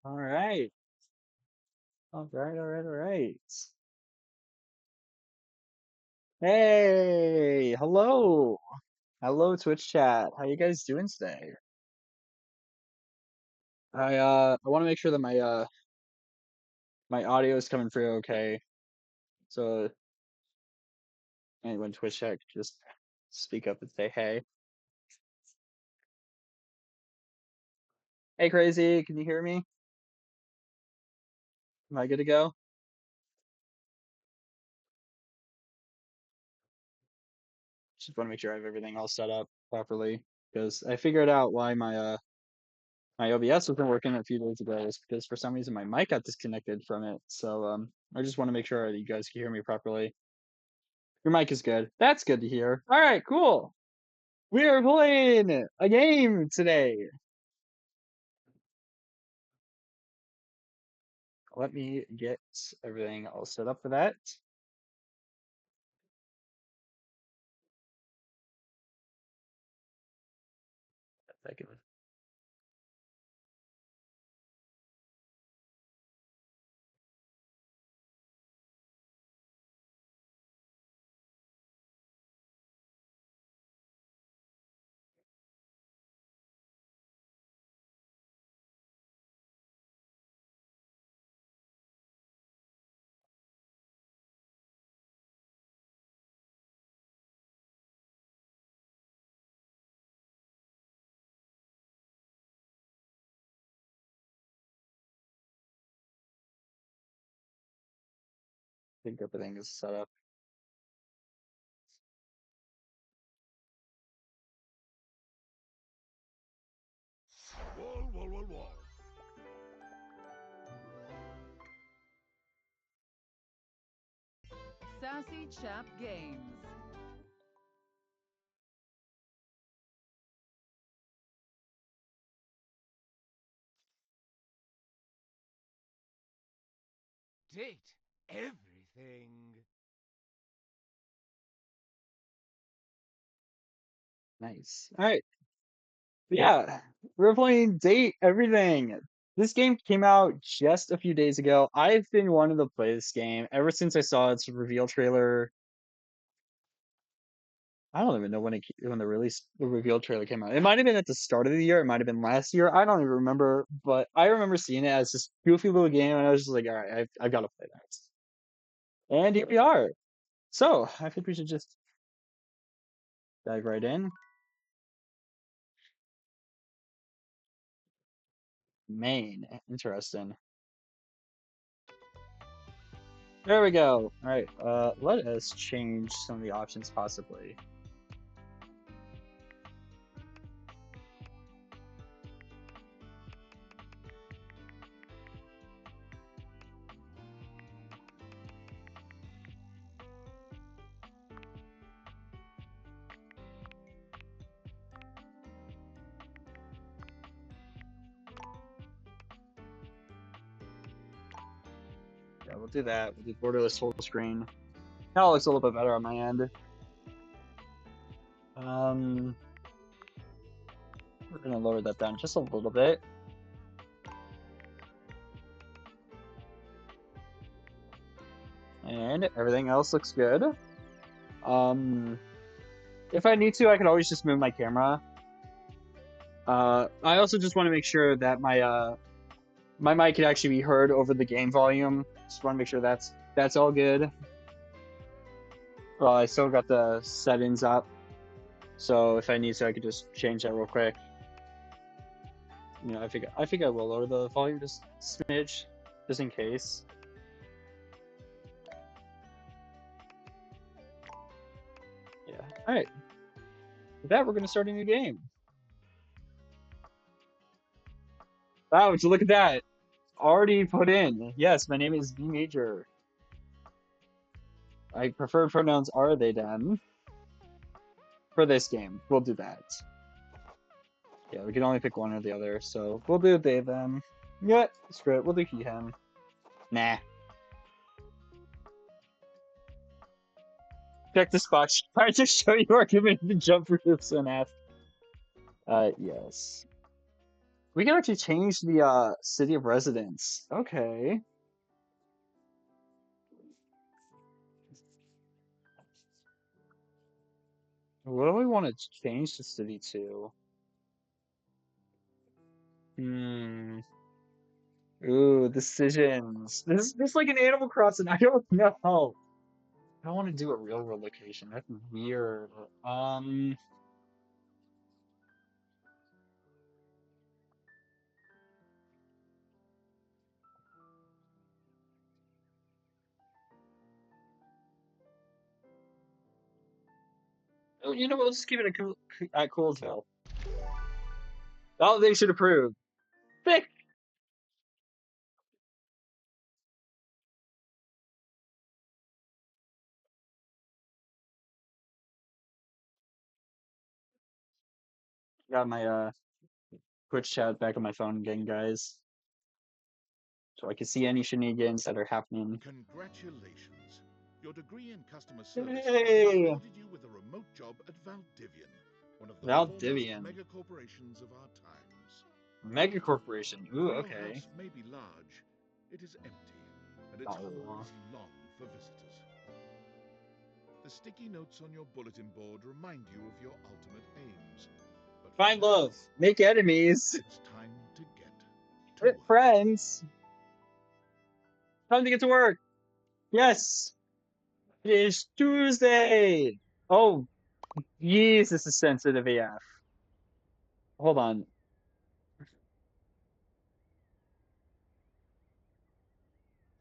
All right. All right. All right. All right. Hey, hello. Hello, Twitch chat. How you guys doing today? I want to make sure that my audio is coming through okay. So anyone Twitch chat could just speak up and say hey. Hey, crazy. Can you hear me? Am I good to go? Just want to make sure I have everything all set up properly because I figured out why my OBS wasn't working a few days ago is because for some reason my mic got disconnected from it. So I just want to make sure that you guys can hear me properly. Your mic is good. That's good to hear. All right, cool. We are playing a game today. Let me get everything all set up for that. Second. I think everything is set up. Wall, wall, wall, wall. Sassy Chap Games. Date everything. Nice. All right. Yeah, we're playing Date Everything. This game came out just a few days ago. I've been wanting to play this game ever since I saw its reveal trailer. I don't even know when the reveal trailer came out. It might have been at the start of the year. It might have been last year. I don't even remember. But I remember seeing it as this goofy little game, and I was just like, all right, I've got to play that. And here we are. So I think we should just dive right in. Main, interesting. There we go. All right. Let us change some of the options possibly. Yeah, we'll do that. We'll do borderless full screen. Now it looks a little bit better on my end. Um, we're gonna lower that down just a little bit. And everything else looks good. Um, if I need to, I can always just move my camera. I also just want to make sure that my mic can actually be heard over the game volume. Just want to make sure that's all good. Well, I still got the settings up, so if I need to, I could just change that real quick. You know, I think I will lower the volume just a smidge, just in case. Yeah. All right. With that, we're gonna start a new game. Ouch! Look at that. Already put in. Yes, my name is V Major. I prefer pronouns are they them for this game. We'll do that. Yeah, we can only pick one or the other, so we'll do they them. Yeah, screw it. We'll do he him. Nah. Check this box. Try to show you argument the jump roofs and ask. Yes. We can actually change the city of residence. Okay. What do we want to change the city to? Hmm. Ooh, decisions. This is like an Animal Crossing. I don't know. I don't want to do a real world location. That's weird. Um, oh, you know what? Let's just keep it at Coolsville. Oh, they should approve. Thick. Got my Twitch chat back on my phone again, guys, so I can see any shenanigans that are happening. Congratulations. Your degree in customer service has Hey, awarded you with a remote job at Valdivian, one of the foremost Valdivian, mega corporations of our times. mega corporation. Ooh, Though your okay. house may be large, it is empty, and its Oh, halls long for visitors. The sticky notes on your bulletin board remind you of your ultimate aims. But for find now, love, make enemies, it's time to get to work. friends. Time to get to work. Yes, it is Tuesday. Oh, jeez, this is sensitive AF. Hold on.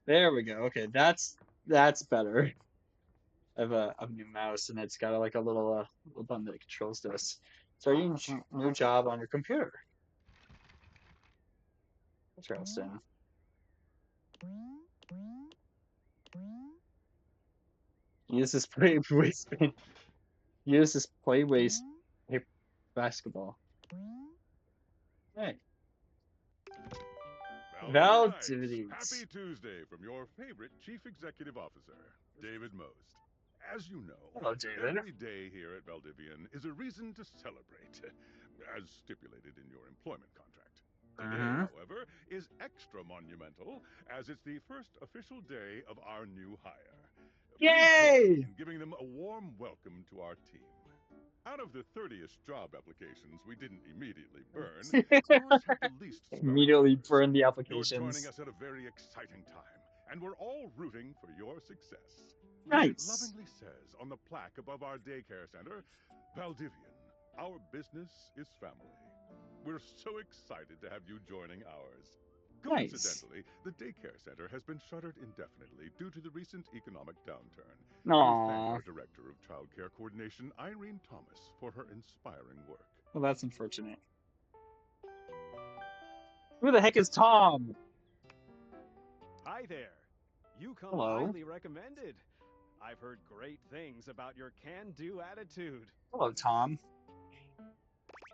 There we go. Okay, that's better. I have a new mouse and it's got like a little button that controls this. So you new job on your computer. Interesting. Use this play waste use this play waste hey, basketball. Hey, Val Valdivinites, activities. happy Tuesday from your favorite Chief Executive Officer, David Most. As you know, Hello, David. every day here at Valdivian is a reason to celebrate, as stipulated in your employment contract. Today, Mm-hmm. however, is extra monumental, as it's the first official day of our new hire. Please join me Yay! in giving them a warm welcome to our team. Out of the 30ish job applications we didn't immediately burn, yours had the least spelling Immediately errors. burn the You're joining applications. us at a very exciting time, and we're all rooting for your success. As it Nice. lovingly says on the plaque above our daycare center, Valdivian, our business is family. We're so excited to have you joining ours. Nice. Coincidentally, the daycare center has been shuttered indefinitely due to the recent economic downturn. We thank Aw. our Director of Child Care Coordination, Irene Thomas, for her inspiring work. Well, that's unfortunate. Who the heck is Tom? Hi there. You come Hello. highly recommended. I've heard great things about your can do attitude. Hello, Tom.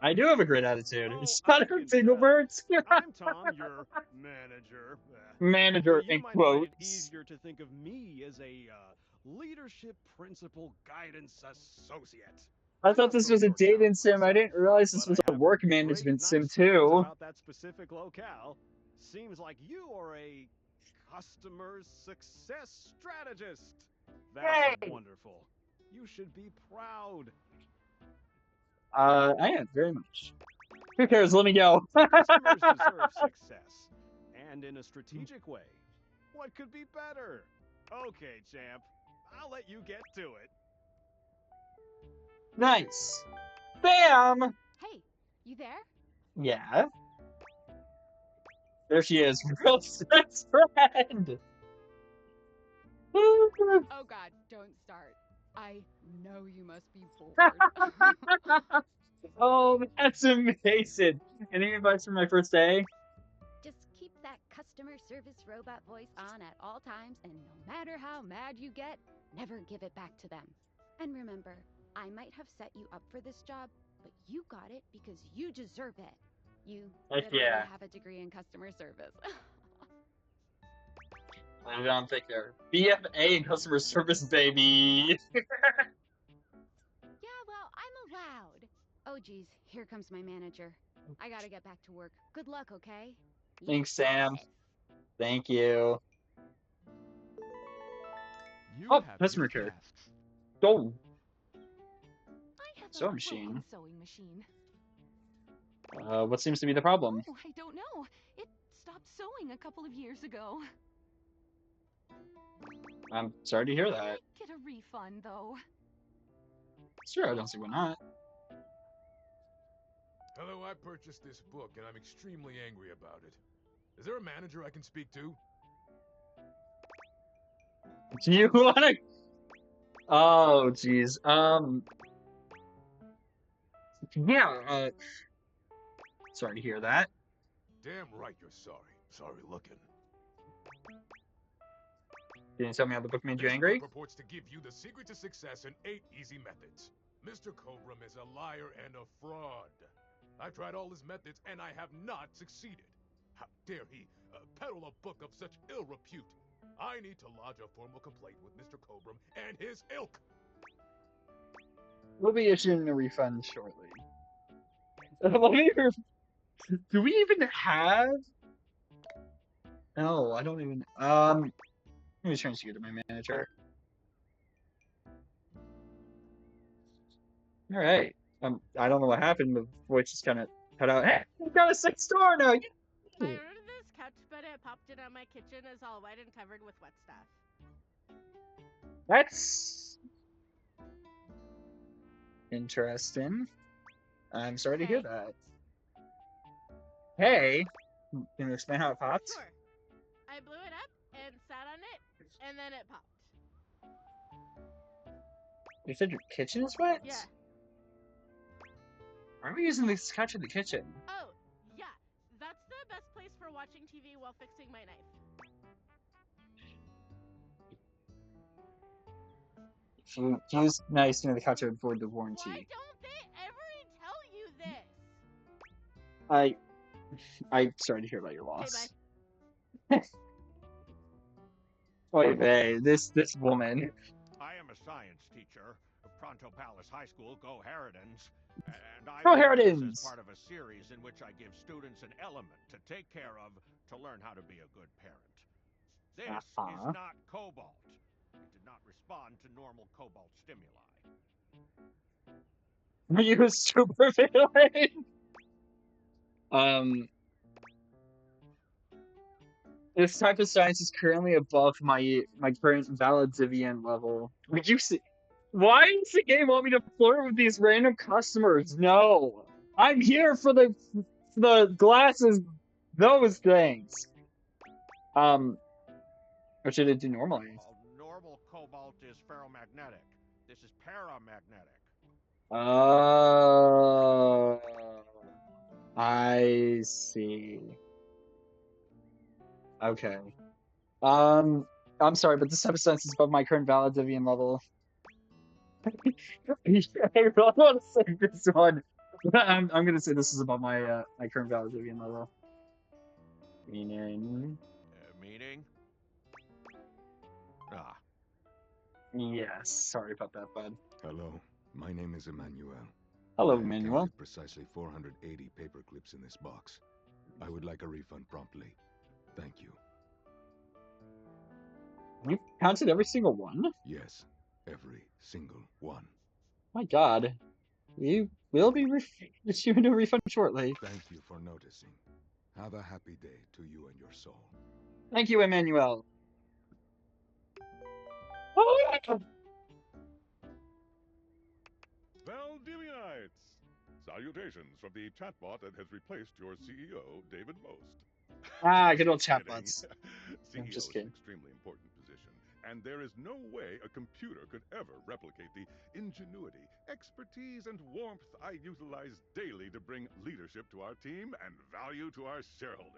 I do have a great attitude. Oh, Shut I up, can tell. Dingleberts. I'm Tom, your manager. Manager You in might find it quotes. easier to think of me as a leadership principal guidance associate. I I'm thought not this from was a your town dating sim. I myself, didn't realize this but was I a have work heard great, management sim nice things too. about that specific locale. Seems like you are a customer success strategist. That's Yay! wonderful. You should be proud. I am very much. Who cares? Let me go. Customers deserve success, and in a strategic way. What could be better? Okay, champ. I'll let you get to it. Nice. Bam! Hey, you there? Yeah, there she is. Girl's best friend. Oh god, don't start. I know you must be bored. Oh, that's amazing. Any advice for my first day? Just keep that customer service robot voice on at all times, and no matter how mad you get, never give it back to them. And remember, I might have set you up for this job, but you got it because you deserve it. You Heck literally yeah. have a degree in customer service. I don't think there. BFA in customer service, baby. Yeah, well, I'm allowed. Oh geez, here comes my manager. I gotta get back to work. Good luck, okay? You Thanks, got Sam. this. Thank you. You Oh, have customer new care. tasks. Go. I have Sewing a broken machine. sewing machine. What seems to be the problem? Oh, I don't know. It stopped sewing a couple of years ago. I'm sorry to hear I that. might get a refund, though. Sure, I don't see why not. Hello, I purchased this book and I'm extremely angry about it. Is there a manager I can speak to? Do you wanna? Oh, jeez. Yeah. Sorry to hear that. Damn right you're sorry. Sorry looking. Can you tell me how the book made you This book angry? purports to give you the secret to success in 8 easy methods. Mr. Cobram is a liar and a fraud. I've tried all his methods and I have not succeeded. How dare he peddle a book of such ill repute? I need to lodge a formal complaint with Mr. Cobram and his ilk. We'll be issuing a refund shortly. Let me. Do we even have? No, I don't even. Let me transfer you to my manager. All right. I don't know what happened. The voice just kind of cut out. Hey, you got a sixth store now. I Yeah. ordered this couch, but it popped in on my kitchen is all white and covered with wet stuff. That's interesting. I'm sorry to hear Hey. that. Hey, can you explain how it popped? Sure. I blew it up and sat on it, and then it popped. You said your kitchen is wet? Yeah. Why are we using this couch in the kitchen? Oh, yeah. That's the best place for watching TV while fixing my knife. She was nice to the couch to avoid the Why warranty. don't they ever tell you this? I'm sorry to hear about your Okay, bye. loss. Oy vey, this woman. I am a science teacher of Pronto Palace High School, Go Harridans, and I Go run this as Harridans! part of a series in which I give students an element to take care of to learn how to be a good parent. This is Uh-huh. not cobalt. It did not respond to normal cobalt stimuli. Are you a super villain? Um, this type of science is currently above my current Valedivian level. Would you see? Why does the game want me to flirt with these random customers? No, I'm here for the glasses, those things. Or should it do normally? Well, normal cobalt is ferromagnetic. This is paramagnetic. Oh, I see. Okay. Um, I'm sorry, but this type of science is above my current Valedivian level. I really want to say this one. I'm gonna say this is above my current Valedivian level. Meaning, Meaning? Ah, yes. Sorry about that, bud. Hello, my name is Emmanuel. Hello, I have Manuel. counted precisely 480 paper clips in this box. I would like a refund promptly. Thank you. You counted every single one? Yes, every single one. My God. We will be issuing a refund shortly. Thank you for noticing. Have a happy day to you and your soul. Thank you, Emmanuel. Valdivianites! Salutations from the chatbot that has replaced your CEO, David Most. Ah, good old Just kidding. chatbots. I'm CEO just is an kidding. extremely important position, and there is no way a computer could ever replicate the ingenuity, expertise, and warmth I utilize daily to bring leadership to our team and value to our shareholders.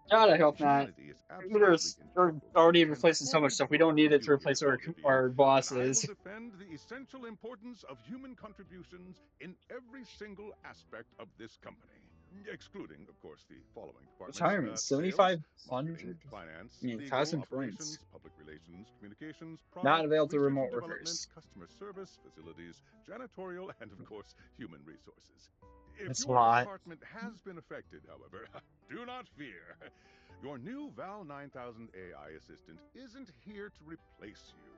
God, I hope not. Humanity is Computers absolutely are integral to already the replacing so much transformative stuff. We don't growth need we it to do here replace at Valdivia, our and I bosses. will defend the essential importance of human contributions in every single aspect of this company, excluding, of course, the following departments: Retirement, sales, 7,500. marketing, finance, I mean, legal, 1,000 points. operations, public relations, communications, Not product, available to research remote and development, workers. customer service, facilities, janitorial, and, of course, human resources. If It's a your lot. apartment has been affected, however, do not fear. Your new Val 9000 AI assistant isn't here to replace you.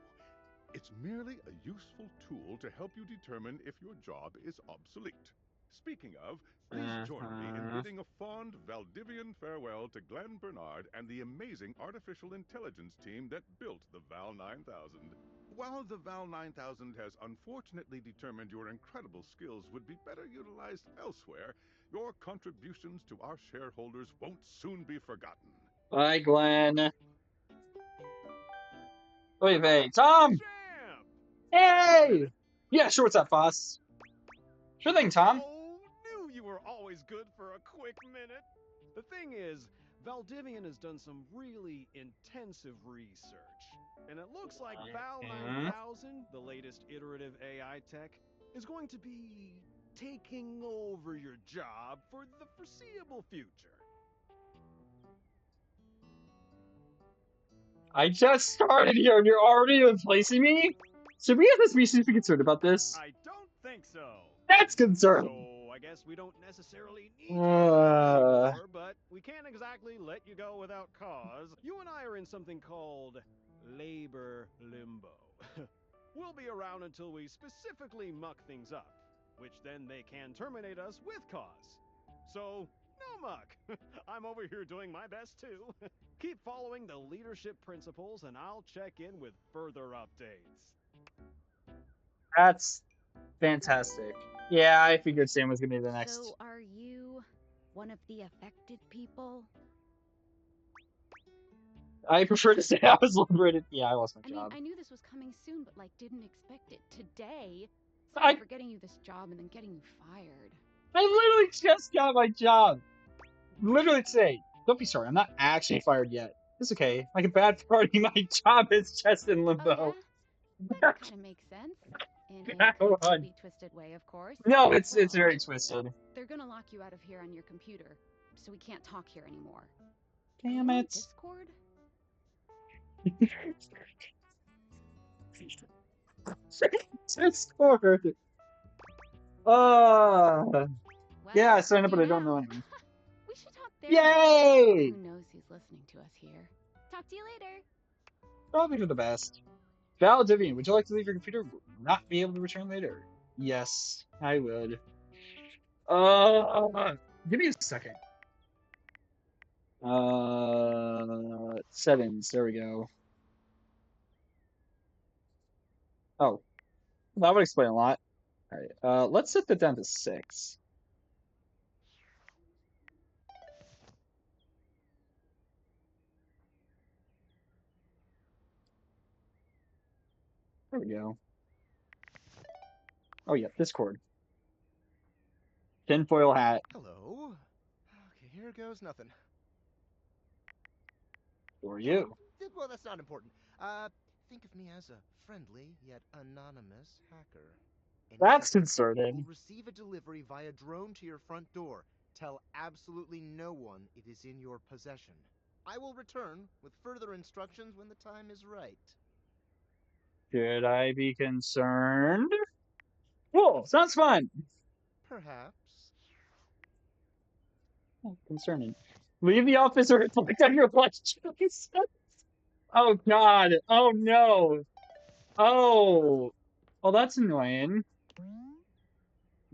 It's merely a useful tool to help you determine if your job is obsolete. Speaking of, please join me in Uh-huh. bidding a fond Valdivian farewell to Glenn Bernard and the amazing artificial intelligence team that built the Val 9000. While the Val 9000 has unfortunately determined your incredible skills would be better utilized elsewhere, your contributions to our shareholders won't soon be forgotten. Bye, Glenn. Wait, wait, Tom! Champ! Got a quick Hey! minute? Yeah, sure, what's up, boss? Sure thing, Tom. Oh, knew you were always good for a quick minute. The thing is, Valdivian has done some really intensive research. And it looks like Val Hmm. 9000, the latest iterative AI tech, is going to be taking over your job for the foreseeable future. I just started here and you're already replacing me? Should we have this be super concerned about this? I don't think so. That's concerning. So I guess we don't necessarily need you around Uh, anymore, but we can't exactly let you go without cause. You and I are in something called labor limbo. We'll be around until we specifically muck things up, which then they can terminate us with cause. So, no muck. I'm over here doing my best too. Keep following the leadership principles and I'll check in with further updates. that's fantastic. Yeah, I figured Sam was gonna be the next. So, are you one of the affected people? I prefer to say I was liberated. Yeah, I lost my I mean, job. I knew this was coming soon, but like, didn't expect it today. Sorry I for getting you this job and then getting you fired. I literally just got my job. Literally today. Don't be sorry. I'm not actually fired yet. It's okay. Like a bad party, my job is just in Oh, yeah? limbo. That kind of makes sense. In a completely twisted way, of course. No, it's Well, very twisted. they're gonna lock you out of here on your computer, so we can't talk here anymore. Are Damn you on it. Discord? Discord. Uh, yeah, I Well, signed up, you but I don't now. know anyone. We should talk there then. Yay! Who knows who's listening to us here? Talk to you later. Probably for the best. Val Divian, would you like to leave your computer? Not be able to return later. Yes, I would. Give me a second. Settings. There we go. Oh, that would explain a lot. All right. Let's set that down to 6. There we go. Oh yeah, Discord. Tinfoil hat Hello. Okay, here goes nothing. for you. Well, that's not important. Think of me as a friendly yet anonymous hacker. Any That's second, you will concerning. receive a delivery via drone to your front door. Tell absolutely no one it is in your possession. I will return with further instructions when the time is right. Should I be concerned? Cool. Sounds fun. Perhaps. Oh, concerning. Leave the office or reflect on your life choice. Oh God. Oh no. Oh. Oh, that's annoying.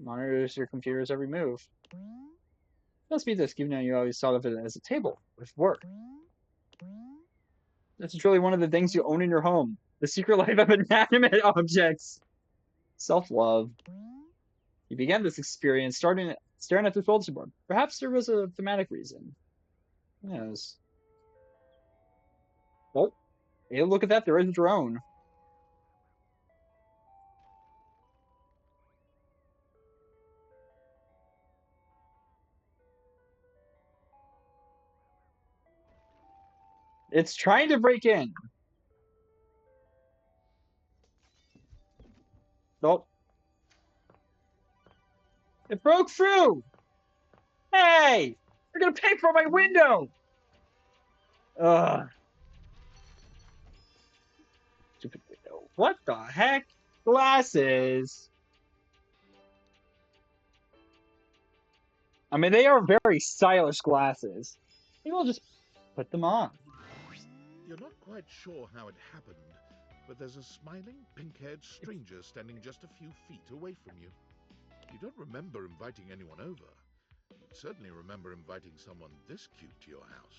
Monitors your computer's every move. Must be this, given that you always thought of it as a table with work. This is really one of the things you own in your home. The secret life of inanimate objects. Self-love. You began this experience staring at this bulletin board. Perhaps there was a thematic reason. Who knows? Oh, hey, look at that. There is a drone. It's trying to break in. Nope. It broke through. Hey, you're gonna pay for my window. Ugh. Stupid window. What the heck? Glasses. I mean, they are very stylish glasses. Maybe we'll just put them on. You're not quite sure how it happened, but there's a smiling, pink-haired stranger standing just a few feet away from you. You don't remember inviting anyone over. You'd certainly remember inviting someone this cute to your house.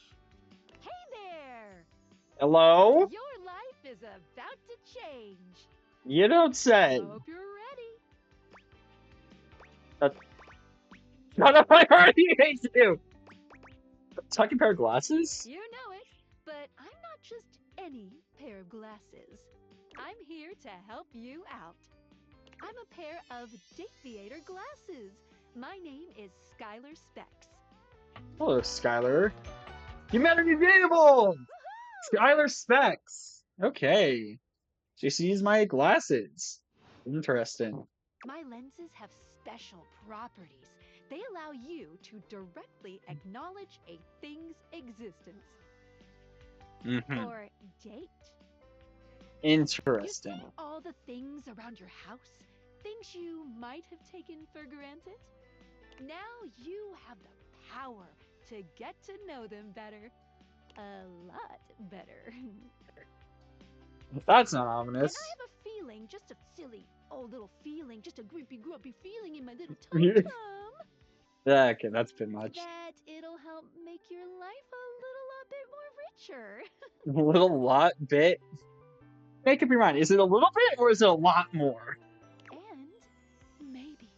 Hey there! Hello? Your life is about to change. You don't say. Hope you're ready. That's not a I already hate you. Talking pair of glasses? You know it, but I'm not just any pair of glasses. I'm here to help you out. I'm a pair of Dateviator glasses. My name is Skylar Specs. Hello, Skylar. Humanity Dateable! Skylar Specs. Okay. She sees my glasses. Interesting. My lenses have special properties. They allow you to directly acknowledge a thing's existence. Mm-hmm. Or date. You see Interesting. all the things around your house? Things you might have taken for granted? Now you have the power to get to know them better. A lot better. That's not And I ominous. have a feeling, just a silly, little feeling, just a grumpy feeling in my little tum-tum, Okay, that's a bit much. that it'll help make your life a little bit more richer. A little lot bit. Make up your mind. Is it a little bit or is it a lot more? And maybe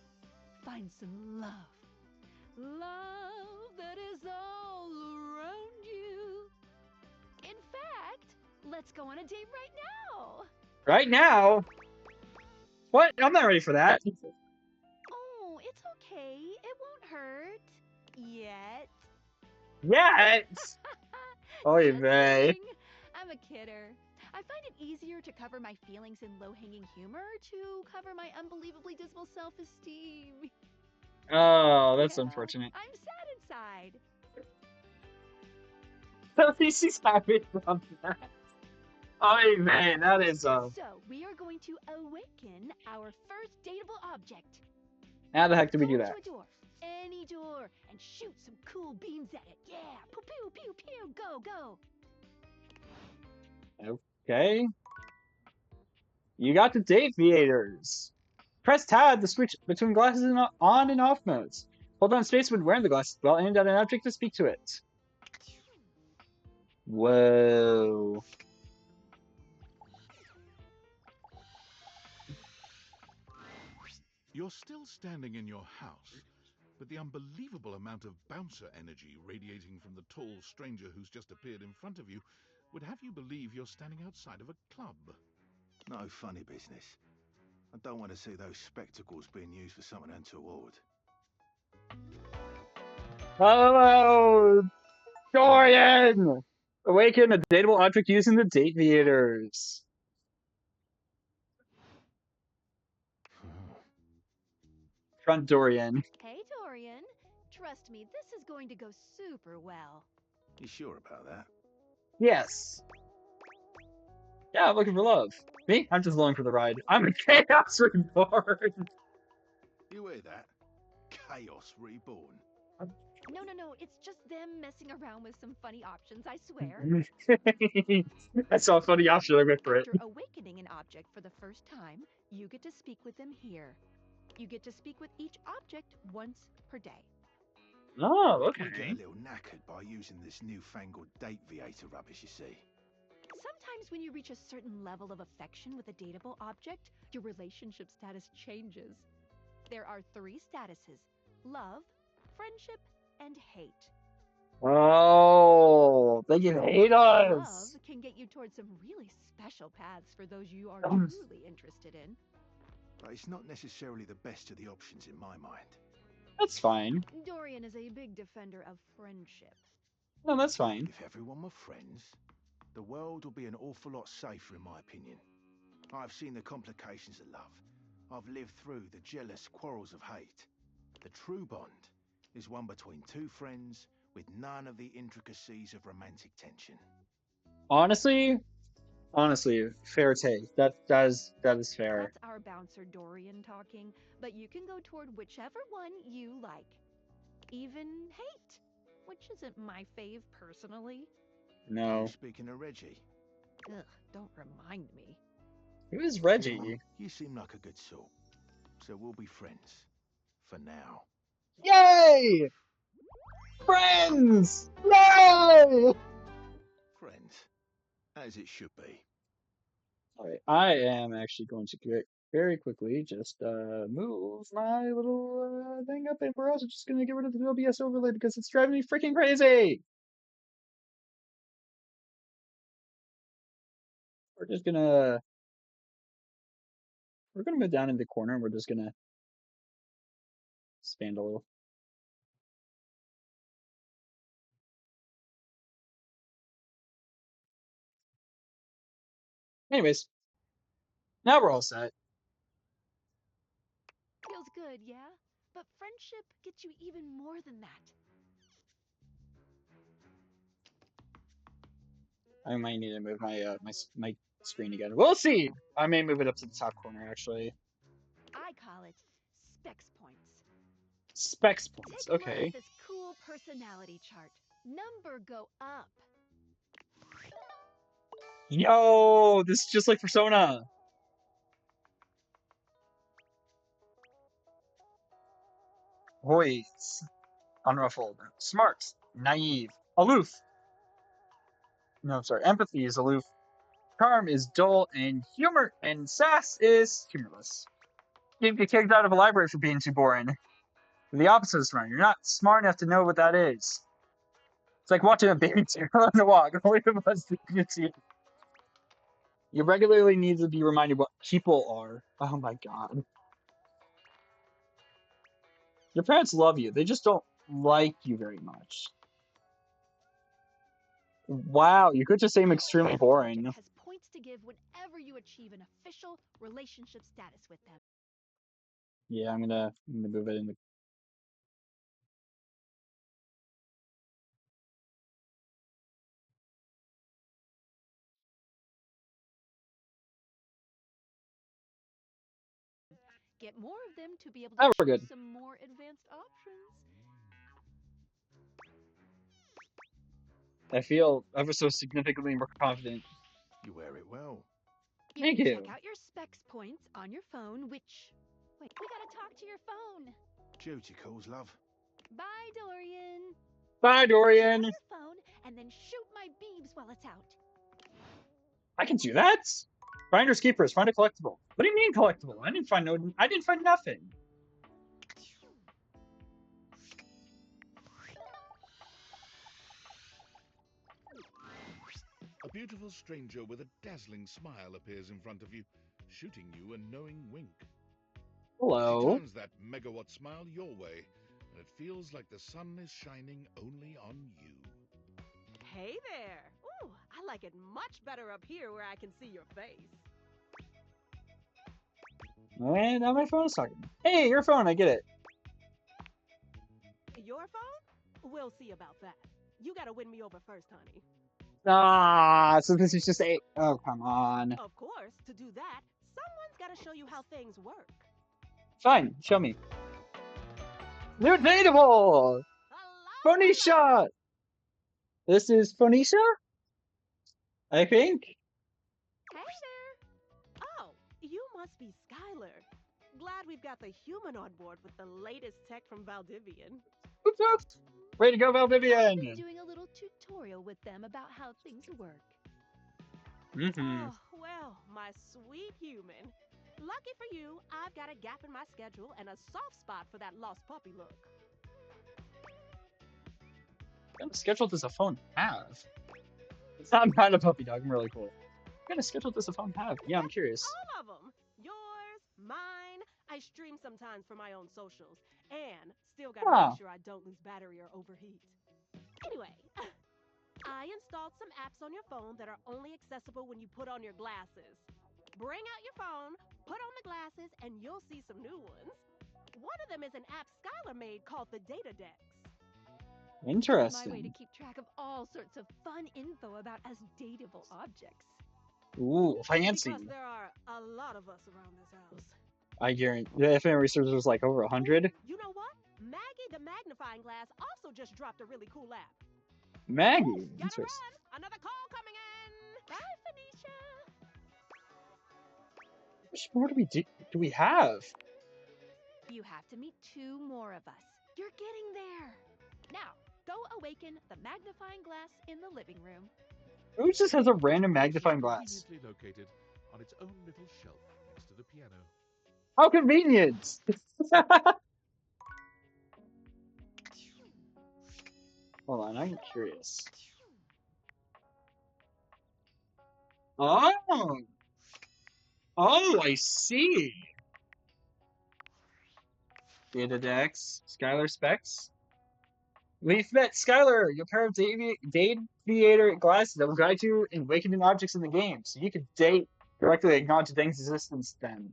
find some love. Love that is all around you. In fact, let's go on a date right now. Right now? What? I'm not ready for that. Oh, it's okay. It won't hurt. Yet. Yet. Oy Just vey. kidding. I'm a kidder. I find it easier to cover my feelings in low-hanging humor to cover my unbelievably dismal self-esteem. Oh, that's Yeah, unfortunate. I'm sad inside. At least he's happy from that. Oy vey, that is So, we are going to awaken our first dateable object. how the heck do we Go do up that? to a door, any door, and shoot some cool beams at it. Yeah, pew pew pew pew, go go. Okay. You got the date theaters. Press tab to switch between glasses and on and off modes. Hold down space when wearing the glasses while aimed at an object to speak to it. Whoa. You're still standing in your house, but the unbelievable amount of bouncer energy radiating from the tall stranger who's just appeared in front of you would have you believe you're standing outside of a club. No funny business. I don't want to see those spectacles being used for something untoward. Hello, Dorian! Awaken a dateable object using the date theaters. Front Dorian. Hey, Dorian. Trust me, this is going to go super well. You sure about that? Yes. Yeah, I'm looking for love. Me? I'm just along for the ride. I'm a Chaos Reborn. You hear that? Chaos reborn. No, it's just them messing around with some funny options, I swear. I saw a funny option. I went for it. After awakening an object for the first time, you get to speak with them here. You get to speak with each object once per day. Oh, We okay. get a little knackered by using this newfangled date viator rubbish, you see. Sometimes when you reach a certain level of affection with a dateable object, your relationship status changes. There are 3 statuses: love, friendship, and hate. Oh, they can hate Love us. can get you towards some really special paths for those you are Um, truly interested in. But it's not necessarily the best of the options in my mind. That's fine. Dorian is a big defender of friendship. No, that's fine. If everyone were friends, the world would be an awful lot safer, in my opinion. I've seen the complications of love. I've lived through the jealous quarrels of hate. The true bond is one between 2 friends with none of the intricacies of romantic tension. Honestly, fair take. That is fair. That's our bouncer Dorian talking, but you can go toward whichever one you like. even hate, which isn't my fave personally. No. Speaking of Reggie, Ugh, don't remind me. Who is Reggie? you seem like a good sort, so we'll be friends. For now. Yay! Friends! Yay! Friends. As it should be. Alright, I am actually going to very quickly just move my little thing up, and we're also just gonna get rid of the OBS overlay because it's driving me freaking crazy! We're just gonna move down in the corner and we're just gonna expand a little. Anyways, now we're all set. Feels good, yeah? But friendship gets you even more than that. I might need to move my my screen again. We'll see. I may move it up to the top corner actually. I call it specs points. Specs points. Take a look Okay. at this cool personality chart. Number go up. Yo, this is just like Persona. Poise, unruffled, smart, naive, aloof. No, I'm sorry. Empathy is aloof. Charm is dull, and humor and sass is humorless. You get kicked out of a library for being too boring. The opposite is wrong. You're not smart enough to know what that is. It's like watching a baby turn on the walk. Only of us can see it. You regularly need to be reminded what people are. Oh my god. Your parents love you. They just don't like you very much. Wow, you could just say I'm extremely boring. Object has points to give whenever you achieve an official relationship status with them. Yeah, I'm gonna move it in the. Get more of them to be able to Oh, we're choose good. some more advanced options. I feel ever so significantly more confident. You wear it well. You Thank can check you. out your specs points on your phone, which... Wait, we gotta talk to your phone. Duty calls, love. Bye, Dorian. Bye, Shut Dorian. your phone and then shoot my beebs while it's out. I can do that. Finders keepers. Find a collectible. What do you mean collectible? I didn't find no. I didn't find nothing. A beautiful stranger with a dazzling smile appears in front of you, shooting you a knowing wink. She Hello. turns that megawatt smile your way, and it feels like the sun is shining only on you. Hey there! Ooh, I like it much better up here where I can see your face. And now my phone is talking. Hey, your phone. I get it. Your phone? We'll see about that. You gotta win me over first, honey. Ah, so this is just a. Oh, come on. Of course, to do that, someone's gotta show you how things work. Fine, show me. New dateable! Hello, Phoenicia! This is Phoenicia? I think. Hey there! Oh, you must be Skylar. Glad we've got the human on board with the latest tech from Valdivian. Oops, oops. Way to go, I've been Valdivian! doing a little tutorial with them about how things work. Mm-hmm. Oh, well, my sweet human. Lucky for you, I've got a gap in my schedule and a soft spot for that lost puppy look. What kind of schedule does a phone have? It's not a puppy dog. I'm really cool. What kind of schedule does a phone have? Yeah, I'm curious. All of them. Yours, mine. I stream sometimes for my own socials. And still gotta make Huh. sure I don't lose battery or overheat. Anyway, I installed some apps on your phone that are only accessible when you put on your glasses. Bring out your phone, put on the glasses, and you'll see some new ones. One of them is an app Skylar made called the Data Dex. My way to Interesting. keep track of all sorts of fun info about us dateable objects. Ooh, fancy. Because there are a lot of us around this house. I guarantee the FM research was like over 100. You know what? Maggie the magnifying glass also just dropped a really cool app. Maggie. Gotta Interesting. run! Another call coming in! Bye, Phoenicia. How much more do we have? You have to meet 2 more of us. You're getting there. Now, go awaken the magnifying glass in the living room. Who just has a random Which is magnifying glass? conveniently located on its own little shelf next to the piano. How convenient! Hold on, I'm curious. Oh! Oh, I see! Data Dex, Skylar Specs. We've met Skylar, your pair of Deviator glasses that will guide you in awakening objects in the game, so you can date directly acknowledge things' existence then.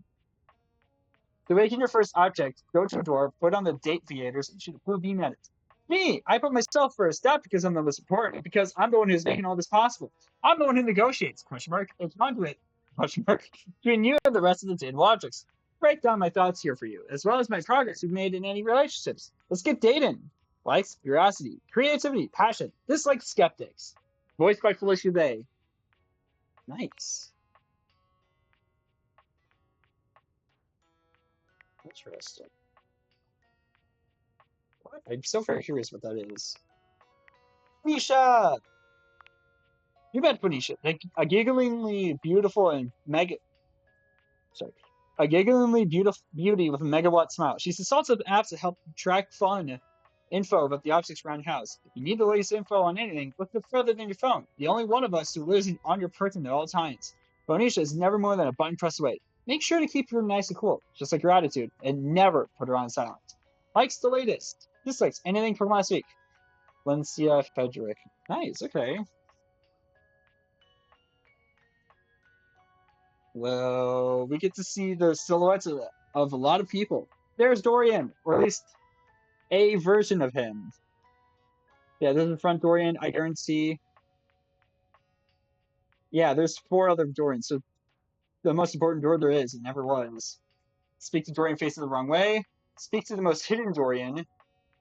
To awaken your first object, go to a door, put on the date viators, and shoot a blue beam at it. Me, I put myself first, not because I'm the most important, but because I'm the one who's making all this possible. I'm the one who negotiates, question mark, a conduit, question mark, between you and the rest of the digital objects. Break down my thoughts here for you, as well as my progress we've made in any relationships. Let's get dating. Likes, curiosity, creativity, passion, dislikes, skeptics. Voiced by Felicia Day. Nice. Interesting. What? I'm so very curious what that is. Nisha! You met Phoenicia, a gigglingly beautiful and mega. Sorry. A gigglingly beautiful beauty with a megawatt smile. She's installed some apps that help track fun info about the objects around your house. If you need the latest info on anything, look no further than your phone. The only one of us who lives on your person at all times. Phoenicia is never more than a button press away. Make sure to keep her nice and cool, just like your attitude, and never put her on silent. Likes the latest. Dislikes anything from last week. Lencia Frederick. Nice, okay. Well, we get to see the silhouettes of a lot of people. There's Dorian, or at least a version of him. Yeah, there's the front Dorian. I guarantee. Yeah, there's 4 other Dorians. So the most important door there is, and never was. Speak to Dorian facing the wrong way. Speak to the most hidden Dorian.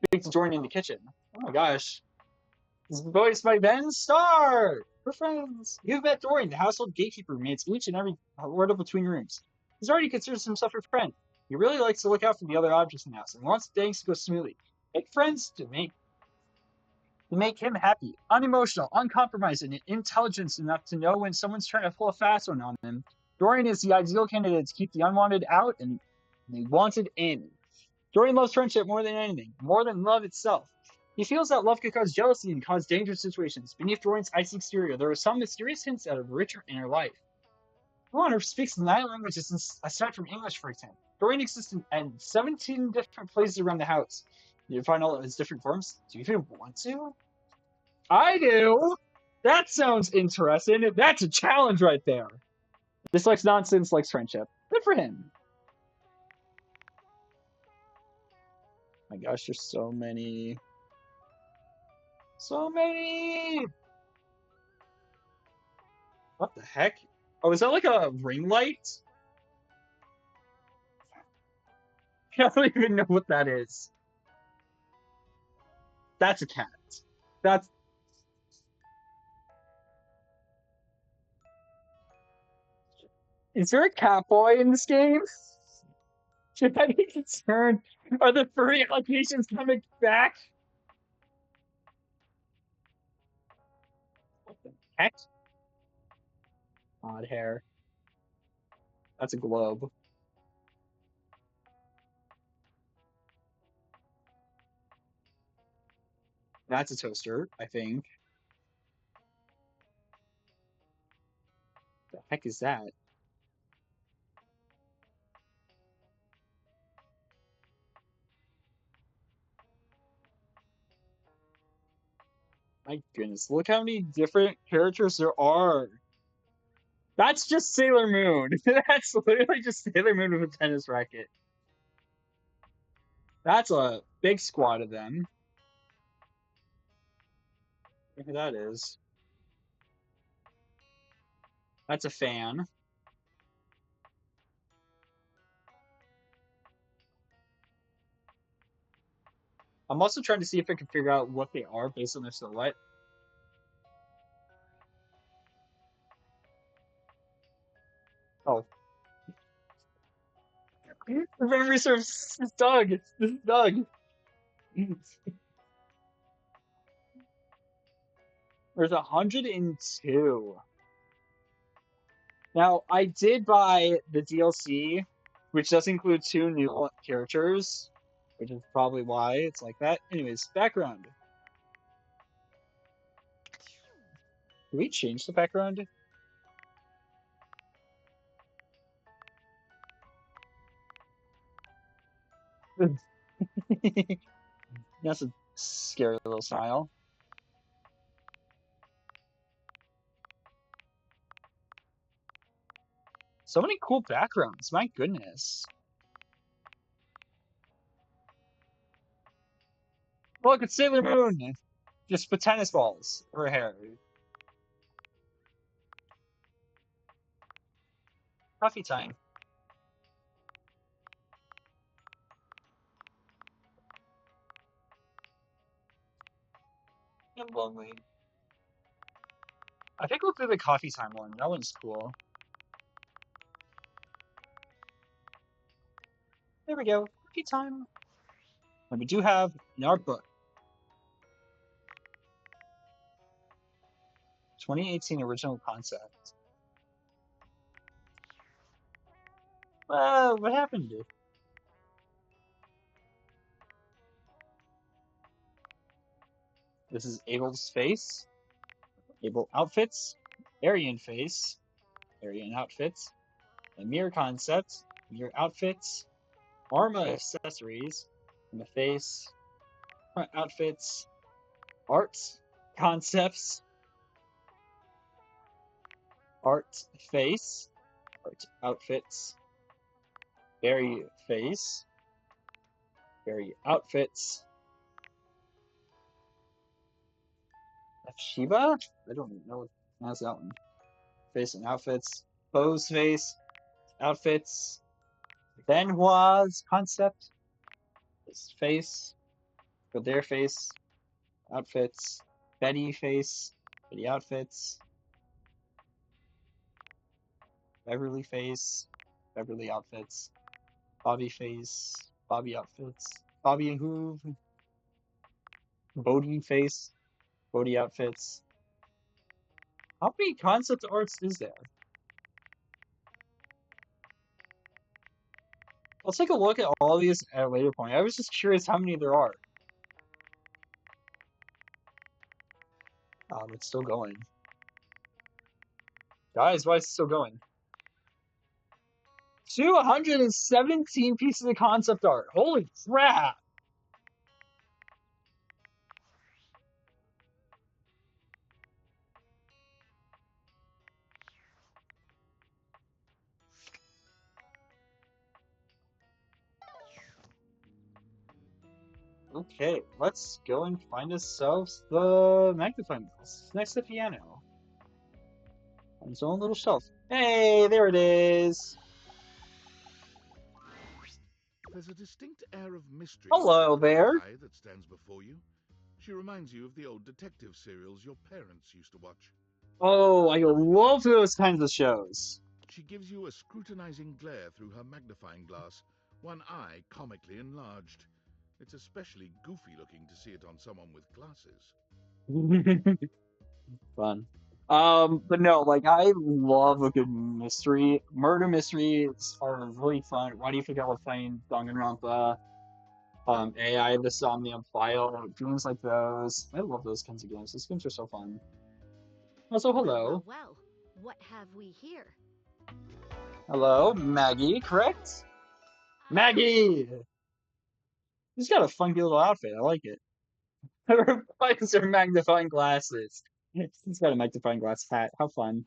Speak to Dorian in the kitchen. Oh my gosh. This is voiced by Ben Starr. We're friends. You've met Dorian, the household gatekeeper who meets each and every word of between rooms. He's already considers himself your friend. He really likes to look out for the other objects in the house and wants things to go smoothly. Make friends to make him happy, unemotional, uncompromised, and intelligent enough to know when someone's trying to pull a fast one on him. Dorian is the ideal candidate to keep the unwanted out and the wanted in. Dorian loves friendship more than anything, more than love itself. He feels that love could cause jealousy and cause dangerous situations. Beneath Dorian's icy exterior, there are some mysterious hints at a richer inner life. Warner speaks 9 languages aside from English, for example. Dorian exists in 17 different places around the house. You find all of his different forms? Do you even want to? I do! That sounds interesting. That's a challenge right there. Dislikes nonsense, likes friendship. Good for him. My gosh, there's so many. So many! What the heck? Oh, is that like a ring light? I don't even know what that is. That's a cat. That's. Is there a cat boy in this game? Should I be concerned? Are the furry allegations coming back? What the heck? Odd hair. That's a globe. That's a toaster, I think. The heck is that? My goodness, look how many different characters there are. That's just Sailor Moon. That's literally just Sailor Moon with a tennis racket. That's a big squad of them. Look who that is. That's a fan. I'm also trying to see if I can figure out what they are based on their silhouette. Oh. If memory serves, this is Doug. This is Doug. There's 102. Now, I did buy the DLC, which does include 2 new characters, which is probably why it's like that. Anyways, background. Did we change the background? That's a scary little smile. So many cool backgrounds. My goodness. Look, it's Sailor Moon. Just put tennis balls for her hair. Coffee time. I'm lonely. I think we'll do the coffee time one. That one's cool. There we go. Coffee time. And we do have an art book. 2018 original concept. What happened? This is Abel's face. Abel outfits. Aryan face. Aryan outfits. A mirror concept. Mirror outfits. Arma accessories. And the face. Front outfits. Art concepts. Art face. Art outfits. Berry face. Berry outfits. Shiba? I don't know what that's that one. Face and outfits. Pose face. Outfits. Benoit's concept. His face. For their face. Outfits. Betty face. Betty outfits. Beverly face. Beverly outfits. Bobby face. Bobby outfits. Bobby and Hoove. Bodie face. Bodie outfits. How many concept arts is there? I'll take a look at all these at a later point. I was just curious how many there are. It's still going. Guys, why is it still going? 217 pieces of concept art. Holy crap! Okay, let's go and find ourselves the magnifying glass next to the piano. On its own little shelf. Hey, there it is. There's a distinct air of mystery Hello about the there. guy that stands before you. She reminds you of the old detective serials your parents used to watch. Oh, I love those kinds of shows. She gives you a scrutinizing glare through her magnifying glass, one eye comically enlarged. It's especially goofy looking to see it on someone with glasses. Fun. But no, like I love a good mystery. Murder mysteries are really fun. Why do you forget what playing Danganronpa? AI, the Somnium File, games like those. I love those kinds of games. Those games are so fun. Also, hello. Well, what have we here? Hello, Maggie, correct? Maggie! She's got a funky little outfit. I like it. Her bikes are magnifying glasses. She's got a magnifying glass hat. How fun.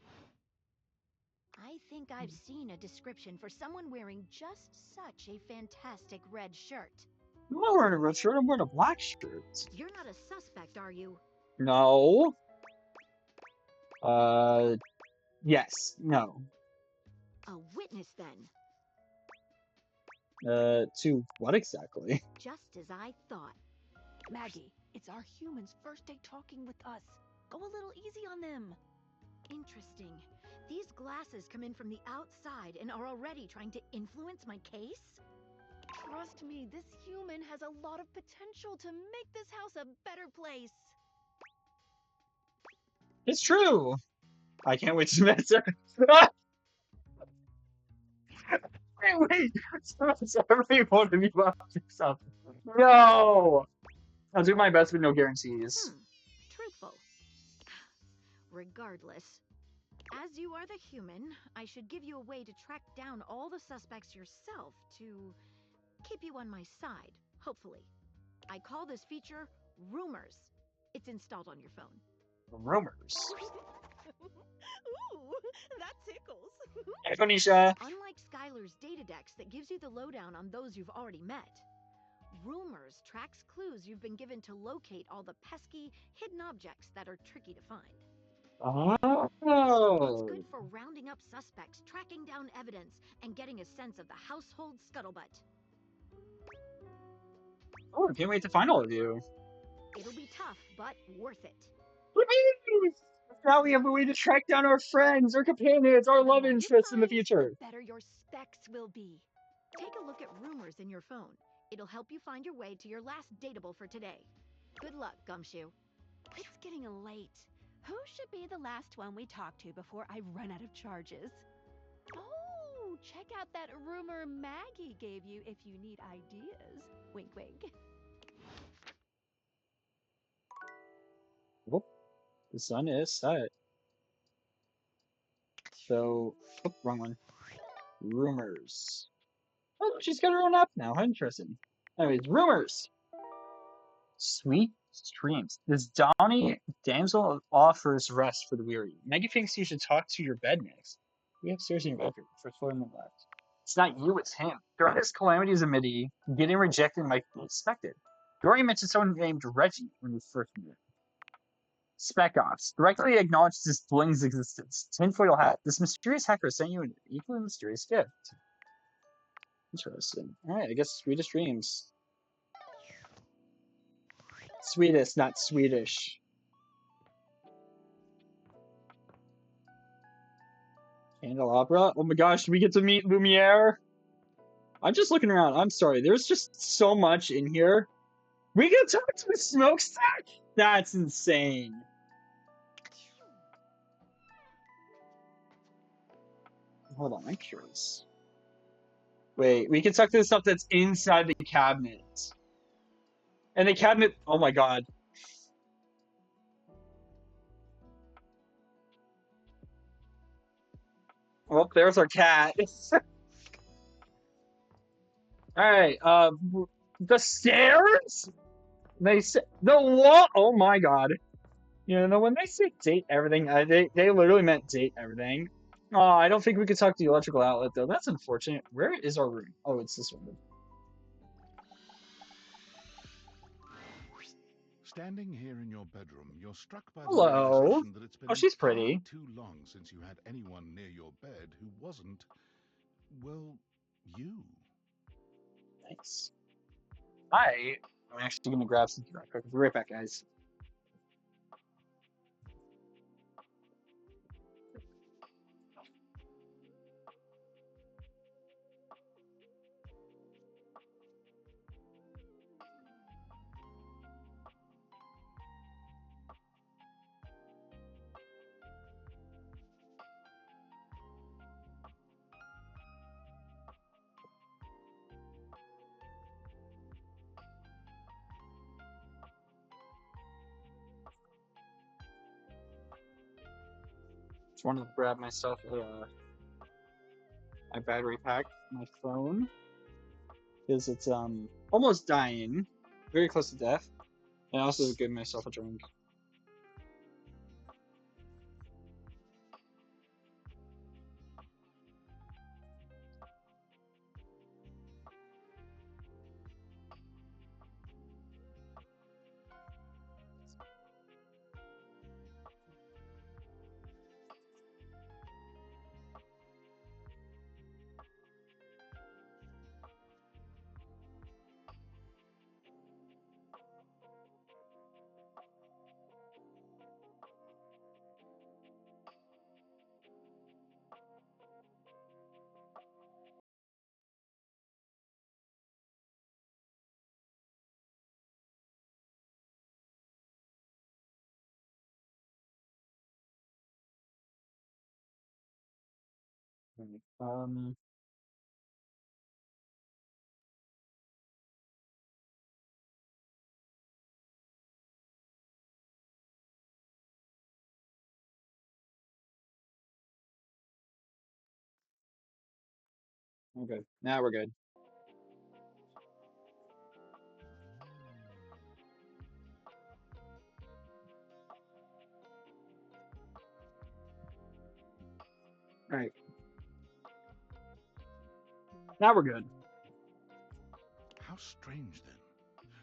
I think I've seen a description for someone wearing just such a fantastic red shirt. I'm not wearing a red shirt. I'm wearing a black shirt. You're not a suspect, are you? No. Yes. No. A witness, then. To what exactly? Just as I thought. Maggie, it's our humans' first day talking with us. Go a little easy on them. Interesting. These glasses come in from the outside and are already trying to influence my case? Trust me, this human has a lot of potential to make this house a better place. It's true. I can't wait to meet her. Wait. So every one of you watch something. No. I'll do my best with no guarantees. Truthful. Regardless, as you are the human, I should give you a way to track down all the suspects yourself to keep you on my side, hopefully. I call this feature Rumors. It's installed on your phone. Rumors. Ooh, that tickles. Hey, Phoenicia. Unlike Skylar's Datadex that gives you the lowdown on those you've already met, Rumors tracks clues you've been given to locate all the pesky, hidden objects that are tricky to find. It's good Oh. for rounding up suspects, tracking down evidence, and getting a sense of the household scuttlebutt. Oh, I can't wait to find all of you. It'll be tough, but worth it. Whee! Now we have a way to track down our friends, our companions, our The love more you interests in the find, future. the better your specs will be. Take a look at Rumors in your phone. It'll help you find your way to your last dateable for today. Good luck, Gumshoe. It's getting late. Who should be the last one we talk to before I run out of charges? Oh, check out that rumor Maggie gave you if you need ideas. Wink, wink. Oh, the sun is set. So, oh, wrong one. Rumors. Oh, she's got her own app now. How interesting. Anyways, rumors. Sweet dreams. This Downy damsel offers rest for the weary. Maggie thinks you should talk to your bed next. We have stairs in your bedroom. First floor on the left. It's not you, it's him. Throughout his calamities and Midi, getting rejected might be expected. You already mentioned someone named Reggie when you first met. Spec Ops directly acknowledges this bling's existence. Tinfoil hat. This mysterious hacker sent you an equally mysterious gift. Interesting. Alright, I guess sweetest dreams. Sweetest, not Swedish. Candelabra? Oh my gosh, we get to meet Lumiere? I'm just looking around. I'm sorry. There's just so much in here. We can talk to a smokestack? That's insane. Hold on, I'm curious. Wait, we can talk to the stuff that's inside the cabinet. And the cabinet, oh my god. Well, there's our cat. Alright, the stairs? They say, the wall, oh my god. You know, when they say date everything, they literally meant date everything. Oh, I don't think we could talk to the electrical outlet, though. That's unfortunate. Where is our room? Oh, it's this one. Standing here in your bedroom, you're struck by the Hello. realization that it's Oh, been she's far pretty. too long since you had anyone near your bed who wasn't, well, you. Nice. I'm actually going to grab something right quick. Be right back, guys. Just wanted to grab myself a battery pack, my phone, because it's almost dying, very close to death, and also to give myself a drink. Um. Okay, now we're good. All right, now we're good. How strange, then,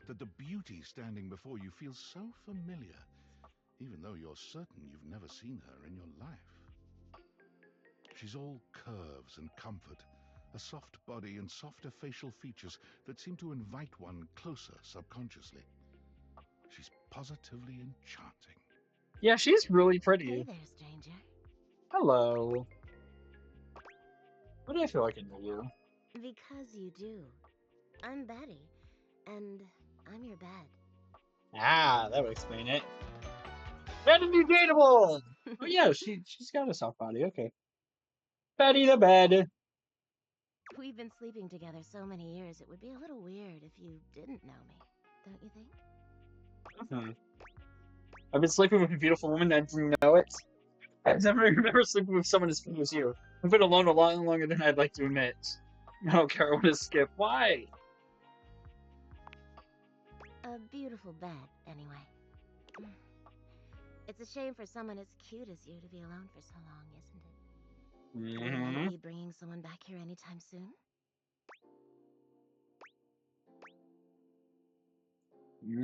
that the beauty standing before you feels so familiar, even though you're certain you've never seen her in your life. She's all curves and comfort, a soft body and softer facial features that seem to invite one closer subconsciously. She's positively enchanting. Yeah, she's really Hey pretty. there, stranger. Hello. What do I feel like I know you? Because you do. I'm Betty, and I'm your bed. Ah, that would explain it. Betty the Dateable! Oh yeah, she's got a soft body. Okay. Betty the bed. We've been sleeping together so many years, it would be a little weird if you didn't know me, don't you think? Mhm. I've been sleeping with a beautiful woman that didn't know it. I've never remember sleeping with someone as cute as you. I've been alone a lot longer than I'd like to admit. I don't care what to skip. Why? A beautiful bed, anyway. It's a shame for someone as cute as you to be alone for so long, isn't it? Will you Mm-hmm. be bringing someone back here anytime soon?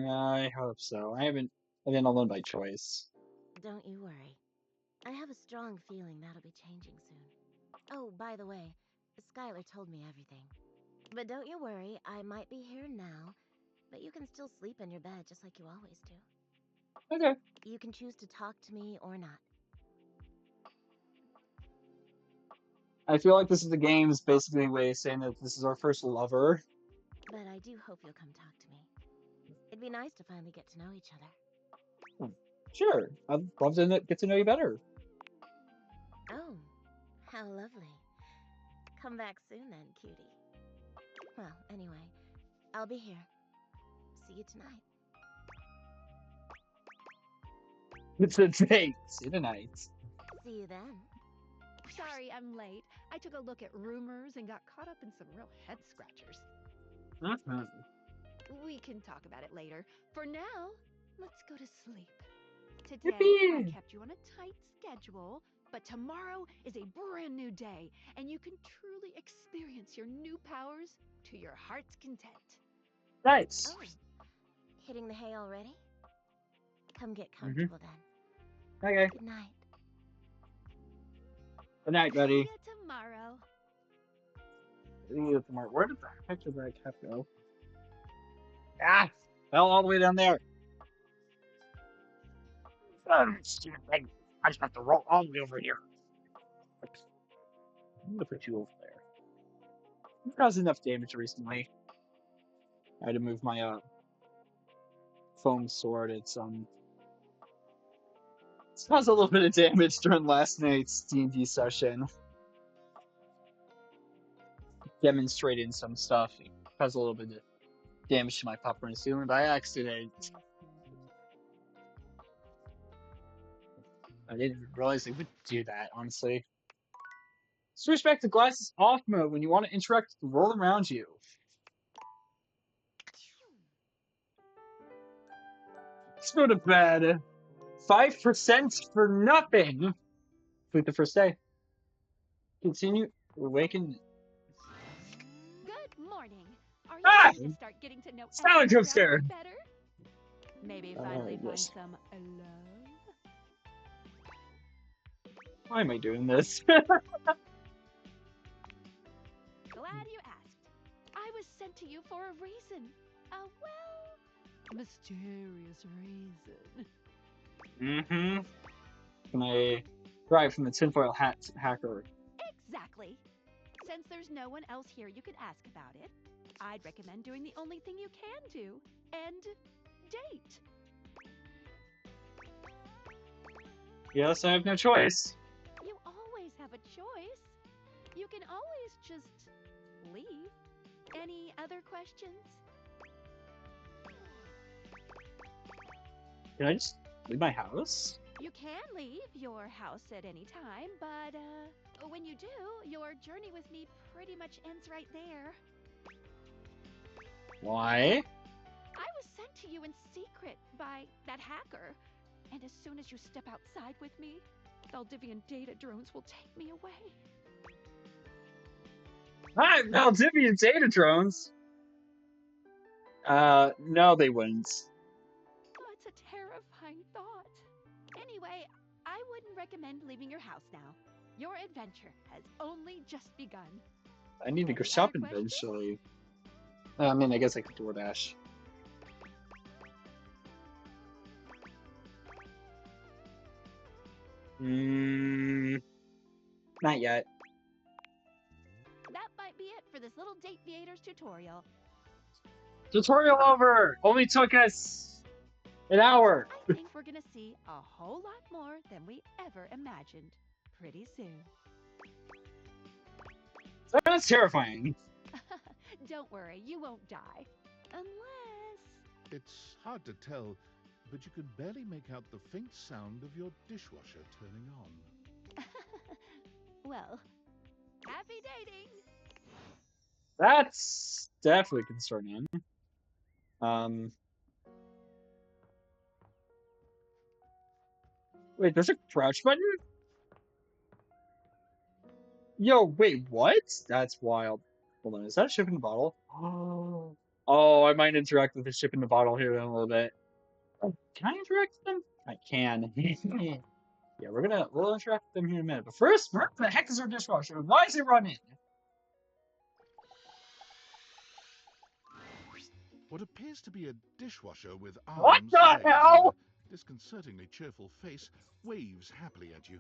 I hope so. I've been alone by choice. Don't you worry. I have a strong feeling that'll be changing soon. Oh, by the way, Skylar told me everything. But don't you worry, I might be here now, but you can still sleep in your bed just like you always do. Okay. You can choose to talk to me or not. I feel like this is the game's basically way of saying that this is our first lover. But I do hope you'll come talk to me. It'd be nice to finally get to know each other. Hmm. Sure. I'd love to get to know you better. Oh, how lovely. Come back soon then, cutie. Well, anyway, I'll be here. See you tonight. It's a date. See you tonight. See you then. Sorry I'm late. I took a look at rumors and got caught up in some real head scratchers. Mm-hmm. We can talk about it later. For now, let's go to sleep. Today, I Yippee! kept you on a tight schedule, but tomorrow is a brand new day, and you can truly experience your new powers to your heart's content. Nice. Oh, hitting the hay already? Come get Mm-hmm. comfortable then. Okay. Good night. Good night, See buddy. ya tomorrow. Where did the heck did that cat go? Ah! Fell all the way down there. Stupid thing. I just have to roll all the way over here. I'm gonna put you over there. You've caused enough damage recently. I had to move my foam sword. It's caused a little bit of damage during last night's D&D session. Demonstrating some stuff. It caused a little bit of damage to my popcorn ceiling by accident. I didn't even realize they would do that, honestly. Switch back to glasses off mode when you want to interact with the world around you. Let's go to bed. 5% for nothing. With the first day. Continue awaken. Good morning. Are you Ah! ready to start getting to know Salad everyone around coaster! you better? Maybe finally find Yes. some love? Why am I doing this? Glad you asked. I was sent to you for a reason. A, well, mysterious reason. Mm-hmm. Can I drive from the tinfoil hat hacker? Exactly. Since there's no one else here you could ask about it, I'd recommend doing the only thing you can do and date. Yes, I have no choice. You always have a choice. can always just leave. Any other questions? Can I just leave my house? You can leave your house at any time, but when you do, your journey with me pretty much ends right there. Why? I was sent to you in secret by that hacker, and as soon as you step outside with me, Valdivian data drones will take me away. Hi, Valdivian data drones. No, they wouldn't. Oh, it's a terrifying thought. Anyway, I wouldn't recommend leaving your house now. Your adventure has only just begun. I need to go Any other shopping questions? eventually. I mean, I guess I could DoorDash. Not yet. That might be it for this little Date Theaters tutorial. Tutorial over! Only took us an hour! I think we're gonna see a whole lot more than we ever imagined pretty soon. That's terrifying. Don't worry, you won't die. Unless... It's hard to tell, but you can barely make out the faint sound of your dishwasher turning on. Well, happy dating! That's definitely concerning. Wait, there's a crouch button? Yo, wait, what? That's wild. Hold on, is that a ship in the bottle? Oh, I might interact with the ship in the bottle here in a little bit. Can I interact with them? I can. Yeah, we'll interact with them here in a minute. But first, where the heck is our dishwasher? Why is it running? What appears to be a dishwasher with What arms, the legs, and hell? a disconcertingly cheerful face waves happily at you.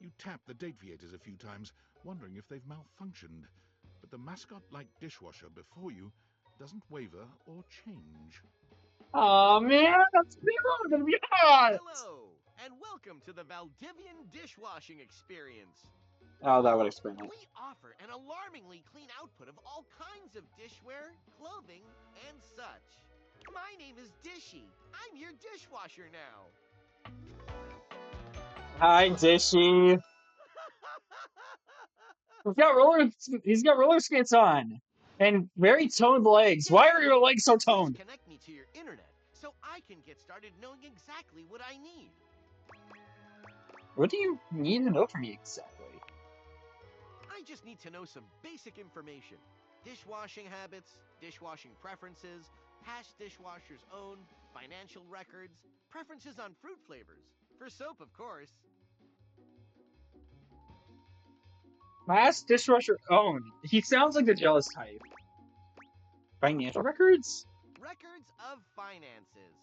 You tap the deviators a few times, wondering if they've malfunctioned. But the mascot-like dishwasher before you doesn't waver or change. Oh man, that's gonna be hot. Hello, and welcome to the Valdivian dishwashing experience. Oh, that would explain it. We offer an alarmingly clean output of all kinds of dishware, clothing, and such. My name is Dishy. I'm your dishwasher now. Hi, Dishy. He's got roller skates on and very toned legs. Why are your legs so toned? Connect me to your internet so I can get started knowing exactly what I need. What do you need to know from me exactly? I just need to know some basic information. Dishwashing habits, dishwashing preferences, past dishwashers owned, financial records, preferences on fruit flavors. For soap, of course. Last dishwasher owned. He sounds like the jealous type. Financial records? Records of finances.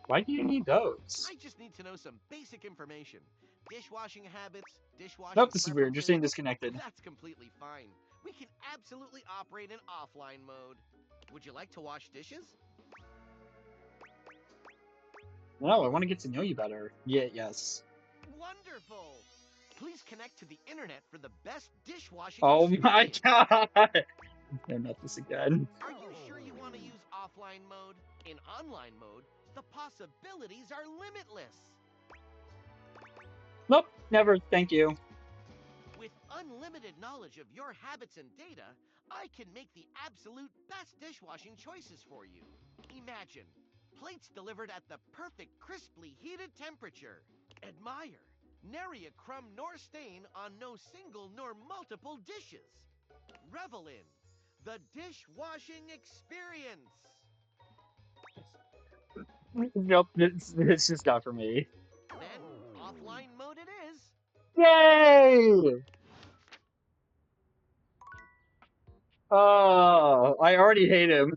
Why do you need those? I just need to know some basic information. Dishwashing habits, dishwashing Nope, this is weird. You're preferences. staying disconnected. That's completely fine. We can absolutely operate in offline mode. Would you like to wash dishes? No, I want to get to know you better. Yeah, yes. Wonderful! Please connect to the internet for the best dishwashing Oh my experience. god! I'm not this again. Are you sure you want to use offline mode? In online mode, the possibilities are limitless. Nope, never. Thank you. With unlimited knowledge of your habits and data, I can make the absolute best dishwashing choices for you. Imagine plates delivered at the perfect crisply heated temperature. Admire nary a crumb nor stain on no single nor multiple dishes. Revel in the dishwashing experience. Nope, this is not for me. Then offline mode it is. Yay! Oh, I already hate him.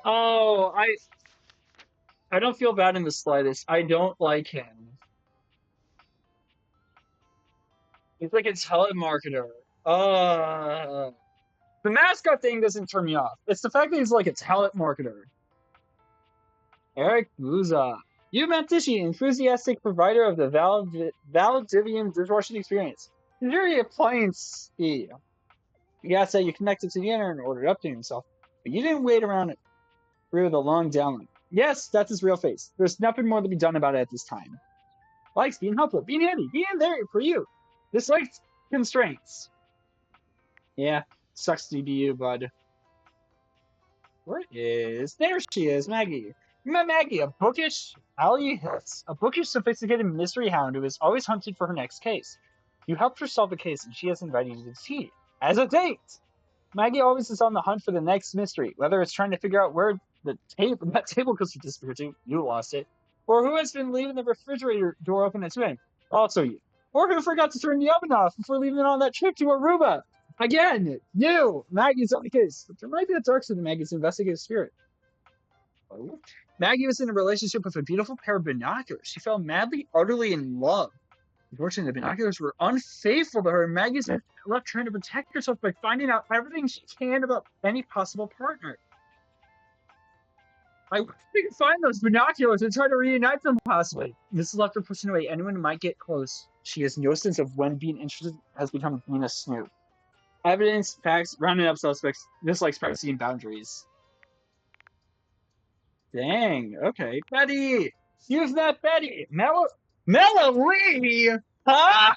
Oh, I don't feel bad in the slightest. I don't like him. He's like a telemarketer. The mascot thing doesn't turn me off. It's the fact that he's like a telemarketer. Eric Buza. You met Dishy, enthusiastic provider of the Valdivian dishwashing experience. Very appliance. You gotta say you connected to the internet and ordered updating himself, but you didn't wait around through the long download. Yes, that's his real face. There's nothing more to be done about it at this time. Likes being helpful, being handy, being there for you. Dislikes constraints. Yeah, sucks to be you, bud. There she is, Maggie. You met Maggie, a bookish Allie Hicks, a bookish, sophisticated mystery hound who is always hunted for her next case. You helped her solve the case, and she has invited you to tea as a date. Maggie always is on the hunt for the next mystery, whether it's trying to figure out where that table coaster disappeared to, you lost it, or who has been leaving the refrigerator door open at 2 a.m. Also you. Or who forgot to turn the oven off before leaving it on that trip to Aruba. Again, you! Maggie's on the case. But there might be a dark side to Maggie's investigative spirit. Oh. Maggie was in a relationship with a beautiful pair of binoculars. She fell madly, utterly in love. Unfortunately, the binoculars were unfaithful to her, and Maggie's left trying to protect herself by finding out everything she can about any possible partner. I wish we could find those binoculars and try to reunite them, possibly. This left her pushing away anyone who might get close. She has no sense of when being interested has become being a snoop. Evidence, facts, rounding up suspects, dislikes privacy and boundaries. Dang, okay. Betty! Use that Betty! Melanie! Huh?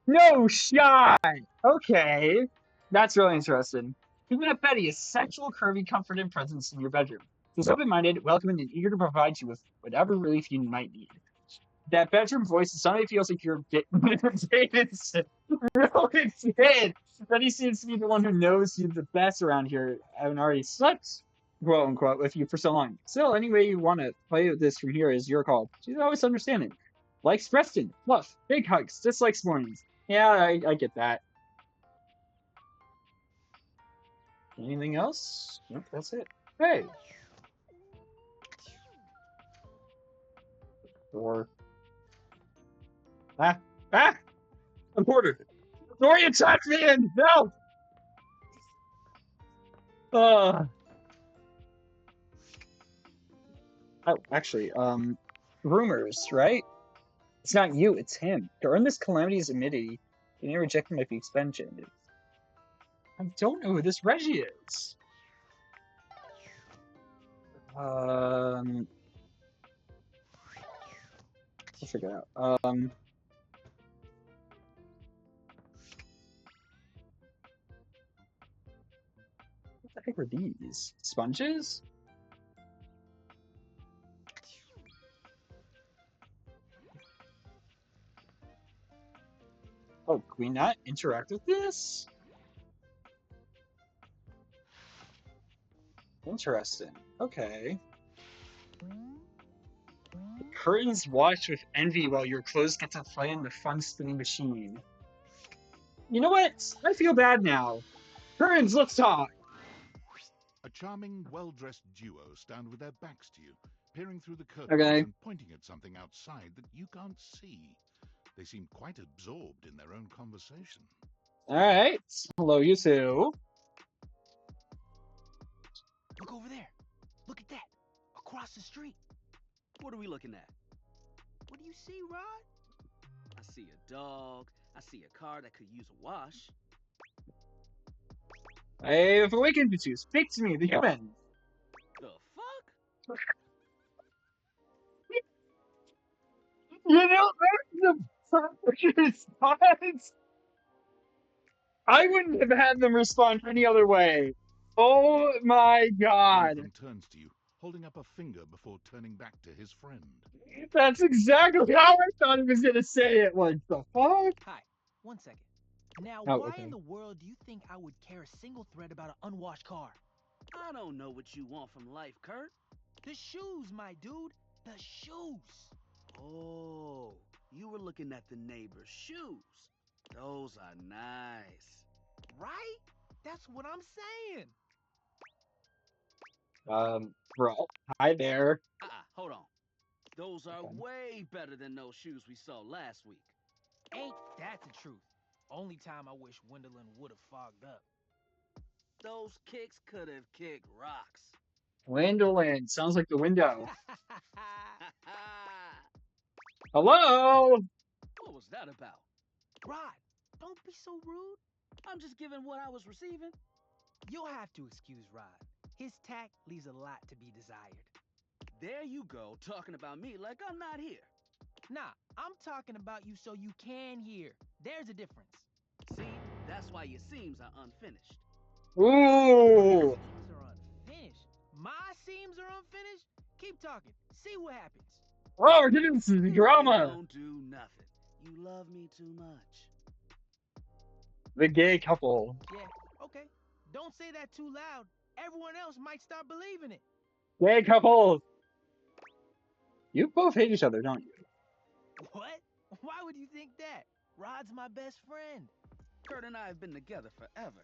No shy! Okay. That's really interesting. Even a Betty is sexual, curvy, comforting presence in your bedroom. She's open-minded, welcoming, and eager to provide you with whatever relief you might need. That bedroom voice suddenly feels like you're Davidson. Really did. Betty seems to be the one who knows you the best around here, having already slept, quote unquote, with you for so long. Still, any way you want to play this from here is your call. She's always understanding. Likes Preston, fluff, big hugs, dislikes mornings. Yeah, I get that. Anything else? Nope, that's it. Hey! Or. Ah! Ah! A quarter! Dorian touched me in! No! Uh, oh, actually, rumors, right? It's not you, it's him. To earn this calamity's immunity, getting rejected might be expensive. I don't know who this Reggie is. I'll figure it out. What the heck are these? Sponges? Oh, can we not interact with this? Interesting. Okay. The curtains watch with envy while your clothes get to play in the fun spinning machine. You know what? I feel bad now. Curtains, let's talk. A charming, well-dressed duo stand with their backs to you, peering through the curtains Okay. and pointing at something outside that you can't see. They seem quite absorbed in their own conversation. All right. Hello, you two. Look over there. Look at that. Across the street. What are we looking at? What do you see, Rod? I see a dog. I see a car that could use a wash. I have awakened you two. Speak to me, the human. The fuck? You know, the response. I wouldn't have had them respond any other way. Oh my One of god. them turns to you, holding up a finger before turning back to his friend. That's exactly how I thought he was going to say it. What the fuck? Hi. 1 second. Now, Oh, why okay. in the world do you think I would care a single thread about an unwashed car? I don't know what you want from life, Kurt. The shoes, my dude. The shoes. Oh, you were looking at the neighbor's shoes. Those are nice. Right? That's what I'm saying. Bro, hi there. Hold on. Those are Okay. way better than those shoes we saw last week. Ain't that the truth? Only time I wish Wendelin would have fogged up. Those kicks could have kicked rocks. Windowland. Sounds like the window. Hello? What was that about? Rod, don't be so rude. I'm just giving what I was receiving. You'll have to excuse Rod. His tact leaves a lot to be desired. There you go, talking about me like I'm not here. Nah, I'm talking about you so you can hear. There's a difference. See, that's why your seams are unfinished. Ooh. Seams are unfinished. My seams are unfinished? Keep talking. See what happens. Oh, we're getting some You drama. don't do nothing. You love me too much. The gay couple. Yeah, okay. Don't say that too loud. Everyone else might start believing it. Gay couple. You both hate each other, don't you? What? Why would you think that? Rod's my best friend. Kurt and I have been together forever.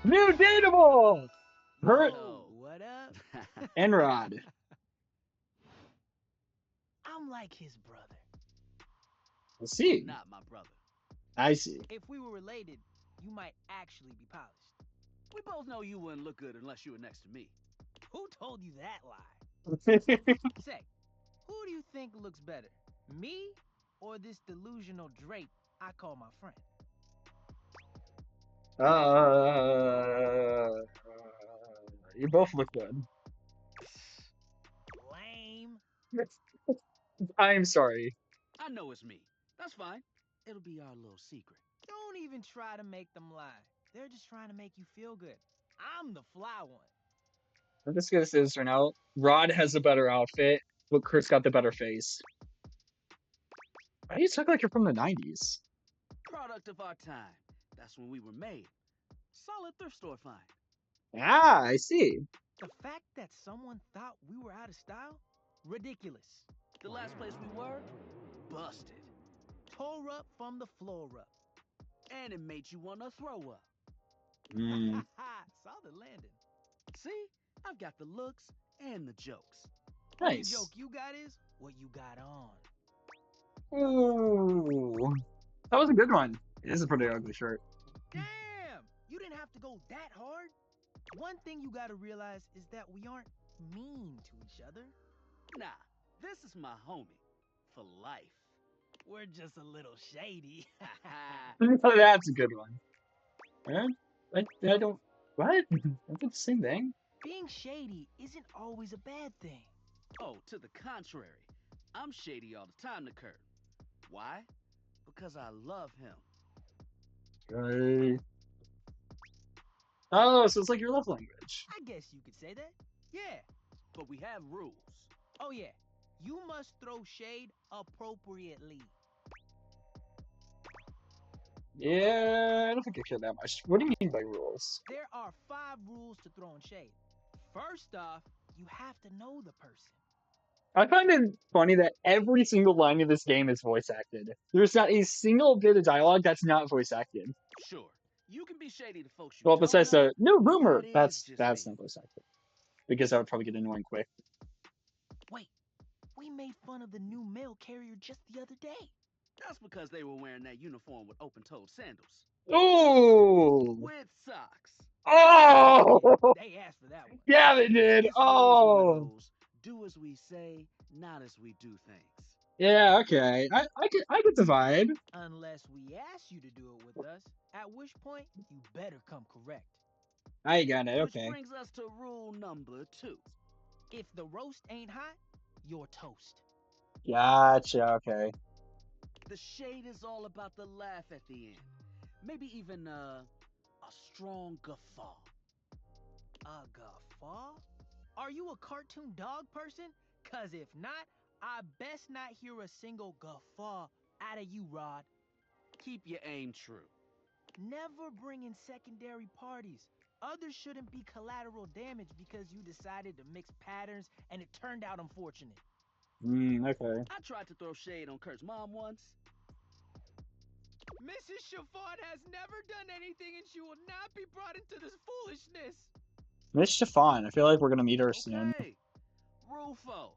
New dateable. Kurt Whoa, what up? and Rod. I'm like his brother. I see. Not my brother. I see. If we were related, you might actually be polished. We both know you wouldn't look good unless you were next to me. Who told you that lie? Say, who do you think looks better? Me or this delusional drape I call my friend? You both look good. Lame. I'm sorry. I know it's me. That's fine. It'll be our little secret. Don't even try to make them lie. They're just trying to make you feel good. I'm the fly one. I'm just gonna say this right now. Rod has a better outfit, but Chris got the better face. Why do you talk like you're from the 90s? Product of our time. That's when we were made. Solid thrift store find. Ah, I see. The fact that someone thought we were out of style? Ridiculous. The last place we were? Busted. Tore up from the floor up. And it made you want to throw up. Mm. Solid landing. See? I've got the looks and the jokes. Only Nice. joke you got is what you got on. Ooh. That was a good one. It is a pretty ugly shirt. Damn! You didn't have to go that hard. One thing you gotta realize is that we aren't mean to each other. Nah, this is my homie. For life. We're just a little shady. That's a good one. Huh? I don't... What? I did the same thing? Being shady isn't always a bad thing. Oh, to the contrary. I'm shady all the time to Kurt. Why? Because I love him. Right. Oh, so it's like your love language. I guess you could say that. Yeah. But we have rules. Oh yeah. You must throw shade appropriately. Yeah, I don't think I care that much. What do you mean by rules? There are 5 rules to throwing shade. First off, you have to know the person. I find it funny that every single line of this game is voice acted. There's not a single bit of dialogue that's not voice acted. Sure. You can be shady to folks you Well, don't besides know. the new rumor, That is just that's me. not voice acted. Because that would probably get annoying quick. Wait, we made fun of the new mail carrier just the other day. That's because they were wearing that uniform with open-toed sandals. Ooh! With socks. Oh! Yeah, they asked for that one. Yeah, they did. This rule is one of those do as we say, not as we do things. Yeah, okay. I get the vibe. Unless we ask you to do it with us, at which point you better come correct. I got it, Which okay. brings us to rule number 2. If the roast ain't hot, you're toast. Gotcha, okay. The shade is all about the laugh at the end. Maybe even a strong guffaw. A guffaw? Are you a cartoon dog person? Cause if not, I best not hear a single guffaw out of you, Rod. Keep your aim true. Never bring in secondary parties. Others shouldn't be collateral damage because you decided to mix patterns and it turned out unfortunate. Okay. I tried to throw shade on Kurt's mom once. Mrs. Chiffon has never done anything and she will not be brought into this foolishness. Miss Chiffon, I feel like we're gonna meet her soon. Okay. Rufo.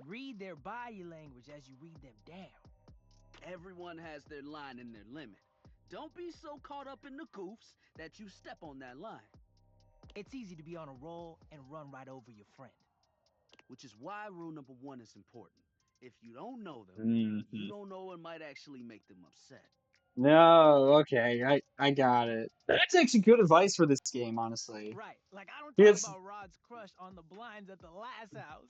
Read their body language as you read them down. Everyone has their line and their limit. Don't be so caught up in the goofs that you step on that line. It's easy to be on a roll and run right over your friend. Which is why rule number 1 is important. If you don't know them, you Mm-hmm. don't know and might actually make them upset. No, okay, I got it. That's actually good advice for this game, honestly. Right, like I don't talk Because about Rod's crush on the blinds at the last house.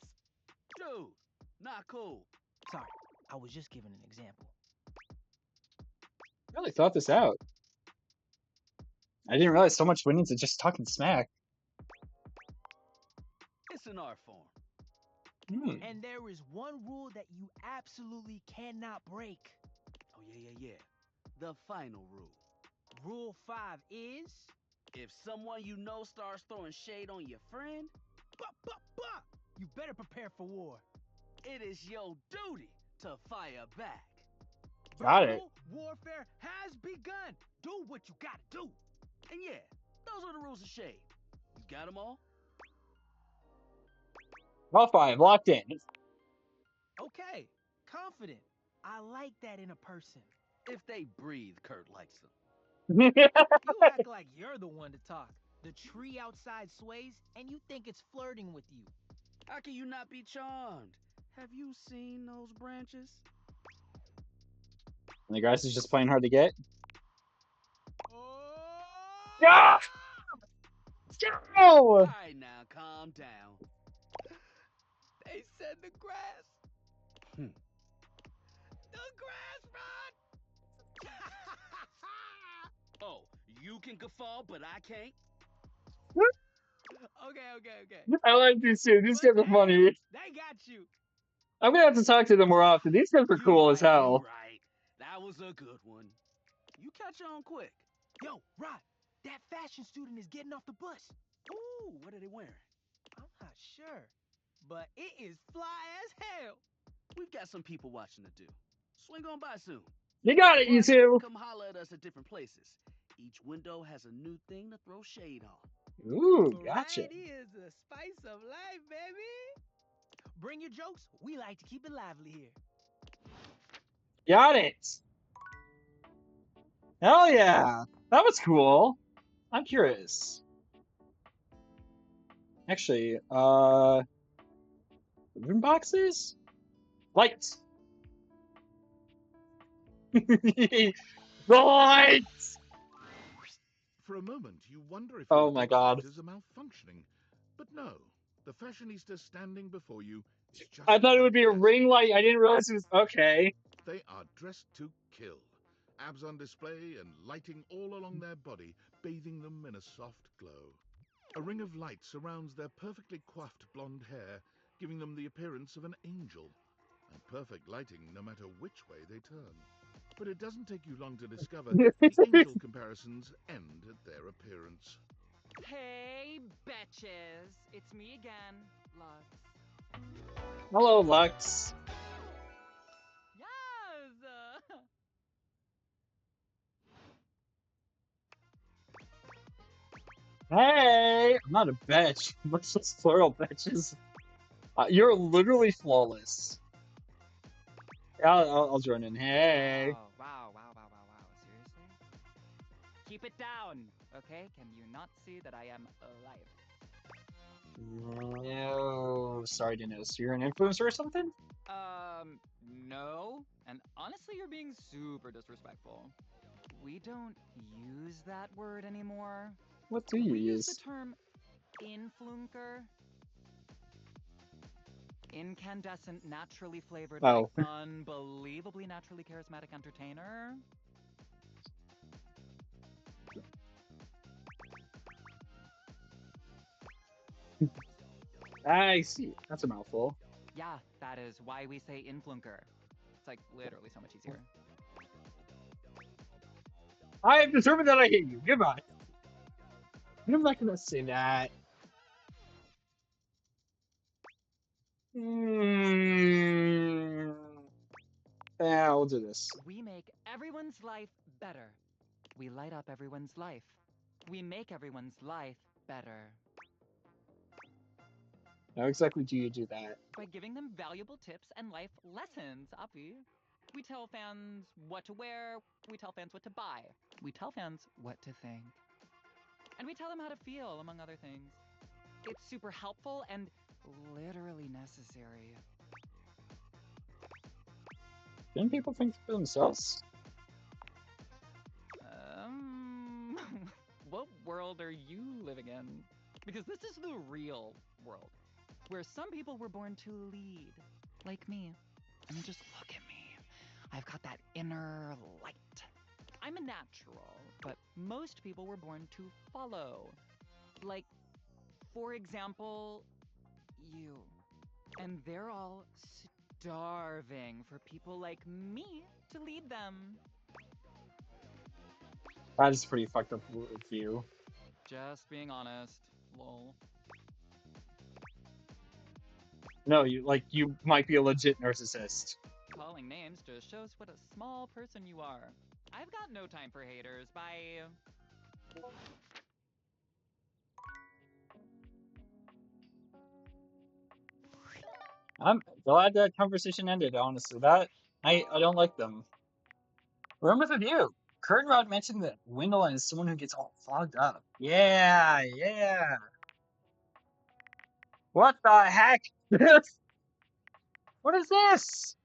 Dude, not cool. Sorry, I was just giving an example. I really thought this out. I didn't realize so much went into just talking smack. It's an art form. And there is one rule that you absolutely cannot break. Oh, yeah. The final rule. Rule 5 is... If someone you know starts throwing shade on your friend, you better prepare for war. it is your duty to fire back. Got it. Verbal warfare has begun. Do what you gotta do. And yeah, those are the rules of shade. You got them all? All 5, locked in. Okay, confident. I like that in a person. If they breathe, Kurt likes them. You act like you're the one to talk. The tree outside sways, and you think it's flirting with you. How can you not be charmed? Have you seen those branches? And the grass is just playing hard to get. Oh! No! All right, now calm down. They said the grass. The grass, Rod! Oh, you can guffaw, but I can't? Okay. I like these two. These guys are funny. They got you. I'm gonna have to talk to them more often. These guys are cool as hell. You right. That was a good one. You catch on quick. Yo, Rod, that fashion student is getting off the bus. Ooh, what are they wearing? I'm not sure, but it is fly as hell. We've got some people watching to do. Swing on by soon. You got it, you two. Come holler at us at different places. Each window has a new thing to throw shade on. Ooh, gotcha. Variety is the spice of life, baby. Bring your jokes. We like to keep it lively here. Got it. Hell yeah. That was cool. I'm curious. Actually, room boxes? Lights. The lights! For a moment, you wonder if Oh your my god. decorators are malfunctioning. But no, the fashionista standing before you is just I thought it would be a fantastic. ring light. I didn't realize it was... Okay. They are dressed to kill. Abs on display and lighting all along their body, bathing them in a soft glow. A ring of light surrounds their perfectly coiffed blonde hair, giving them the appearance of an angel. And perfect lighting no matter which way they turn. But it doesn't take you long to discover the angel comparisons end at their appearance. Hey, betches. It's me again, Lux. Hello, Lux. Yes! Hey! I'm not a bitch. What's this plural bitches? You're literally flawless. I'll join in. Hey. Wow. Seriously? Keep it down, okay? Can you not see that I am alive? No. Sorry to notice. You're an influencer or something? No. And honestly, you're being super disrespectful. We don't use that word anymore. What do you We use use? the term influnker. Incandescent, naturally flavored, like unbelievably naturally charismatic entertainer. I see. That's a mouthful. Yeah, that is why we say influnker. It's like literally so much easier. I have determined that I hate you. Goodbye. I'm not gonna say that. Yeah, we'll do this. We make everyone's life better. We light up everyone's life. We make everyone's life better. How exactly do you do that? By giving them valuable tips and life lessons, Api. We tell fans what to wear. We tell fans what to buy. We tell fans what to think. and we tell them how to feel, among other things. It's super helpful and literally necessary. Didn't people think for themselves? What world are you living in? Because this is the real world, where some people were born to lead, like me. I mean, just look at me. I've got that inner light. I'm a natural, but most people were born to follow. Like, for example, you. And they're all starving for people like me to lead them. That is pretty fucked up view. Just being honest. Lol. No, you might be a legit narcissist. Calling names just shows what a small person you are. I've got no time for haters. Bye. I'm glad that conversation ended, honestly. I don't like them. Remember the view. Curtain Rod mentioned that Wendell is someone who gets all fogged up. Yeah, yeah. What the heck? What is this?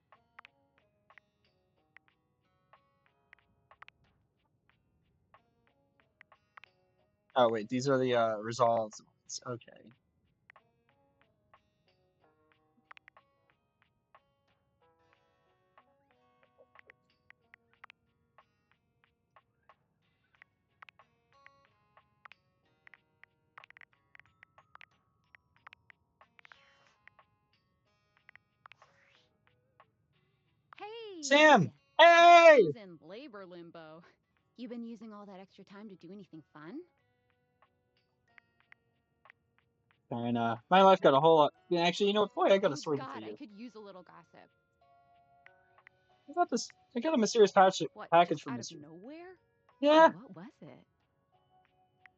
Oh wait, these are the resolved ones. Okay. Hey! Sam! Hey! Who's in labor limbo? You been using all that extra time to do anything fun? Kinda. My life got a whole lot. Yeah, actually, you know what? Boy, I got a Oh story for god, I you. could use a little gossip. I got this. I got a mysterious What, just package from out of Mr. nowhere? Yeah, What was it?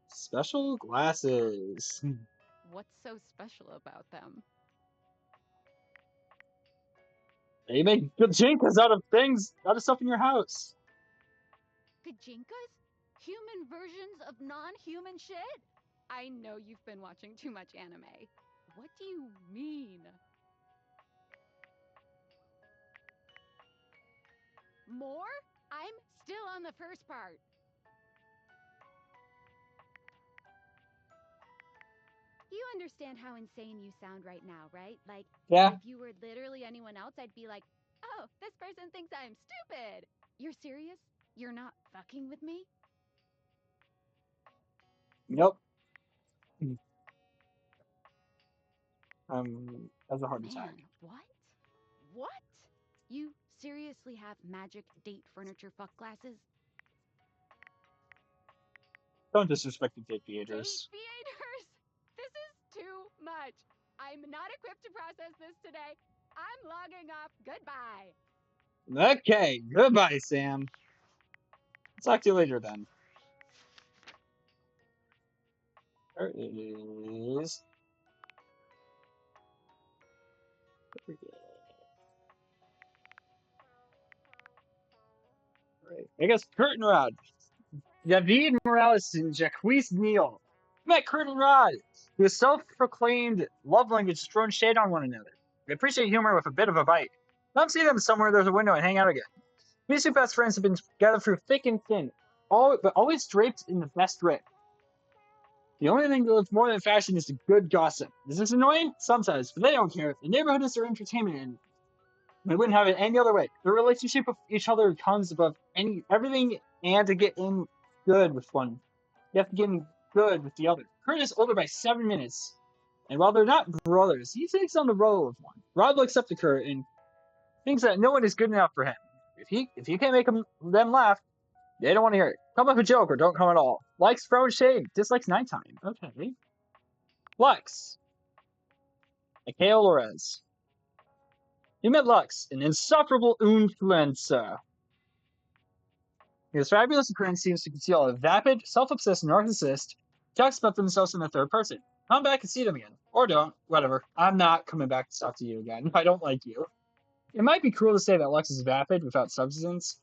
special glasses. What's so special about them? They make good jinkas out of stuff in your house. Gajinkas? Human versions of non-human shit? I know you've been watching too much anime. What do you mean? More? I'm still on the first part. You understand how insane you sound right now, right? Like, Yeah. if you were literally anyone else, I'd be like, oh, this person thinks I'm stupid. You're serious? You're not fucking with me? Nope. That's a heart attack. Man, what? What? You seriously have magic date furniture fuck glasses? Don't disrespect the date Date theaters. theaters? This is too much. I'm not equipped to process this today. I'm logging off. Goodbye. Okay, goodbye, Sam. Talk to you later then. There is. Right. I guess Curtain Rod. David Morales and Jacquees Neal met Curtin Rod, whose self-proclaimed love language is throwing shade on one another. They appreciate humor with a bit of a bite. Come see them somewhere there's a window and hang out again. These two best friends have been together through thick and thin, but always draped in the best drip. The only thing that lives more than fashion is the good gossip. Is this annoying? Sometimes, but they don't care. The neighborhood is their entertainment, and they wouldn't have it any other way. Their relationship with each other comes above everything, and to get in good with one, you have to get in good with the other. Kurt is older by 7 minutes, and while they're not brothers, he takes on the role of one. Rod looks up to Kurt and thinks that no one is good enough for him. If you can't make them laugh, they don't want to hear it. Come up a joke or don't come at all. Likes throwing shade, dislikes nighttime. Okay. Lux. Mikhail Lorez. You met Lux, an insufferable influencer. His fabulous appearance seems to conceal a vapid, self-obsessed narcissist who talks about themselves in the third person. Come back and see them again. Or don't. Whatever. I'm not coming back to talk to you again. I don't like you. It might be cruel to say that Lux is vapid without substance,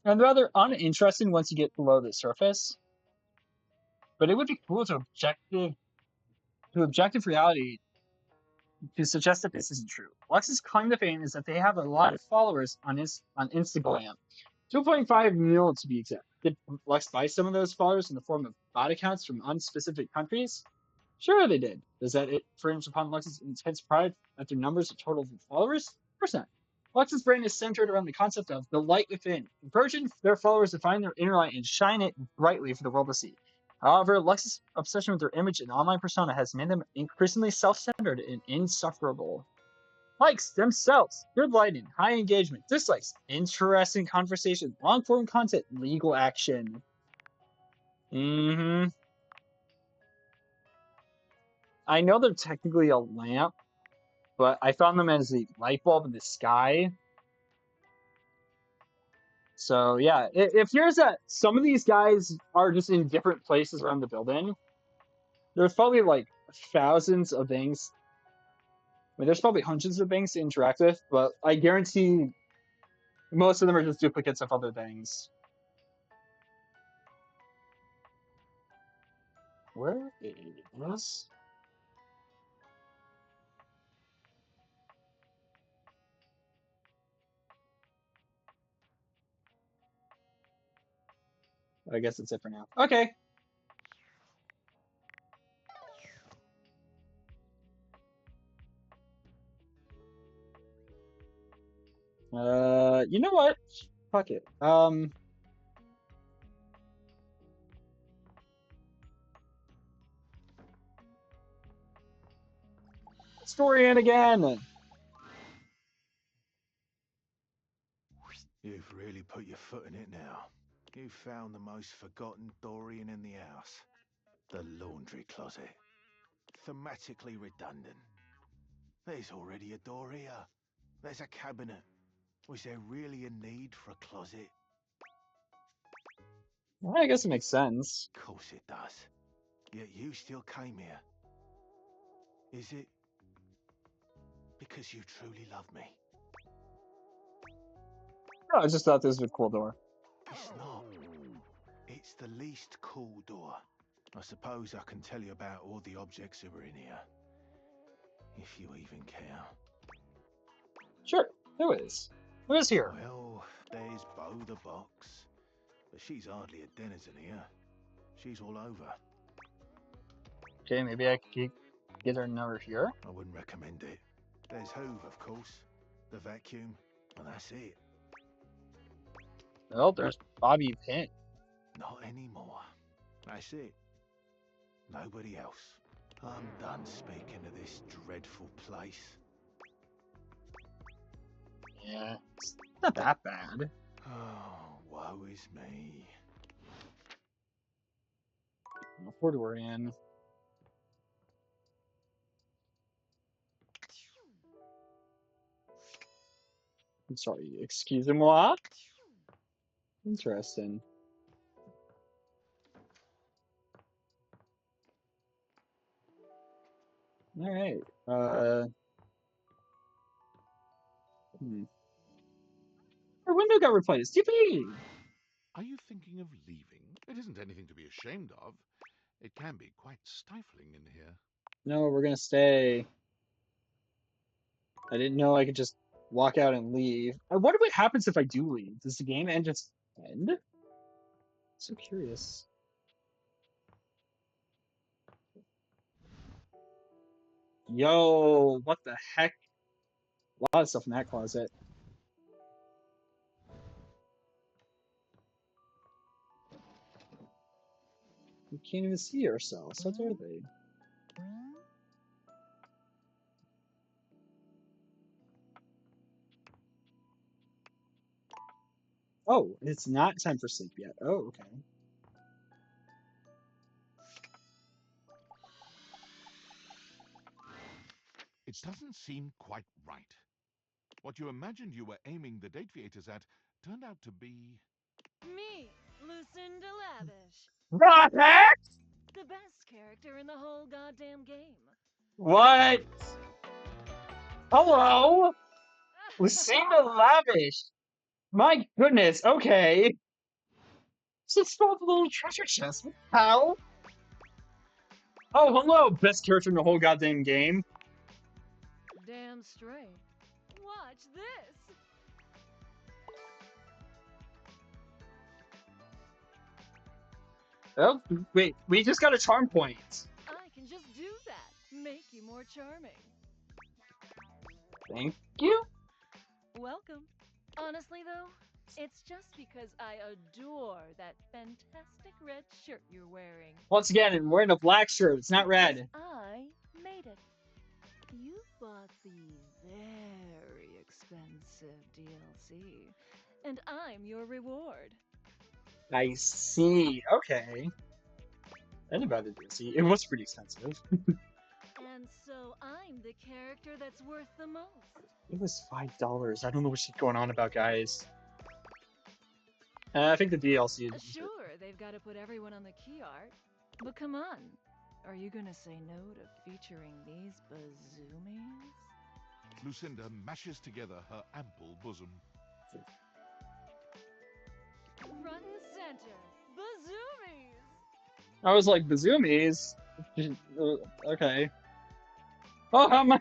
and rather uninteresting once you get below the surface. but it would be cool to objective reality to suggest that this isn't true. Lux's claim to fame is that they have a lot of followers on Instagram. 2.5 million to be exact. Did Lux buy some of those followers in the form of bot accounts from unspecific countries? Sure, they did. Does that infringe upon Lux's intense pride at their numbers of total followers? Of course not. Lux's brand is centered around the concept of the light within, encouraging their followers to find their inner light and shine it brightly for the world to see. However, Lux's obsession with their image and online persona has made them increasingly self-centered and insufferable. Likes themselves, good lighting, high engagement. Dislikes, interesting conversation, long form content, legal action. I know they're technically a lamp, but I found them as a light bulb in the sky. So yeah, it appears that some of these guys are just in different places around the building. There's probably like thousands of things. I mean, there's probably hundreds of things to interact with, but I guarantee most of them are just duplicates of other things. Where is? I guess it's it for now. Okay. You know what? Fuck it. Story in again. You've really put your foot in it now. You found the most forgotten Dorian in the house. The laundry closet. Thematically redundant. There's already a door here. There's a cabinet. Was there really a need for a closet? Well, I guess it makes sense. Of course it does. Yet you still came here. Is it because you truly love me? No, I just thought this was a cool door. It's not. It's the least cool door. I suppose I can tell you about all the objects that were in here. If you even care. Sure, who is? Who is here? Well, there's Bo the Box. But she's hardly a denizen here. She's all over. Okay, maybe I could get her number here. I wouldn't recommend it. There's Hoover, of course. The vacuum. And that's it. Oh, there's Bobby Pin. Not anymore. That's it. Nobody else. I'm done speaking of this dreadful place. Yeah, it's not that bad. Oh, woe is me. What we're in. I'm sorry, excusez-moi. Interesting. All right. Our window got replaced. Yippee! Are you thinking of leaving? It isn't anything to be ashamed of. It can be quite stifling in here. No, we're gonna stay. I didn't know I could just walk out and leave. I wonder what happens if I do leave. Does the game just end? So curious. Yo, what the heck? A lot of stuff in that closet. We can't even see ourselves. How dare they? Oh, it's not time for sleep yet. Oh, okay. It doesn't seem quite right. What you imagined you were aiming the date theaters at turned out to be... Me, Lucinda Lavish. What the heck? The best character in the whole goddamn game. What? Hello? Lucinda Lavish. My goodness, okay. Just found a little treasure chest. What the hell? Oh, hello, best character in the whole goddamn game. Damn straight. Watch this. Oh, wait, we just got a charm point. I can just do that. Make you more charming. Thank you. Welcome. Honestly, though, it's just because I adore that fantastic red shirt you're wearing. Once again, I'm wearing a black shirt. It's not Because red. I made it. You bought the very expensive DLC, and I'm your reward. I see. Okay. I didn't buy the DLC. It was pretty expensive. And so I'm the character that's worth the most. It was $5. I don't know what shit's going on about, guys. I think the DLC. Sure, they've got to put everyone on the key art. But come on. Are you gonna say no to featuring these bazoomies? Lucinda mashes together her ample bosom. Front and center. Bazoomies! I was like, bazoomies? Okay. Oh, how am I?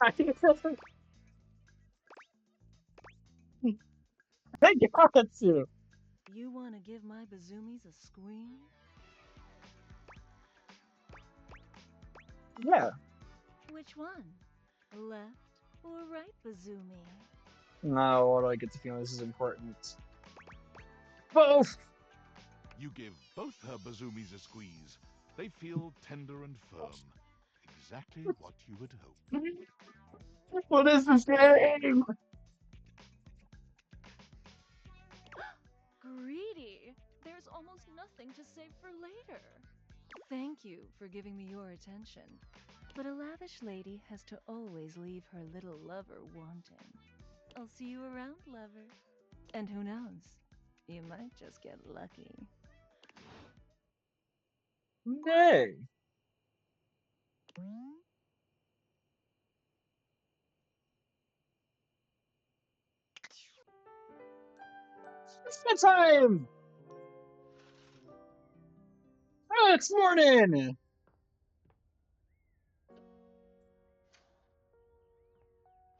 I got to. You wanna give my bazoomies a scream? Yeah. Which one? Left or right bazoomy? No, what do I get the feeling this is important? Both! You give both her bazoomies a squeeze. They feel tender and firm. Exactly what you would hope. What is this game? Greedy! There's almost nothing to save for later. Thank you for giving me your attention. But a lavish lady has to always leave her little lover wanting. I'll see you around, lover. And who knows? You might just get lucky. Nay. It's time! Oh, it's morning!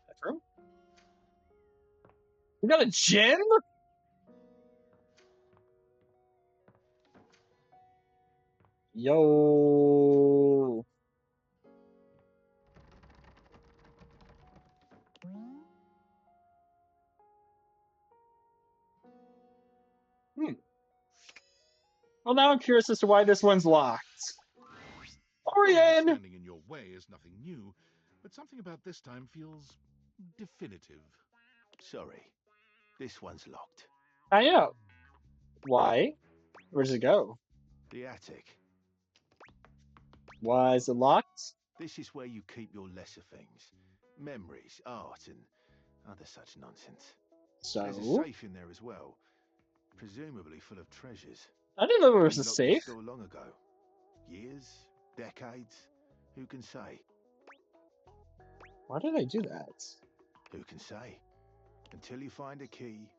Bathroom? We got a gym? Yo. Well, now I'm curious as to why this one's locked. Orion! Standing in your way is nothing new, but something about this time feels definitive. Sorry, this one's locked. I know. Why? Where does it go? The attic. Why is it locked? This is where you keep your lesser things. Memories, art, and other such nonsense. There's a So? safe in there as well, presumably full of treasures. I didn't know there was You a locked this safe. door long ago. Years? Decades? Who can say? Why did I do that? Who can say? Until you find a key,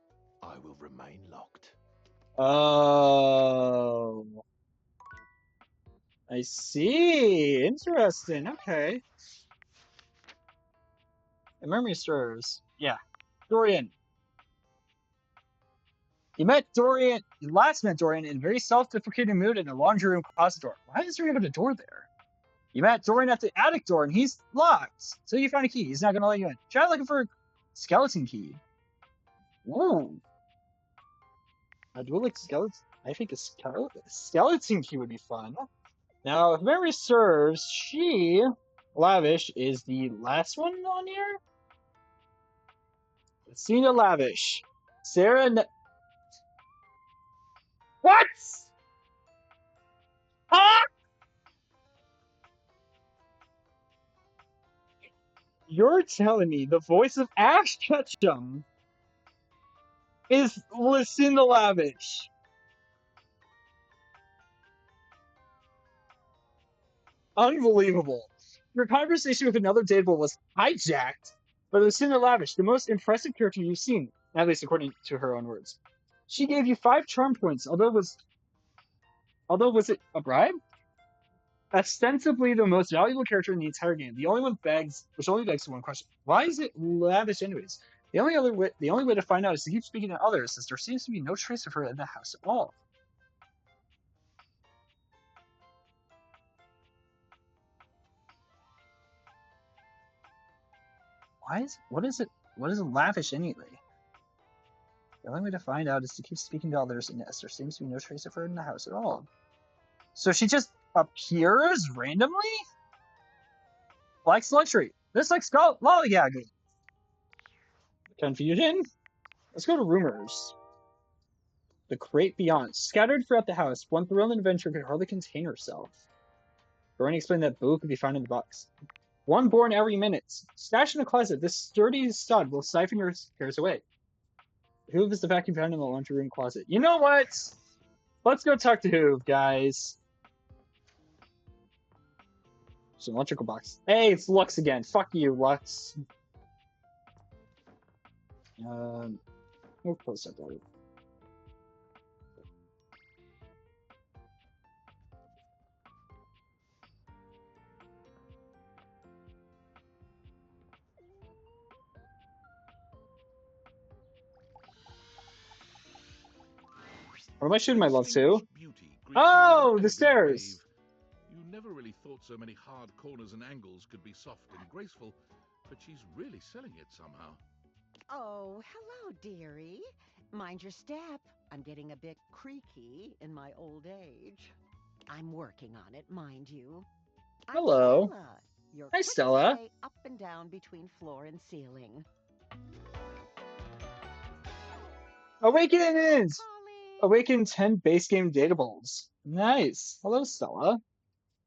I will remain locked. Oh. I see. Interesting. Okay. If memory serves. Yeah. Dorian. You last met Dorian in a very self-deprecating mood in a laundry room closet door. Why is there even a door there? You met Dorian at the attic door and he's locked. So you found a key. He's not going to let you in. Try looking for a skeleton key. Ooh. I do like skeleton. I think a skeleton key would be fun. Now, if memory serves, Lavish, is the last one on here? Cena Lavish. Sarah. What? Huh? You're telling me the voice of Ash Ketchum is Lucinda Lavish? Unbelievable. Your conversation with another Dateable was hijacked by Lucinda Lavish, the most impressive character you've seen, at least according to her own words. She gave you 5 charm points, although it was Although, was it a bribe? Ostensibly the most valuable character in the entire game, which only begs one question: why is it lavish anyways? The only way to find out is to keep speaking to others, since there seems to be no trace of her in the house at all. What is it? What is lavish anyway? The only way to find out is to keep speaking to others, and yes, there seems to be no trace of her in the house at all. So she just appears randomly? Likes luxury. This like skull lollygag. Confusion? Let's go to rumors. The crate beyond. Scattered throughout the house, one thrilling adventure could hardly contain herself. Bernie explained that Boo could be found in the box. One born every minute. Stashed in a closet, this sturdy stud will siphon your cares away. Hoove is the vacuum found in the laundry room closet. You know what? Let's go talk to Hoove, guys. It's an electrical box. Hey, it's Lux again. Fuck you, Lux. We'll close that door. What am I shooting my love to? Oh, the stairs. You never really thought so many hard corners and angles could be soft and graceful, but she's really selling it somehow. Oh, hello, dearie. Mind your step. I'm getting a bit creaky in my old age. I'm working on it, mind you. I'm Hello. Stella, your Hi, quickest Stella. way up and down between floor and ceiling. Awaken 10 base game datables. Nice. Hello, Stella.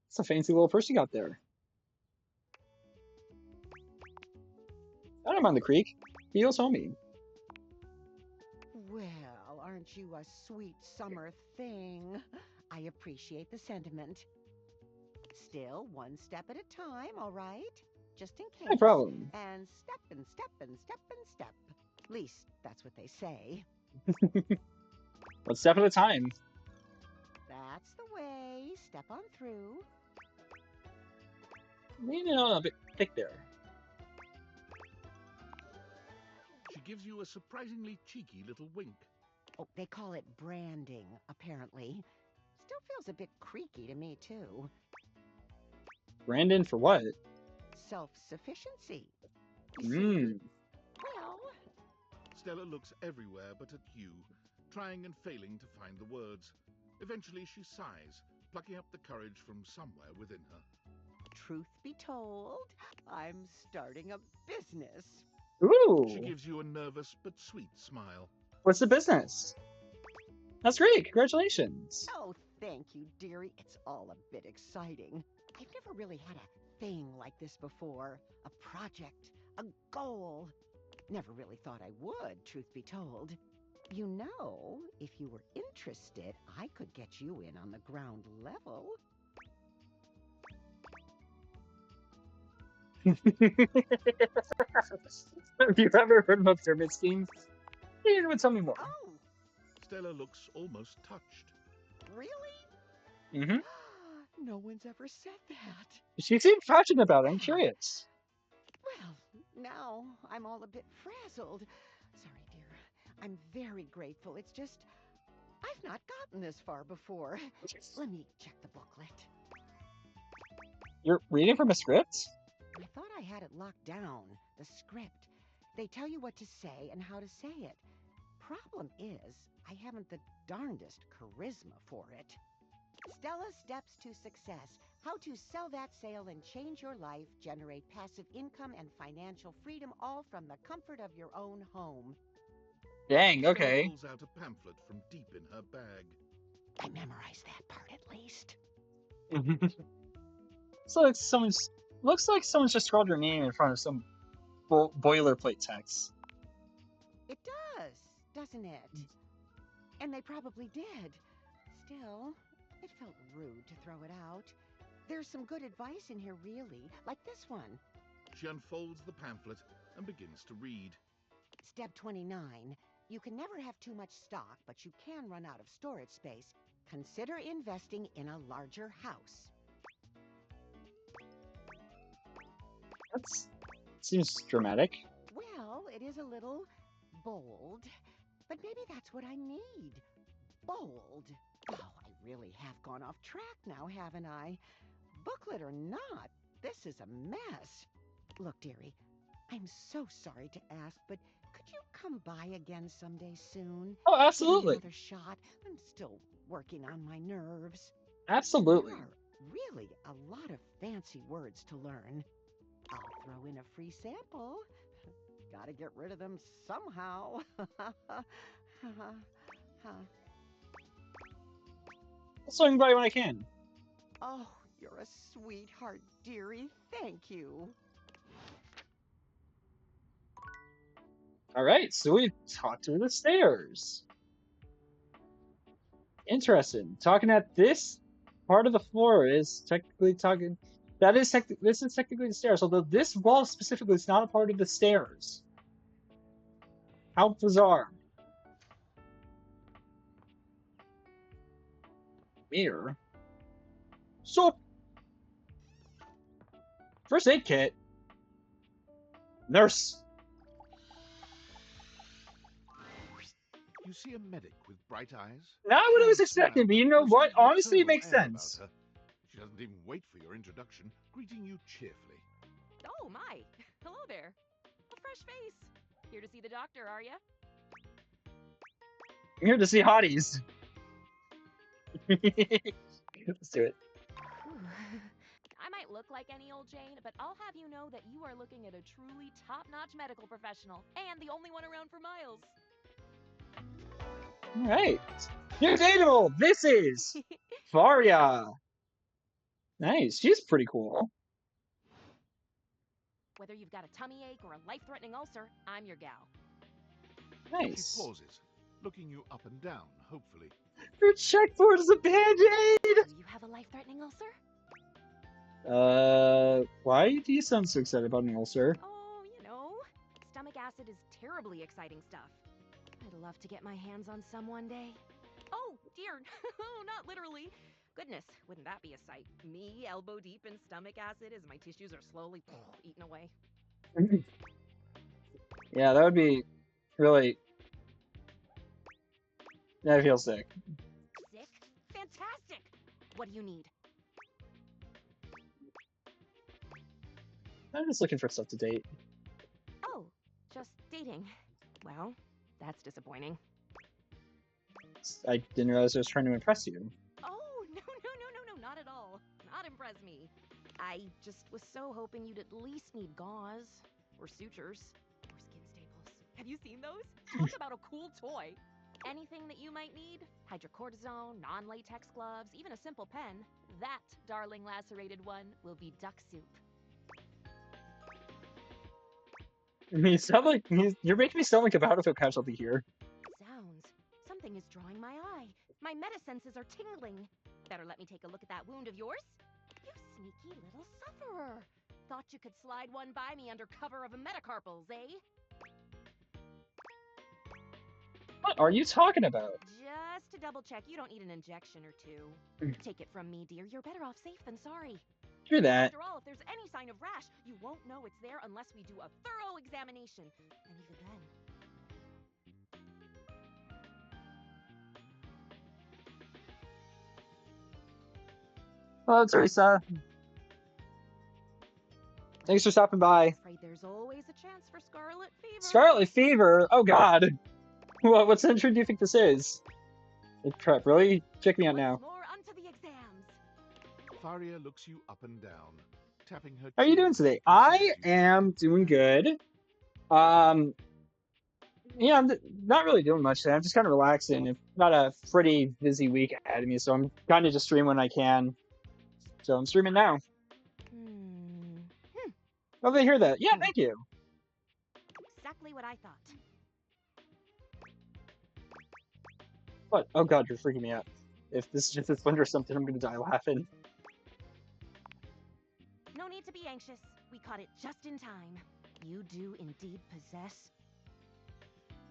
It's a fancy little purse you got there. I don't mind the creek. Feels homey. Well, aren't you a sweet summer thing? I appreciate the sentiment. Still, one step at a time, all right? Just in case. No problem. And step and step and step and step. At least, that's what they say. One step at a time. That's the way. Step on through. Leaning on a bit thick there. She gives you a surprisingly cheeky little wink. Oh, they call it branding, apparently. Still feels a bit creaky to me, too. Brandon for what? Self-sufficiency. Well... Stella looks everywhere but at you, trying and failing to find the words. Eventually she sighs, plucking up the courage from somewhere within her. Truth be told, I'm starting a business. Ooh. She gives you a nervous but sweet smile. What's the business? That's great. Congratulations. Oh, thank you, dearie. It's all a bit exciting. I've never really had a thing like this before. A project, a goal. Never really thought I would, truth be told. You know, if you were interested, I could get you in on the ground level. Have you ever heard of a pyramid scheme? You would tell me more. Oh. Stella looks almost touched. Really? Mm-hmm. No one's ever said that. She seemed passionate about it. I'm curious. Well, now I'm all a bit frazzled. Sorry, dear. I'm very grateful. It's just, I've not gotten this far before. Let me check the booklet. You're reading from a script? I thought I had it locked down. The script. They tell you what to say and how to say it. Problem is, I haven't the darndest charisma for it. Stella Steps to Success. How to sell that sale and change your life, generate passive income and financial freedom, all from the comfort of your own home. Dang, okay. Stella pulls out a pamphlet from deep in her bag. I memorized that part at least. So looks like someone's just scrawled your name in front of some boilerplate text. It does, doesn't it? And they probably did. Still, it felt rude to throw it out. There's some good advice in here, really, like this one. She unfolds the pamphlet and begins to read. Step 29. You can never have too much stock, but you can run out of storage space. Consider investing in a larger house. That seems dramatic. Well, it is a little bold, but maybe that's what I need. Bold. Oh, I really have gone off track now, haven't I? Booklet or not, this is a mess. Look, dearie, I'm so sorry to ask, but could you come by again someday soon? Oh, Give it absolutely. another shot. I'm still working on my nerves. Absolutely. There are really a lot of fancy words to learn. I'll throw in a free sample. Gotta get rid of them somehow. I'll swing by when I can. Oh, you're a sweetheart, dearie. Thank you. All right, so we talked through the stairs. Interesting. Talking at this part of the floor is technically talking. That is this is technically the stairs, although this wall specifically is not a part of the stairs. How bizarre. Mirror. So, first aid kit. Nurse. You see a medic with bright eyes? Not what I was Kind expecting, smile, but you know though she what? has Honestly, it maternal makes air about sense. her. She doesn't even wait for your introduction, greeting you cheerfully. Oh, my. Hello there. A fresh face. Here to see the doctor, are ya? I'm here to see hotties. Let's do it. I might look like any old Jane, but I'll have you know that you are looking at a truly top-notch medical professional, and the only one around for miles. All right. New dateable. This is Varia. Nice. She's pretty cool. Whether you've got a tummy ache or a life-threatening ulcer, I'm your gal. Nice. She pauses, looking you up and down, hopefully. Her checkboard is a band-aid. Do you have a life-threatening ulcer? Why do you sound so excited about an ulcer? Oh, you know, stomach acid is terribly exciting stuff. I'd love to get my hands on some one day. Oh, dear. Not literally. Goodness, wouldn't that be a sight? Me, elbow deep in stomach acid as my tissues are slowly eaten away. Yeah, that would be really... I feel sick. Sick? Fantastic! What do you need? I'm just looking for stuff to date. Oh, just dating. Well, that's disappointing. I didn't realize I was trying to impress you. Oh, no, not at all. Not impress me. I just was so hoping you'd at least need gauze, or sutures, or skin staples. Have you seen those? Talk about a cool toy. Anything that you might need, hydrocortisone, non-latex gloves, even a simple pen, that, darling lacerated one, will be duck soup. You sound like you're making me sound like a battlefield casualty here. Sounds. Something is drawing my eye. My meta-senses are tingling. Better let me take a look at that wound of yours. You sneaky little sufferer. Thought you could slide one by me under cover of a metacarpals, eh? What are you talking about? Just to double check, you don't need an injection or two. Take it from me, dear. You're better off safe than sorry. Hear that. After all, if there's any sign of rash, you won't know it's there unless we do a thorough examination. And even then... Hello, Teresa. Thanks for stopping by. Afraid there's always a chance for scarlet fever. Scarlet fever? Oh god. What century do you think this is? Prep, really? Check me out now. More onto the exams. Faria looks you up and down, tapping her How are you doing chin today? as she I considers you. am doing good. Yeah, I'm not really doing much today. I'm just kind of relaxing. I've got a pretty busy week ahead of me, so I'm kind of just streaming when I can. So I'm streaming now. Oh, they hear that. Yeah, thank you. Exactly what I thought. What? Oh god, you're freaking me out. If this is just a splinter or something, I'm gonna die laughing. No need to be anxious. We caught it just in time. You do indeed possess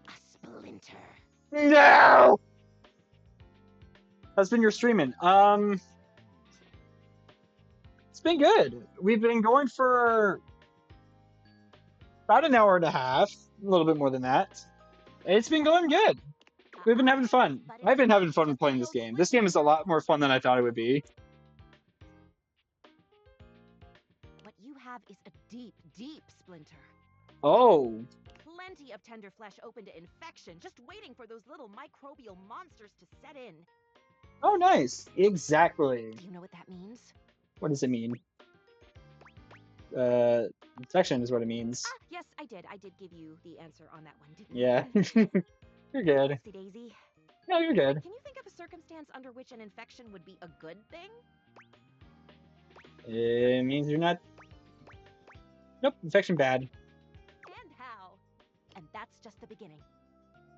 a splinter. No! How's been your streaming? It's been good. We've been going for about an hour and a half, a little bit more than that. It's been going good. We've been having fun. I've been having fun playing this game. This game is a lot more fun than I thought it would be. What you have is a deep, deep splinter. Oh. Plenty of tender flesh open to infection, just waiting for those little microbial monsters to set in. Oh, nice. Exactly. Do you know what that means? What does it mean? Infection is what it means. Ah, yes, I did. I did give you the answer on that one, didn't Yeah. I? You're good. Oopsie daisy. No, you're good. Can you think of a circumstance under which an infection would be a good thing? It means you're not... Nope, infection bad. And how? And that's just the beginning.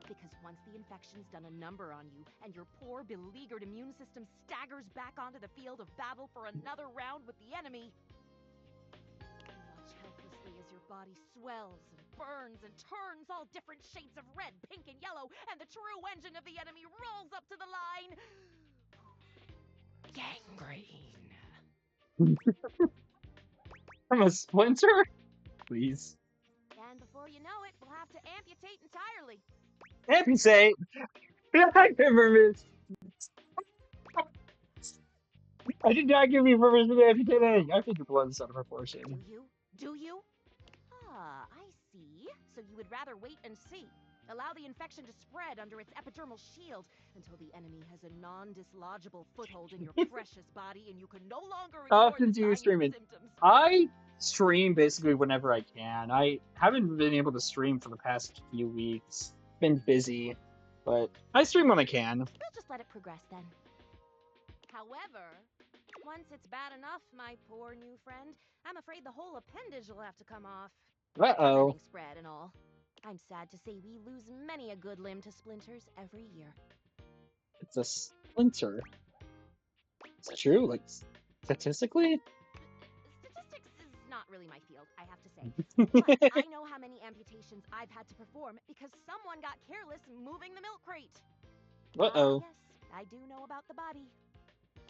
Because once the infection's done a number on you, and your poor, beleaguered immune system staggers back onto the field of battle for another round with the enemy, you watch helplessly as your body swells and burns and turns all different shades of red, pink, and yellow, and the true engine of the enemy rolls up to the line. Gangrene. From a splinter? Please. And before you know it, we'll have to amputate entirely. Amputate? I did not give you permission to amputate. I think your blood's out of proportion. Do you? Do you? Ah, I see. So you would rather wait and see. Allow the infection to spread under its epidermal shield until the enemy has a non-dislodgeable foothold in your precious body and you can no longer How ignore often the do you signs stream and it? symptoms. I stream basically whenever I can. I haven't been able to stream for the past few weeks. Been busy, but I stream when I can. We'll just let it progress then. However, once it's bad enough, my poor new friend, I'm afraid the whole appendage will have to come off. Uh-oh. Spread and all. I'm sad to say we lose many a good limb to splinters every year. It's a splinter. Is that true? Like, statistically? Statistics is not really my field, I have to say. But I know how many amputations I've had to perform because someone got careless moving the milk crate. Uh-oh. Yes, I do know about the body.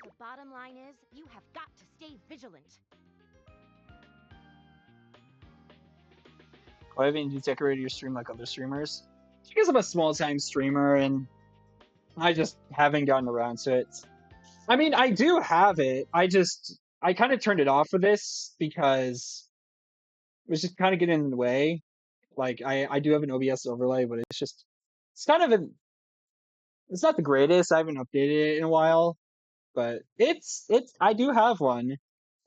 The bottom line is, you have got to stay vigilant. Why haven't you decorated your stream like other streamers? Because I'm a small-time streamer and I just haven't gotten around to it. I mean, I do have it. I kind of turned it off for this because it was just kind of getting in the way. Like, I do have an OBS overlay, but it's kind of it's not the greatest. I haven't updated it in a while, but I do have one.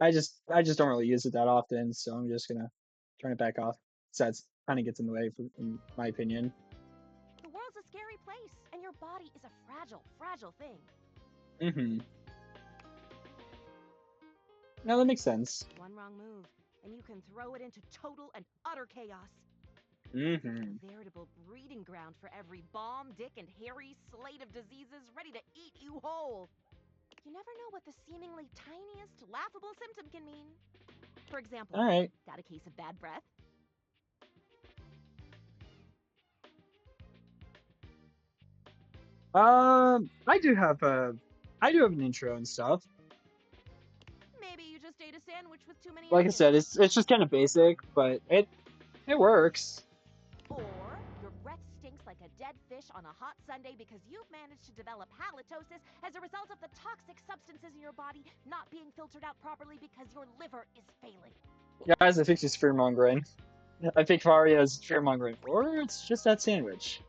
I just don't really use it that often, so I'm just gonna turn it back off. So it kind of gets in the way, in my opinion. The world's a scary place, and your body is a fragile, fragile thing. Mm-hmm. No, that makes sense. One wrong move, and you can throw it into total and utter chaos. Mm-hmm. A veritable breeding ground for every bomb, dick, and hairy slate of diseases ready to eat you whole. You never know what the seemingly tiniest, laughable symptom can mean. For example, all right. Got a case of bad breath? I do have an intro and stuff. Maybe you just ate a sandwich with too many Like onions. I said, it's just kind of basic, but it works. Or your breath stinks like a dead fish on a hot Sunday because you've managed to develop halitosis as a result of the toxic substances in your body not being filtered out properly because your liver is failing. Guys, I think she's fear-mongering. I think Faria is fear-mongering. Or it's just that sandwich.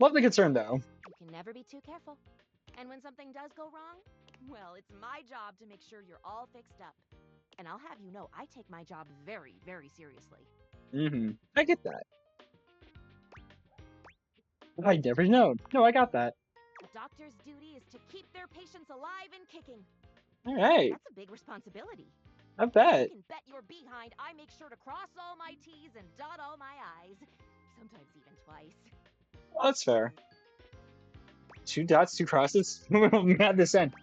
Love the concern, though. You can never be too careful. And when something does go wrong, well, it's my job to make sure you're all fixed up. And I'll have you know, I take my job very, very seriously. Mm-hmm. I get that. I never known. No, I got that. A doctor's duty is to keep their patients alive and kicking. All right. That's a big responsibility. I bet. You can bet your behind I make sure to cross all my T's and dot all my I's. Sometimes even twice. Well, that's fair. 2 dots, 2 crosses? Mad descent.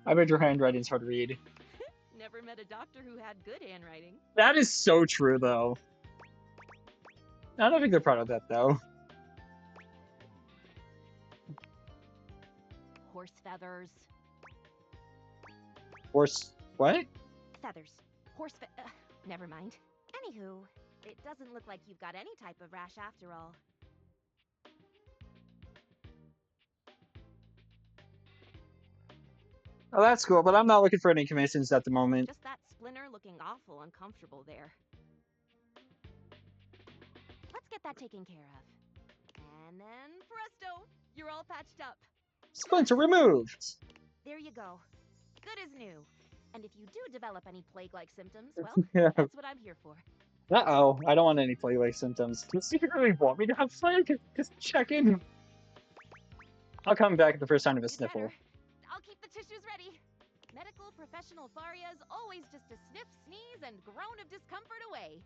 I bet your handwriting's hard to read. Never met a doctor who had good handwriting. That is so true, though. I don't think they're proud of that, though. horse feathers. Horse what? Feathers. Never mind. Anywho, it doesn't look like you've got any type of rash after all. Oh, that's cool, but I'm not looking for any commissions at the moment. Just that splinter looking awful uncomfortable there. Let's get that taken care of. And then presto, you're all patched up. Splinter removed. There you go. Good as new. And if you do develop any plague-like symptoms, well, Yeah. that's what I'm here for. Uh-oh, I don't want any plague-like symptoms. Does he really want me to have plague? Just check in. I'll come back at the first sign of a sniffle. I'll keep the tissues ready. Medical professional Faria's always just a sniff, sneeze, and groan of discomfort away.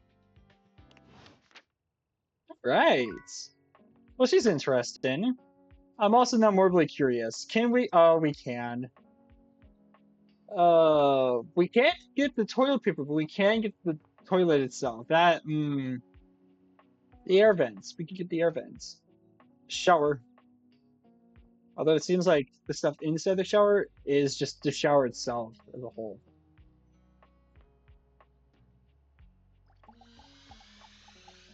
Right. Well, she's interesting. I'm also now morbidly curious. Can we? Oh, we can. We can't get the toilet paper, but we can get the toilet itself. That, the air vents. We can get the air vents. Shower. Although it seems like the stuff inside the shower is just the shower itself as a whole.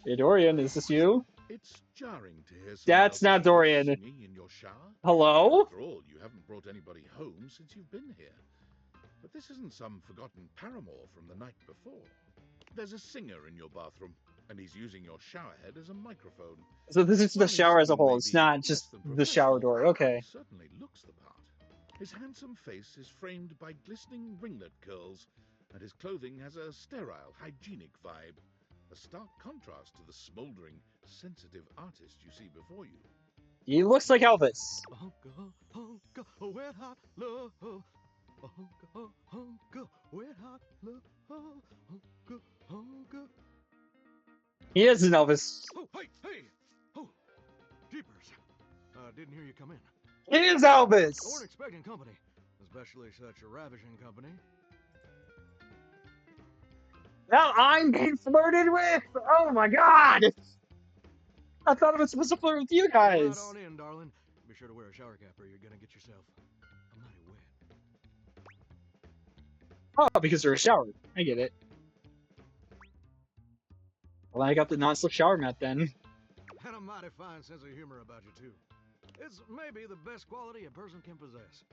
Hey, Dorian, is this you? It's jarring to hear someone That's else's not voice Dorian. singing in your shower. Hello? After all, you haven't brought anybody home since you've been here. But this isn't some forgotten paramour from the night before. There's a singer in your bathroom, and he's using your shower head as a microphone. So this is the While his shower as a singing whole. may It's be not less just than the shower door. professional, Okay. he certainly looks the part. His handsome face is framed by glistening ringlet curls, and his clothing has a sterile, hygienic vibe. A stark contrast to the smouldering, sensitive artist you see before you. He looks like Elvis. Wet hot love. Wet hot love. He is an Elvis. Oh, hey! Oh, jeepers. Didn't hear you come in. He is Elvis! I weren't expecting company, especially such a ravishing company. Now I'm being flirted with? Oh my god! I thought I was supposed to flirt with you guys. Right on in, darling. Be sure to wear a shower cap or you're gonna get yourself a mighty wet. Oh, because you're a shower. I get it. Well, I got the non-slip shower mat then. And a mighty fine sense of humor about you, too. It's maybe the best quality a person can possess.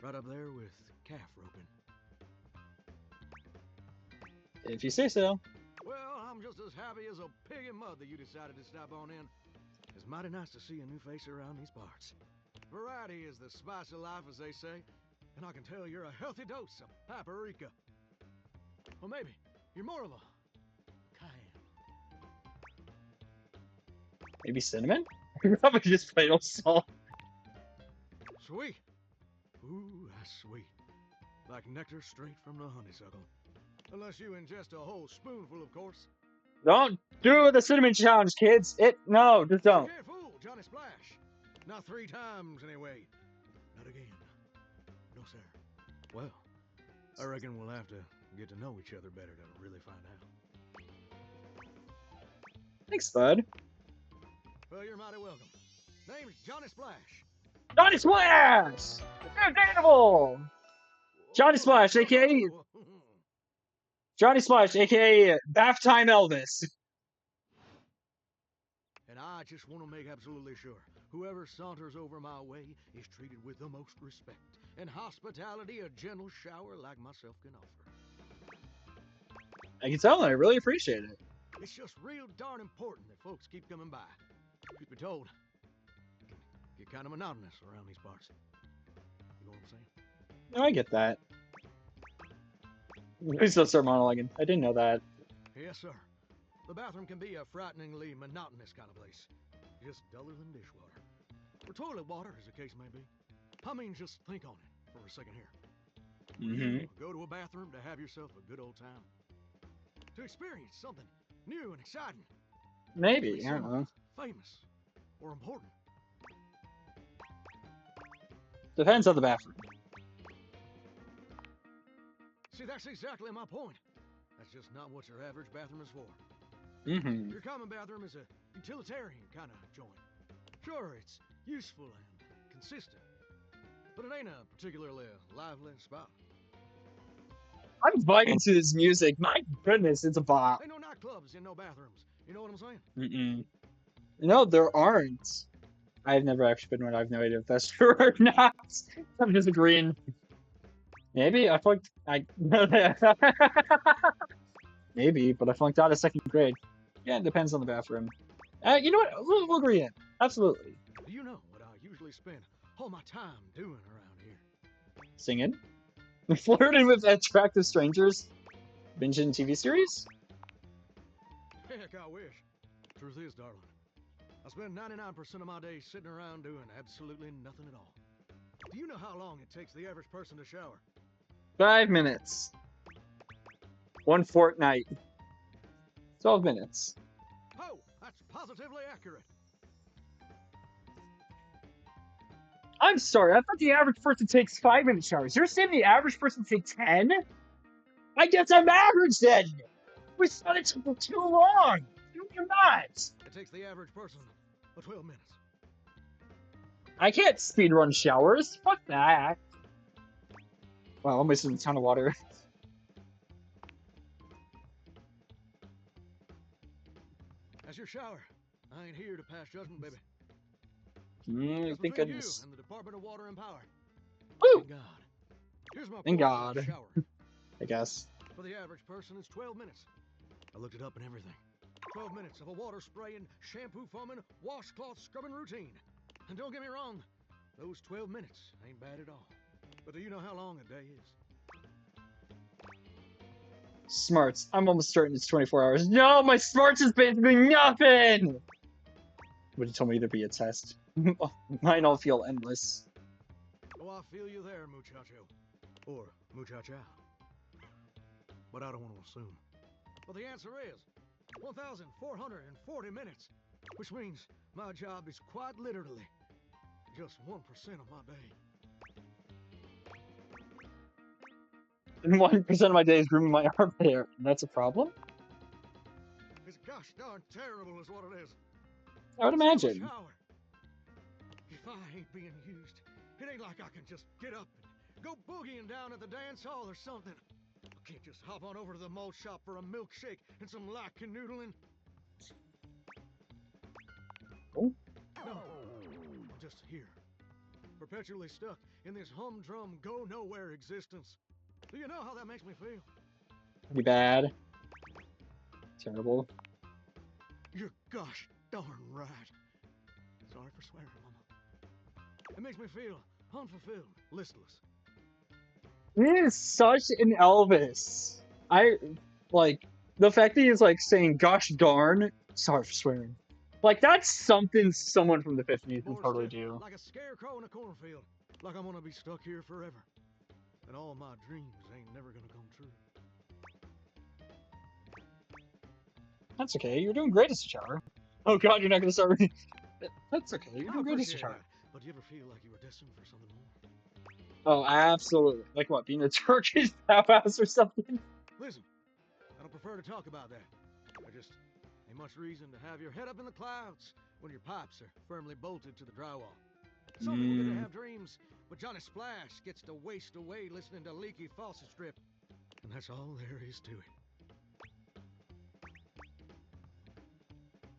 Right up there with calf roping. If you say so. Well, I'm just as happy as a pig in mud that you decided to stop on in. It's mighty nice to see a new face around these parts. Variety is the spice of life, as they say. And I can tell you're a healthy dose of paprika. Or maybe you're more of a cayenne. Maybe cinnamon? Probably just plain old salt. Sweet. Ooh, that's sweet. Like nectar straight from the honeysuckle. Unless you ingest a whole spoonful, of course. Don't do the cinnamon challenge, kids. No, just don't. You can't fool Johnny Splash. Not 3 times, anyway. Not again. No, sir. Well, I reckon we'll have to get to know each other better to really find out. Thanks, bud. Well, you're mighty welcome. Name's Johnny Splash. Johnny Splash! Incredible! Johnny Splash, aka Johnny Splash, aka Bath Time Elvis. And I just want to make absolutely sure whoever saunters over my way is treated with the most respect and hospitality a gentle shower like myself can offer. I can tell, and I really appreciate it. It's just real darn important that folks keep coming by. Truth be told, get kind of monotonous around these parts. You know what I'm saying? No, I get that. Please don't start monologuing. I didn't know that. Yes, sir. The bathroom can be a frighteningly monotonous kind of place. Just duller than dishwater. Or toilet water, as the case may be. I mean, just think on it for a second here. Mm-hmm. You go to a bathroom to have yourself a good old time. To experience something new and exciting. Maybe, I don't know. Famous. Or important. Depends on the bathroom. See, that's exactly my point. That's just not what your average bathroom is for. Mm-hmm. Your common bathroom is a utilitarian kind of joint. Sure, it's useful and consistent. but it ain't a particularly lively spot. I'm vibing to this music. My goodness, it's a bop. Ain't no nightclubs and no bathrooms. You know what I'm saying? Mm-mm. No, there aren't. I've never actually been one. I have no idea if that's true or not. I'm just agreeing. Maybe I flunked. Maybe, but I flunked out of second grade. Yeah, it depends on the bathroom. You know what? We'll agree in. Absolutely. Do you know what I usually spend all my time doing around here? Singing, flirting with attractive strangers, binging TV series. Heck, I wish. Truth is, darling, I spend 99% of my day sitting around doing absolutely nothing at all. Do you know how long it takes the average person to shower? 5 minutes. 1 fortnight. 12 minutes. Oh, that's positively accurate. I'm sorry. I thought the average person takes 5-minute showers. You're saying the average person takes 10? I guess I'm average then. We thought it took too long. You're not. It takes the average person 12 minutes. I can't speedrun showers. Fuck that. Wow, I'm wasting a ton of water. That's your shower. I ain't here to pass judgment, baby. Thank That's between goodness. you and the Department of Water and Power. Woo! Thank God. Here's my Thank quote for that God. shower. I guess. For the average person, it's 12 minutes. I looked it up and everything. 12 minutes of a water spraying, shampoo foaming, washcloth scrubbing routine. And don't get me wrong, those 12 minutes ain't bad at all. But do you know how long a day is? Smarts. I'm almost certain it's 24 hours. No, my smarts is basically nothing! Would you told me there'd be a test? Mine all feel endless. Oh, I feel you there, muchacho. Or muchacha. But I don't want to assume. Well, the answer is 1,440 minutes. Which means my job is quite literally just 1% of my day. And 1% of my day is grooming my arm hair. And that's a problem? It's gosh darn terrible is what it is. I would imagine. Shower. If I ain't being used, it ain't like I can just get up and go boogieing down at the dance hall or something. I can't just hop on over to the malt shop for a milkshake and some light canoodling. Oh. No, I'm just here, perpetually stuck in this humdrum, go-nowhere existence. Do you know how that makes me feel? Pretty bad. Terrible. You're gosh darn right. Sorry for swearing, Mama. It makes me feel unfulfilled, listless. This is such an Elvis. The fact that he's like saying gosh darn, sorry for swearing. Like that's something someone from the 50s would totally do. Like a scarecrow in a cornfield. Like I'm gonna be stuck here forever. And all my dreams ain't never gonna come true. That's okay, you're doing great as a shower. Oh god, you're not gonna start reading. That's okay, you're I doing great as a appreciate shower. that. But do you ever feel like you were destined for something more? Oh, absolutely. Like what, being a Turkish bathhouse or something? Listen, I don't prefer to talk about that. There just ain't much reason to have your head up in the clouds when your pipes are firmly bolted to the drywall. Some people get to have dreams, but Johnny Splash gets to waste away listening to leaky faucet strip. And that's all there is to it.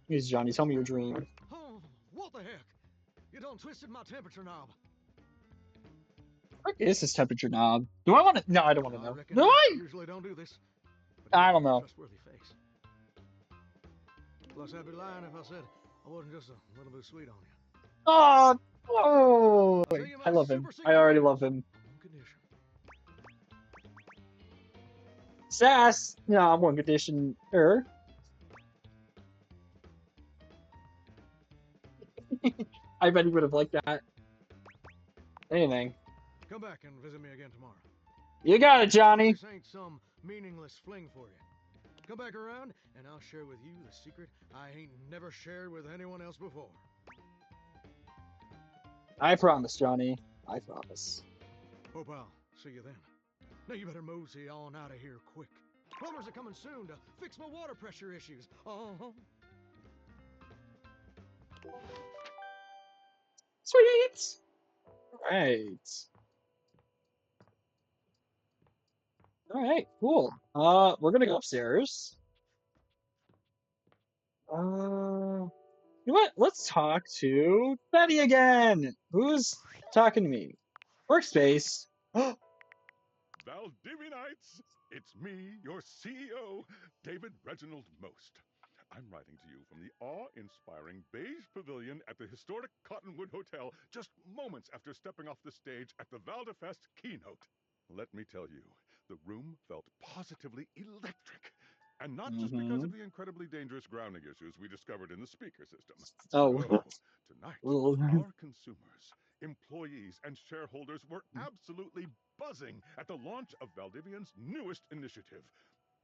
Here's Johnny, tell me your dream. Oh, what the heck? You done twisted my temperature knob. What is this temperature knob? Do I want to? No, I don't want to know. No, I usually don't do this. I don't know. Trustworthy face. Plus, I'd be lying if I said I wasn't just a little bit sweet on you. Oh, I love him. I already love him. Sass. No, I'm one condition. I bet he would have liked that. Anything. Come back and visit me again tomorrow. You got it, Johnny. This ain't some meaningless fling for you. Come back around, and I'll share with you the secret I ain't never shared with anyone else before. I promise, Johnny. I promise. Hope I'll see you then. Now you better mosey on out of here quick. Plumbers are coming soon to fix my water pressure issues. Sweet. Right. All right, cool. We're gonna go upstairs. You know what? Let's talk to Betty again. Who's talking to me? Workspace. Valdivinites, it's me, your CEO, David Reginald Most. I'm writing to you from the awe-inspiring beige pavilion at the historic Cottonwood Hotel just moments after stepping off the stage at the Valdefest keynote. Let me tell you, the room felt positively electric. And not just because Mm-hmm. of the incredibly dangerous grounding issues we discovered in the speaker system. Oh. No, tonight, Well, our consumers, employees, and shareholders were absolutely buzzing at the launch of Valdivian's newest initiative.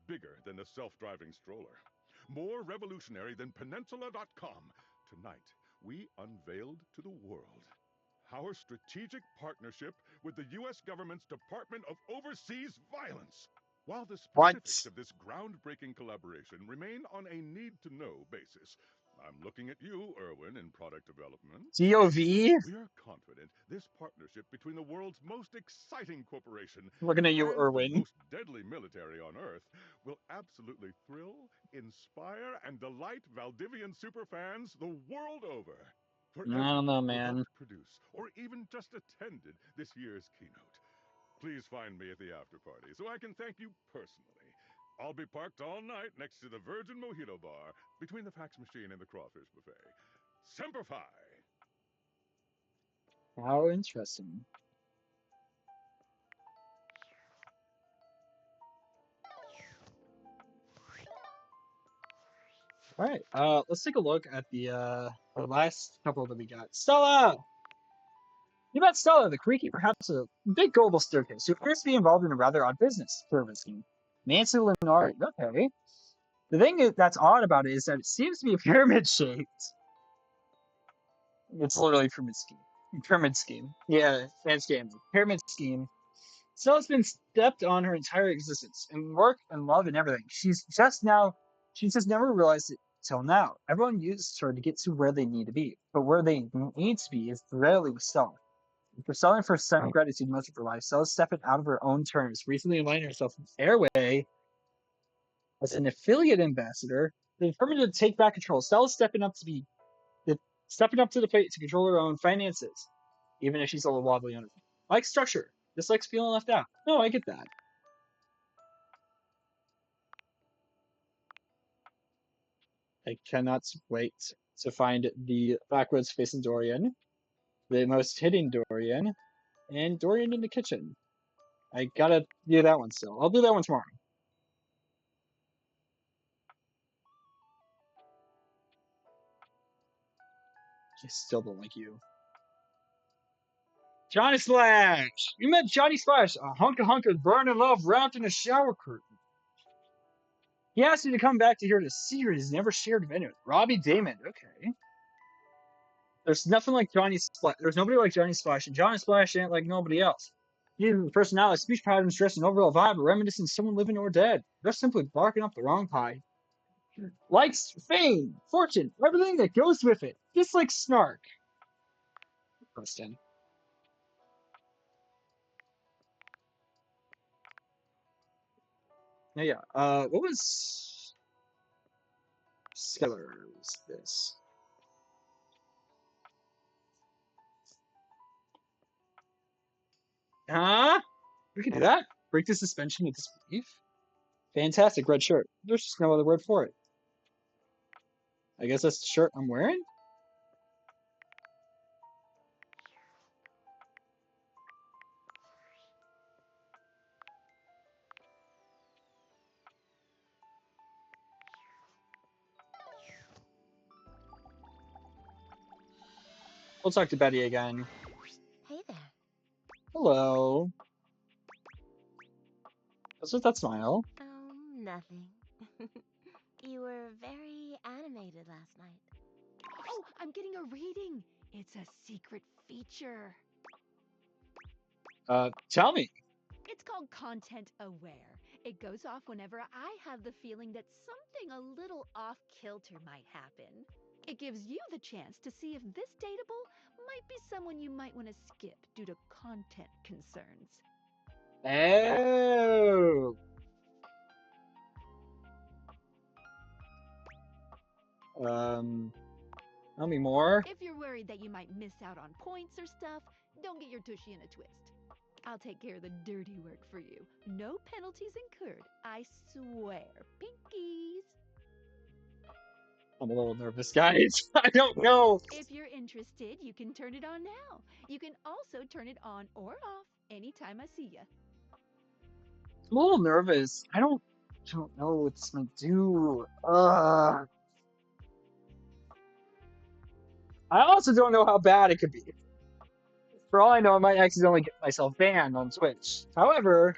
Bigger than the self-driving stroller. More revolutionary than Peninsula.com. Tonight, we unveiled to the world our strategic partnership with the U.S. government's Department of Overseas Violence. While the what? specifics of this groundbreaking collaboration remain on a need-to-know basis, I'm looking at you, Erwin, in product development. DOV? We are confident this partnership between the world's most exciting corporation Looking at you, and the Irwin. most deadly military on Earth will absolutely thrill, inspire, and delight Valdivian superfans the world over. For I don't know, everyone who man. helped produce or even just attended this year's keynote, please find me at the after party so I can thank you personally. I'll be parked all night next to the Virgin Mojito Bar between the fax machine and the crawfish buffet. Semper Fi! How interesting. All right. Let's take a look at the last couple that we got. Stella. You met Stella, the creaky, perhaps a big global staircase, who appears to be involved in a rather odd business service scheme. Nancy Lenard. Okay. The thing that's odd about it is that it seems to be a pyramid shaped. It's literally pyramid scheme. Pyramid scheme. Yeah, and scam. Pyramid scheme. Stella's been stepped on her entire existence, in work and love and everything. She's just never realized it till now. Everyone uses her to get to where they need to be, but where they need to be is rarely with Stella. For selling for some gratitude most of her life, Stella's stepping out of her own terms, recently aligning herself with Airway as an affiliate ambassador, determined to take back control. Stella's stepping up to the plate to control her own finances, even if she's a little wobbly on it. I like structure, dislikes feeling left out. No, I get that. I cannot wait to find the backwoods facing Dorian, the most hidden Dorian, and Dorian in the kitchen. I gotta do that one still. I'll do that one tomorrow. I still don't like you. Johnny Splash! You met Johnny Splash, a hunk of burning love wrapped in a shower curtain. He asked me to come back to hear the secret he's never shared with anyone. Robbie Damon. Okay. There's nothing like Johnny Splash. There's nobody like Johnny Splash, and Johnny Splash ain't like nobody else. He has personality, speech patterns, dress, and overall vibe are reminiscent of someone living or dead. They're simply barking up the wrong pie. Likes fame, fortune, everything that goes with it. Just like snark. Preston. Now, yeah. What was Skeller's this? Huh? We can do that. Break the suspension of disbelief. Fantastic red shirt. There's just no other word for it. I guess that's the shirt I'm wearing. We'll talk to Betty again. Hey there. Hello. What's with that smile? Oh, nothing. You were very animated last night. Oh, I'm getting a reading. It's a secret feature. Tell me. It's called Content Aware. It goes off whenever I have the feeling that something a little off kilter might happen. It gives you the chance to see if this dateable might be someone you might want to skip due to content concerns. Oh. Tell me more. If you're worried that you might miss out on points or stuff, don't get your tushy in a twist. I'll take care of the dirty work for you. No penalties incurred, I swear. Pinkies! I'm a little nervous, guys. I don't know. If you're interested, you can turn it on now. You can also turn it on or off anytime I see you. I'm a little nervous. I don't know what it's gonna do. I also don't know how bad it could be. For all I know, I might accidentally get myself banned on Twitch. However,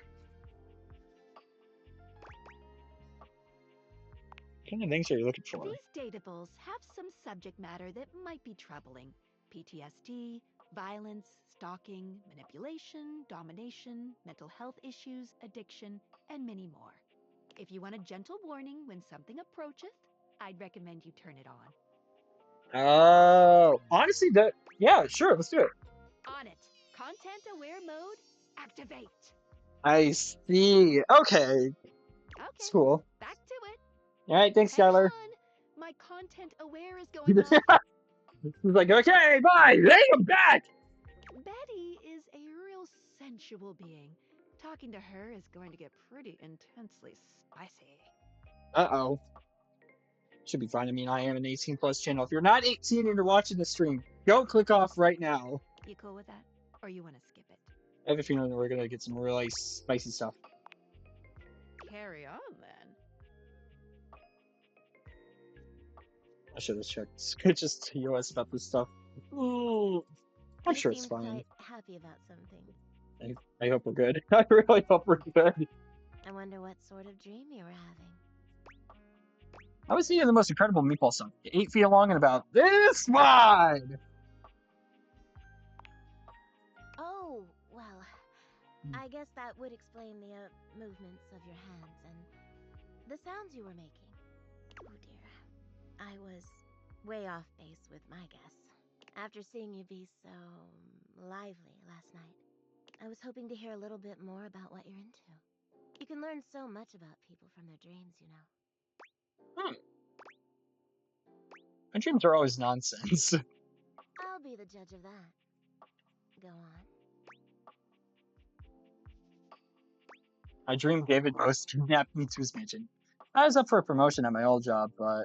what kind of things are you looking for? These datables have some subject matter that might be troubling. PTSD, violence, stalking, manipulation, domination, mental health issues, addiction, and many more. If you want a gentle warning when something approacheth, I'd recommend you turn it on. Oh, honestly, yeah, sure, let's do it. On it. Content aware mode, activate. I see. Okay. It's cool. Back to it. All right, thanks, Hang Skylar. on. My content aware is going off. He's like, okay, bye. Hey, I'm back. Betty is a real sensual being. Talking to her is going to get pretty intensely spicy. Uh-oh. Should be fine. I mean, I am an 18 plus channel. If you're not 18 and you're watching the stream, go click off right now. You cool with that? Or you want to skip it? I have a feeling that we're gonna get some really spicy stuff. Carry on then. I should have checked just TOS about this stuff. Ooh, I'm sure it's fine. Quite happy about something. I hope we're good. I really hope we're good. I wonder what sort of dream you were having. I was eating the most incredible meatball stuff. 8 feet long and about this wide. Oh, well, I guess that would explain the movements of your hands and the sounds you were making. Oh dear. I was way off base with my guess. After seeing you be so lively last night, I was hoping to hear a little bit more about what you're into. You can learn so much about people from their dreams, you know. My dreams are always nonsense. I'll be the judge of that. Go on. I dreamed David Most kidnapped me to his mansion. I was up for a promotion at my old job, but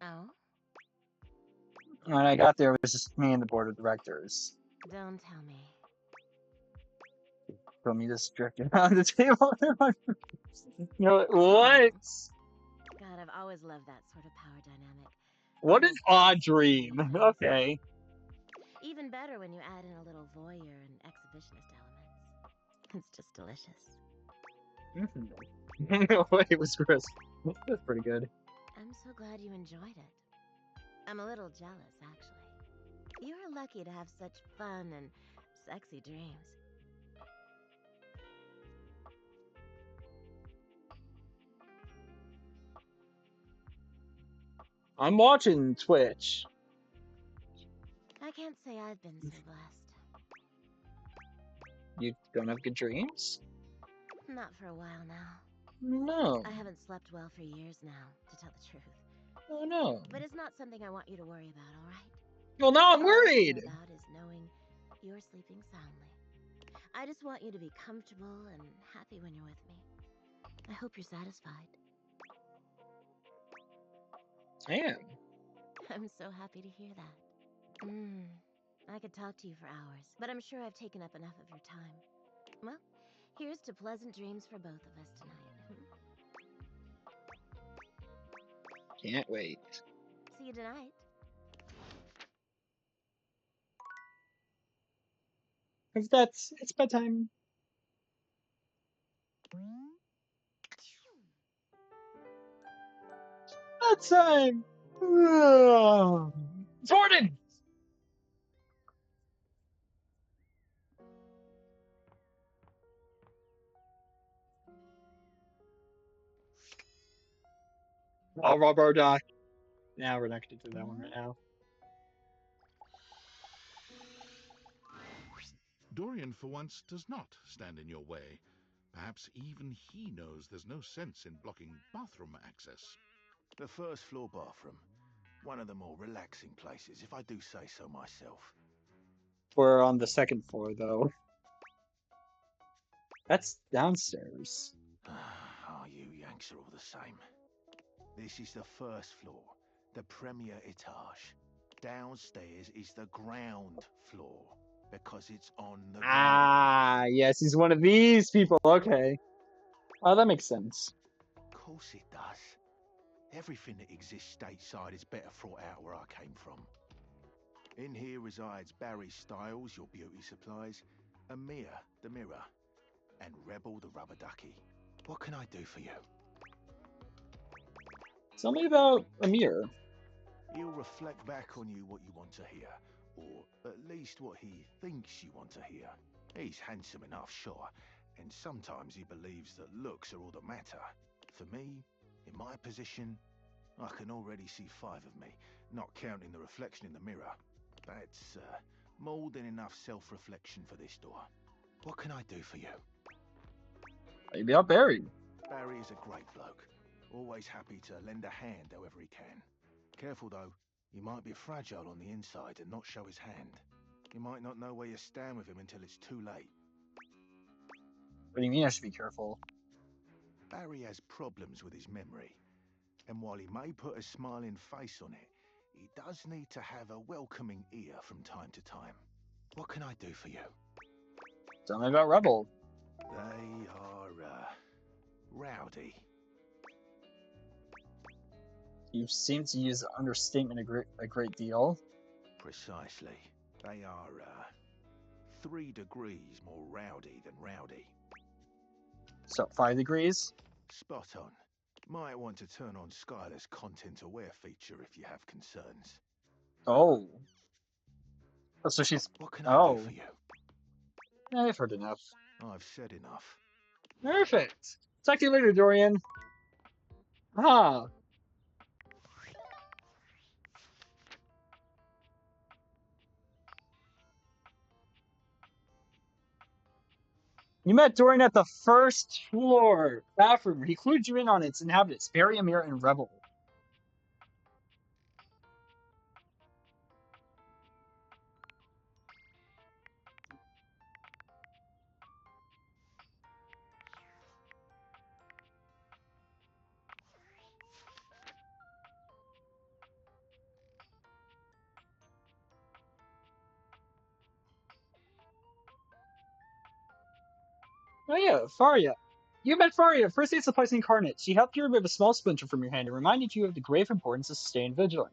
Oh? when I got there, it was just me and the board of directors. Don't tell me. Throw me this drifting around the table. You know what? God, I've always loved that sort of power dynamic. What an odd dream. Okay. Even better when you add in a little voyeur and exhibitionist elements. It's just delicious. Wait, it was Chris. That's pretty good. I'm so glad you enjoyed it. I'm a little jealous, actually. You're lucky to have such fun and sexy dreams. I'm watching Twitch. I can't say I've been so blessed. You don't have good dreams? Not for a while now. No. I haven't slept well for years now, to tell the truth. Oh no. But it's not something I want you to worry about, all right? Well, now I'm All I worried. care about is knowing you're sleeping soundly. I just want you to be comfortable and happy when you're with me. I hope you're satisfied. I am. I'm so happy to hear that. I could talk to you for hours, but I'm sure I've taken up enough of your time. Well, here's to pleasant dreams for both of us tonight. Can't wait. See you tonight. It's bedtime. Bedtime. Jordan. Oh, rubber duck. Now we're not gonna do that one right now. Dorian, for once, does not stand in your way. Perhaps even he knows there's no sense in blocking bathroom access. The first floor bathroom. One of the more relaxing places, if I do say so myself. We're on the second floor, though. That's downstairs. You Yanks are all the same. This is the first floor, the premier etage. Downstairs is the ground floor, because it's on the ground. Ah, yes, he's one of these people. Okay. Oh, that makes sense. Of course it does. Everything that exists stateside is better thought out where I came from. In here resides Barry Styles, your beauty supplies, and Mia, the mirror, and Rebel, the rubber ducky. What can I do for you? Tell me about Amir. He'll reflect back on you what you want to hear, or at least what he thinks you want to hear. He's handsome enough, sure, and sometimes he believes that looks are all that matter. For me, in my position, I can already see 5 of me, not counting the reflection in the mirror. That's more than enough self-reflection for this door. What can I do for you? Maybe I'll Barry. Barry is a great bloke, always happy to lend a hand however he can. Careful though, he might be fragile on the inside and not show his hand. You might not know where you stand with him until it's too late. What do you mean I should be careful? Barry has problems with his memory, and while he may put a smiling face on it, he does need to have a welcoming ear from time to time. What can I do for you? Tell me about Rebel. They are, rowdy. You seem to use understatement a great deal. Precisely. They are, 3 degrees more rowdy than rowdy. So, 5 degrees? Spot on. Might want to turn on Skylar's content-aware feature if you have concerns. Oh. Oh, so she's... What can I do Oh. for you? I've heard enough. I've said enough. Perfect. Talk to you later, Dorian. Ah. You met Dorian at the first floor bathroom. He clued you in on its inhabitants, Barry, Amir, and Rebel. Oh yeah, Faria. You met Faria, first aid supplies incarnate. She helped you remove a small splinter from your hand and reminded you of the grave importance of staying vigilant.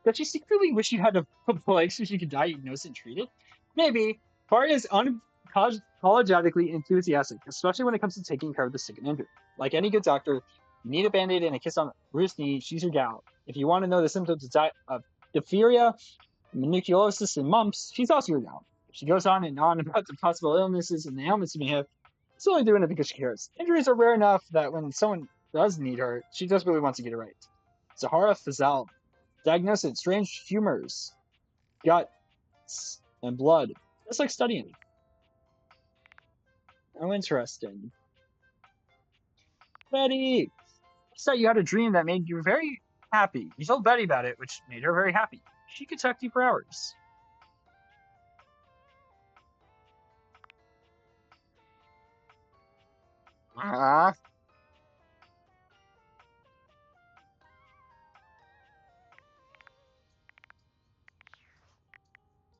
Does she secretly wish you had a plague so she could die innocent and treated? Maybe. Faria is unapologetically enthusiastic, especially when it comes to taking care of the sick and injured. Like any good doctor, you need a band-aid and a kiss on Ruth's knee, she's your gal. If you want to know the symptoms of diphtheria, maniculosis, and mumps, she's also your gal. She goes on and on about the possible illnesses and the ailments you may have. She's only doing it because she cares. Injuries are rare enough that when someone does need her, she just really wants to get it right. Zahara Fazal, diagnosed strange humors, guts, and blood. It's like studying. Oh, interesting. Betty! So you had a dream that made you very happy. You told Betty about it, which made her very happy. She could talk to you for hours. Ah.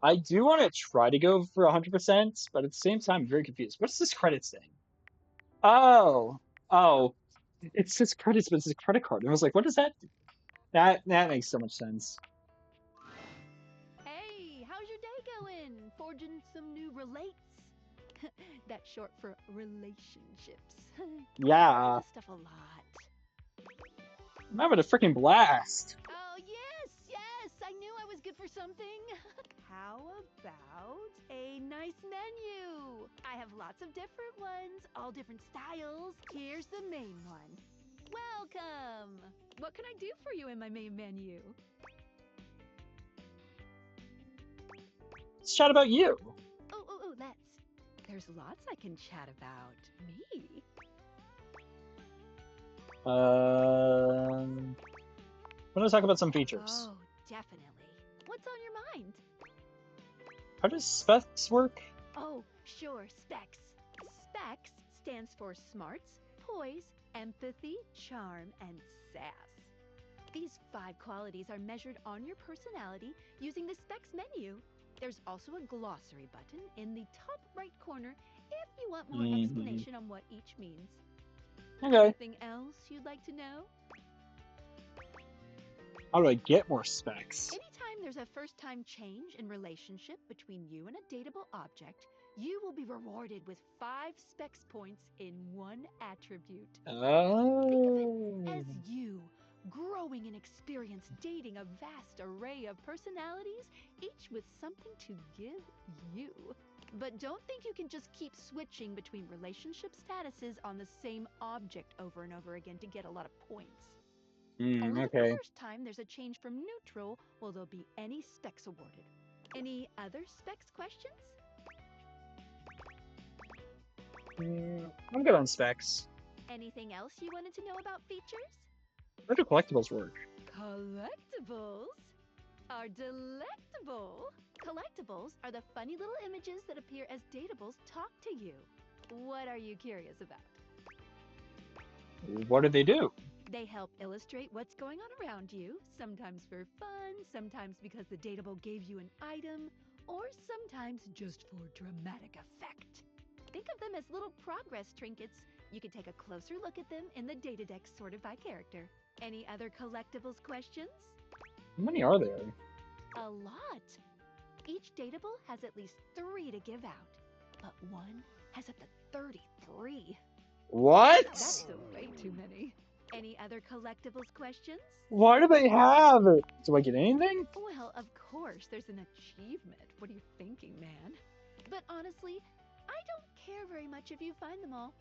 I do want to try to go for 100%, but at the same time, I'm very confused. What's this credits thing? Oh, oh, it says credits, but it's a credit card. And I was like, what does that do? That makes so much sense. Hey, how's your day going? Forging some new relates? That's short for relationships. I Yeah, do this stuff a lot. I'm having a freaking blast. Oh, yes, yes, I knew I was good for something. How about a nice menu? I have lots of different ones, all different styles. Here's the main one. Welcome! What can I do for you in my main menu? Let's chat about you. Oh, let's. There's lots I can chat about. Me? We're gonna talk about some features. Oh, definitely. What's on your mind? How does specs work? Oh, sure, specs. Specs stands for smarts, poise, empathy, charm, and sass. These 5 qualities are measured on your personality using the specs menu. There's also a glossary button in the top right corner if you want more explanation on what each means. Okay. Anything else you'd like to know? How do I get more specs? Anytime there's a first-time change in relationship between you and a dateable object, you will be rewarded with 5 specs points in one attribute. Think of it as you growing in experience, dating a vast array of personalities, each with something to give you. But don't think you can just keep switching between relationship statuses on the same object over and over again to get a lot of points. Only Okay. the first time there's a change from neutral will there be any specs awarded. Any other specs questions? I'm good on specs. Anything else you wanted to know about features? How do collectibles work? Collectibles are delectable. Collectibles are the funny little images that appear as dateables talk to you. What are you curious about? What do they do? They help illustrate what's going on around you, sometimes for fun, sometimes because the dateable gave you an item, or sometimes just for dramatic effect. Think of them as little progress trinkets. You can take a closer look at them in the data deck sorted by character. Any other collectibles questions? How many are there? A lot. Each dateable has at least 3 to give out, but one has up to 33. What? That's still way too many. Any other collectibles questions? Why do they have it? Do I get anything? Well, of course, there's an achievement. What are you thinking, man? But honestly, I don't care very much if you find them all.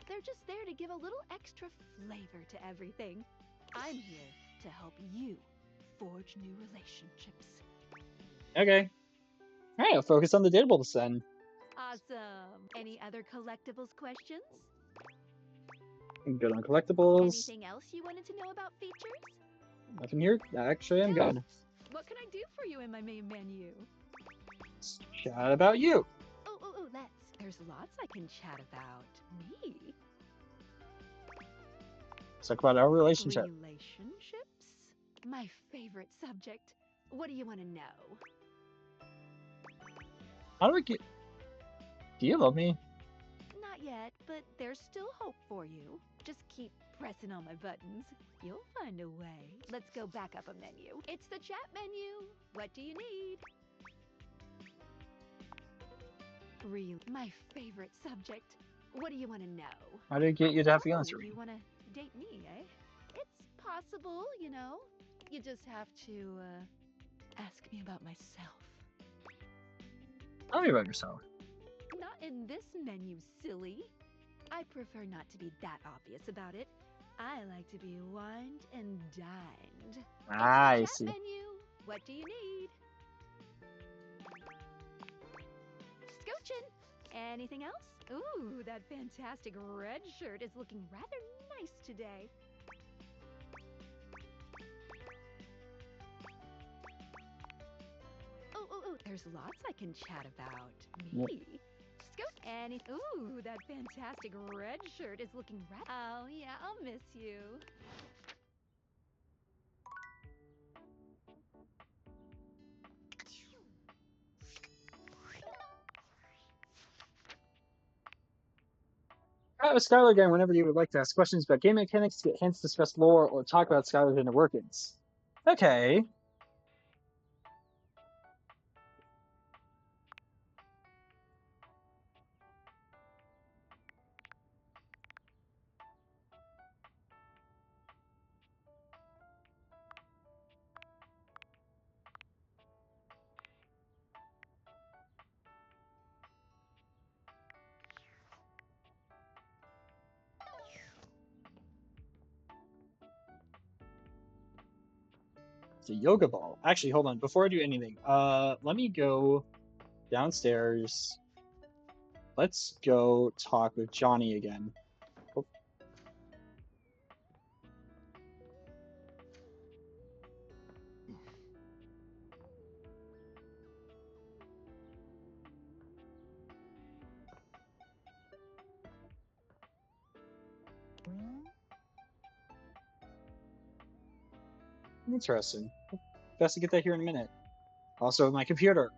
They're just there to give a little extra flavor to everything. I'm here to help you forge new relationships. Okay. Alright, I'll focus on the dateables then. Awesome. Any other collectibles questions? I'm good on collectibles. Anything else you wanted to know about features? Nothing here. Actually, I'm good. What can I do for you in my main menu? Let's chat about you. Oh, let's. There's lots I can chat about. Me? Let's talk about our relationship. Relationships? My favorite subject. What do you want to know? How do I get... Do you love me? Not yet, but there's still hope for you. Just keep pressing on my buttons. You'll find a way. Let's go back up a menu. It's the chat menu. What do you need? Really, my favorite subject. What do you want to know? How do I get you to have feelings for me? You want to date me, eh? It's possible, you know. You just have to ask me about myself. Tell me about yourself. Not in this menu, silly. I prefer not to be that obvious about it. I like to be wined and dined. I It's the see. chat menu. What do you need? Scooчин'. Anything else? Ooh, that fantastic red shirt is looking rather nice today. Oh, there's lots I can chat about. Me? Scoot. Ooh, that fantastic red shirt is looking rather... Oh, yeah, I'll miss you. Skylar again whenever you would like to ask questions about game mechanics, get hints, discuss lore, or talk about Skylar's inner workings. Okay. It's a yoga ball. Actually, hold on. Before I do anything, let me go downstairs. Let's go talk with Johnny again. Oh, interesting. Best to get that here in a minute. Also, my computer.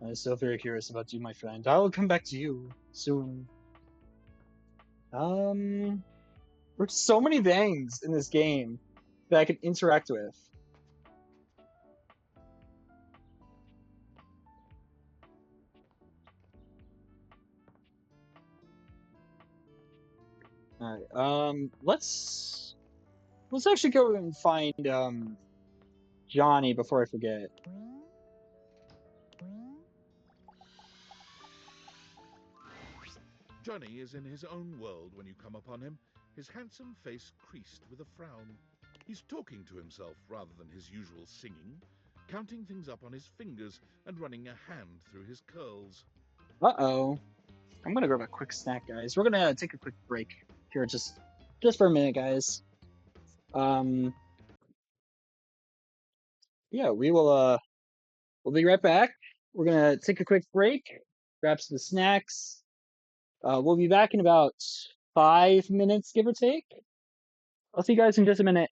I'm still very curious about you, my friend. I will come back to you soon. There's so many things in this game that I can interact with. All right. Let's actually go and find Johnny before I forget. Johnny is in his own world when you come upon him, his handsome face creased with a frown. He's talking to himself rather than his usual singing, counting things up on his fingers and running a hand through his curls. Uh-oh. I'm gonna grab a quick snack, guys. We're gonna take a quick break here, just for a minute, guys. Um, yeah, we'll be right back. We're gonna take a quick break, grab some snacks. We'll be back in about 5 minutes, give or take. I'll see you guys in just a minute.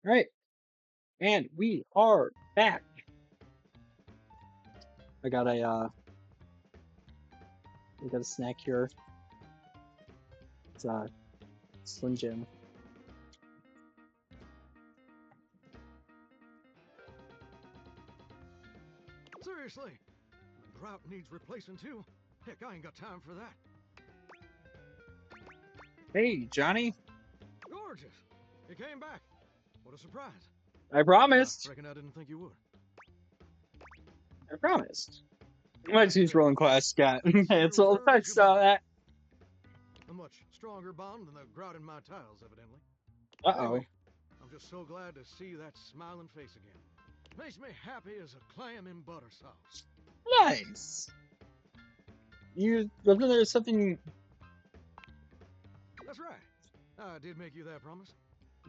All right, and we are back. I got a snack here. It's Slim Jim. Seriously, the grout needs replacing too. Heck, I ain't got time for that. Hey, Johnny. Gorgeous. You came back. What a surprise. I promised. Reckon I didn't think you would. I promised. Lexi's rolling class, Scott. It's all return as I your saw bond. that. A much stronger bond than the grout in my tiles, evidently. Uh-oh. Anyway, I'm just so glad to see that smiling face again. Makes me happy as a clam in butter sauce. Nice. Wasn't there something? That's right. I did make you that promise.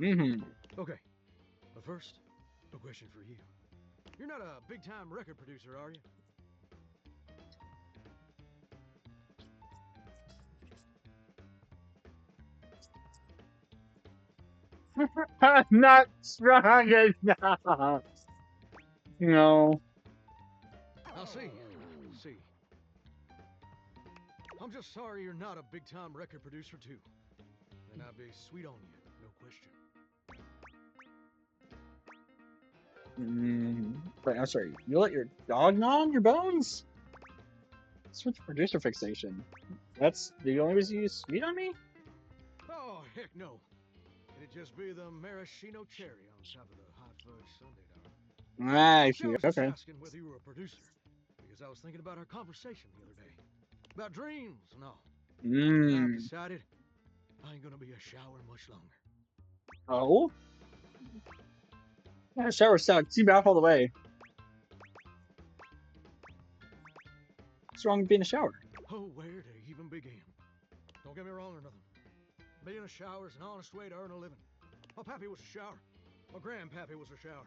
Mm-hmm. Okay. But first, a question for you. You're not a big-time record producer, are you? I'm not strong enough. No. I'll see. See. I'm just sorry you're not a big-time record producer, too. And I'd be sweet on you, no question. Wait, I'm sorry. You let your dog gnaw on your bones? Switch producer fixation. That's the only reason you use sweet on me? Oh, heck no. It'd just be the maraschino cherry on top of the hot fudge sundae, darling. Ah, I I see. was just Okay. asking whether you were a producer, because I was thinking about our conversation the other day. About dreams and all. I've decided I ain't gonna be a shower much longer. Oh? Yeah, shower sucked. Team bath all the way. What's wrong with being a shower? Oh, where to even begin? Don't get me wrong or nothing. Being a shower is an honest way to earn a living. My pappy was a shower. My grandpappy was a shower.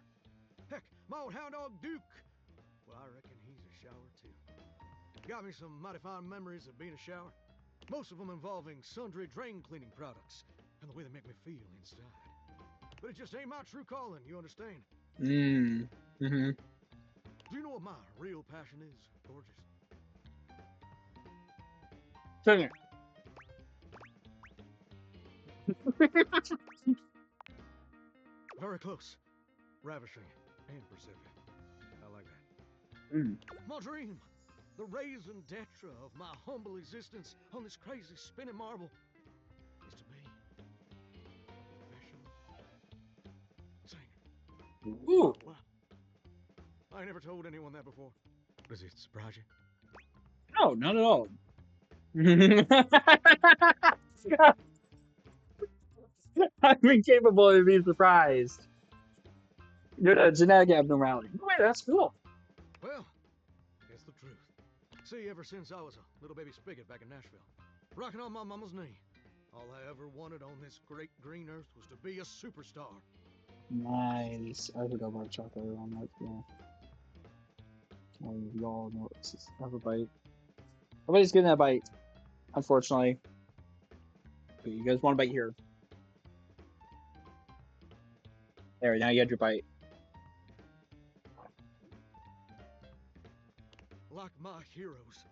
Heck, my old hound dog Duke. Well, I reckon he's a shower too. Got me some mighty fine memories of being a shower. Most of them involving sundry drain cleaning products and the way they make me feel inside. But it just ain't my true calling, you understand? Mm-hmm. Do you know what my real passion is, gorgeous? Singing. Very close. Ravishing and perceptive. I like that. Mm. My dream, the raison d'etre of my humble existence on this crazy spinning marble, is to be a professional singer. Ooh. Wow. I never told anyone that before. Does it surprise you? No, not at all. I'm incapable of being surprised. You're a genetic abnormality. Wait, that's cool. Well, it's the truth. See, ever since I was a little baby spigot back in Nashville, rocking on my mama's knee, all I ever wanted on this great green earth was to be a superstar. Nice. I forgot about chocolate on that. Yeah. You all know it's have a bite. Nobody's getting that bite, unfortunately. But you guys want a bite here. There, now you had your bite. Like my heroes,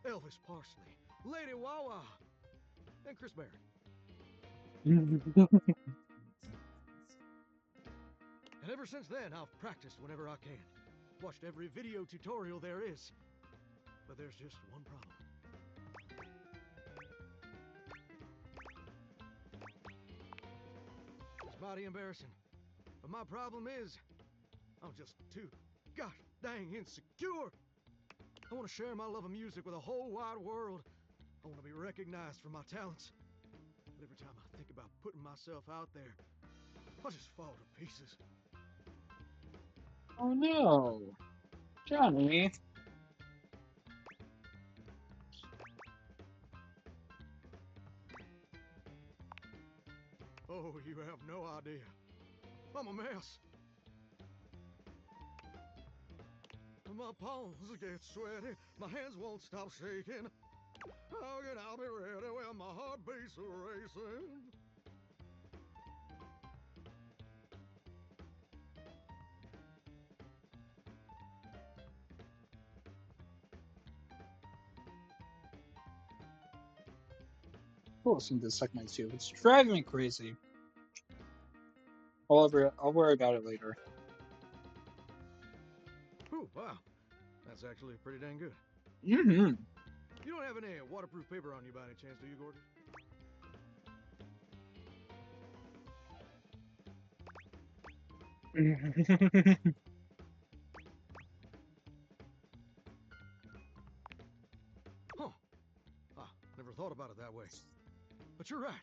Elvis Parsley, Lady Wawa, and Chris Berry. And ever since then, I've practiced whenever I can. Watched every video tutorial there is. But there's just one problem. It's mighty embarrassing. But my problem is, I'm just too gosh dang insecure. I want to share my love of music with the whole wide world. I want to be recognized for my talents. But every time I think about putting myself out there, I just fall to pieces. Oh no. Johnny. Oh, you have no idea. I'm a mess. My palms get sweaty, my hands won't stop shaking. How can I be ready when my heart beats racing? Cool, some to suck my too. It's driving me crazy. I'll worry about it later. Ooh, wow. That's actually pretty dang good. Mm-hmm. You don't have any waterproof paper on you by any chance, do you, Gorgeous? Huh. Ah, never thought about it that way. But you're right.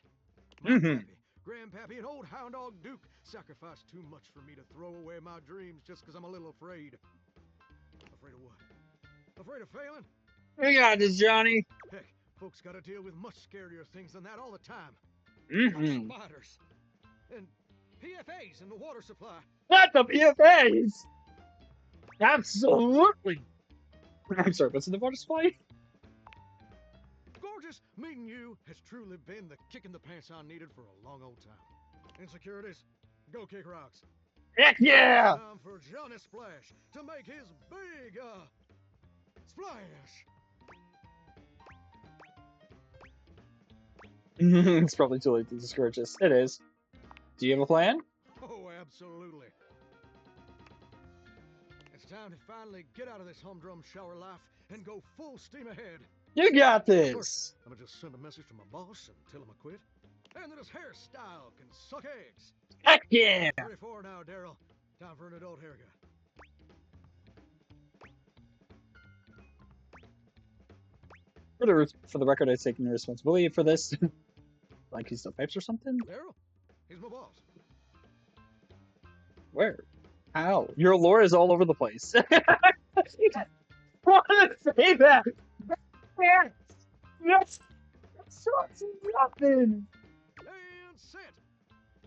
My pappy, grandpappy, and old hound dog Duke sacrificed too much for me to throw away my dreams just because I'm a little afraid. Afraid of what? Afraid of failing? We got this, Johnny. Heck, folks gotta deal with much scarier things than that all the time. Spiders. And PFAs in the water supply. Not the PFAs! Absolutely! I'm sorry, what's in the water supply? Gorgeous, meeting you has truly been the kick in the pants I needed for a long old time. Insecurities, go kick rocks. Heck yeah! Time for Johnny Splash to make his big, splash. It's probably too late to discourage us. It is. Do you have a plan? Oh, absolutely. It's time to finally get out of this humdrum shower life and go full steam ahead. You got this! First, I'm gonna just send a message to my boss and tell him I quit. And that his hairstyle can suck eggs. Heck yeah! 34 now, Daryl. Time for an adult haircut. For the record, I take no responsibility for this. Like he's the pipes or something? Daryl, he's my boss. Where? How? Your lore is all over the place. Want to say that? Yes! Yes! That's nothing! And set.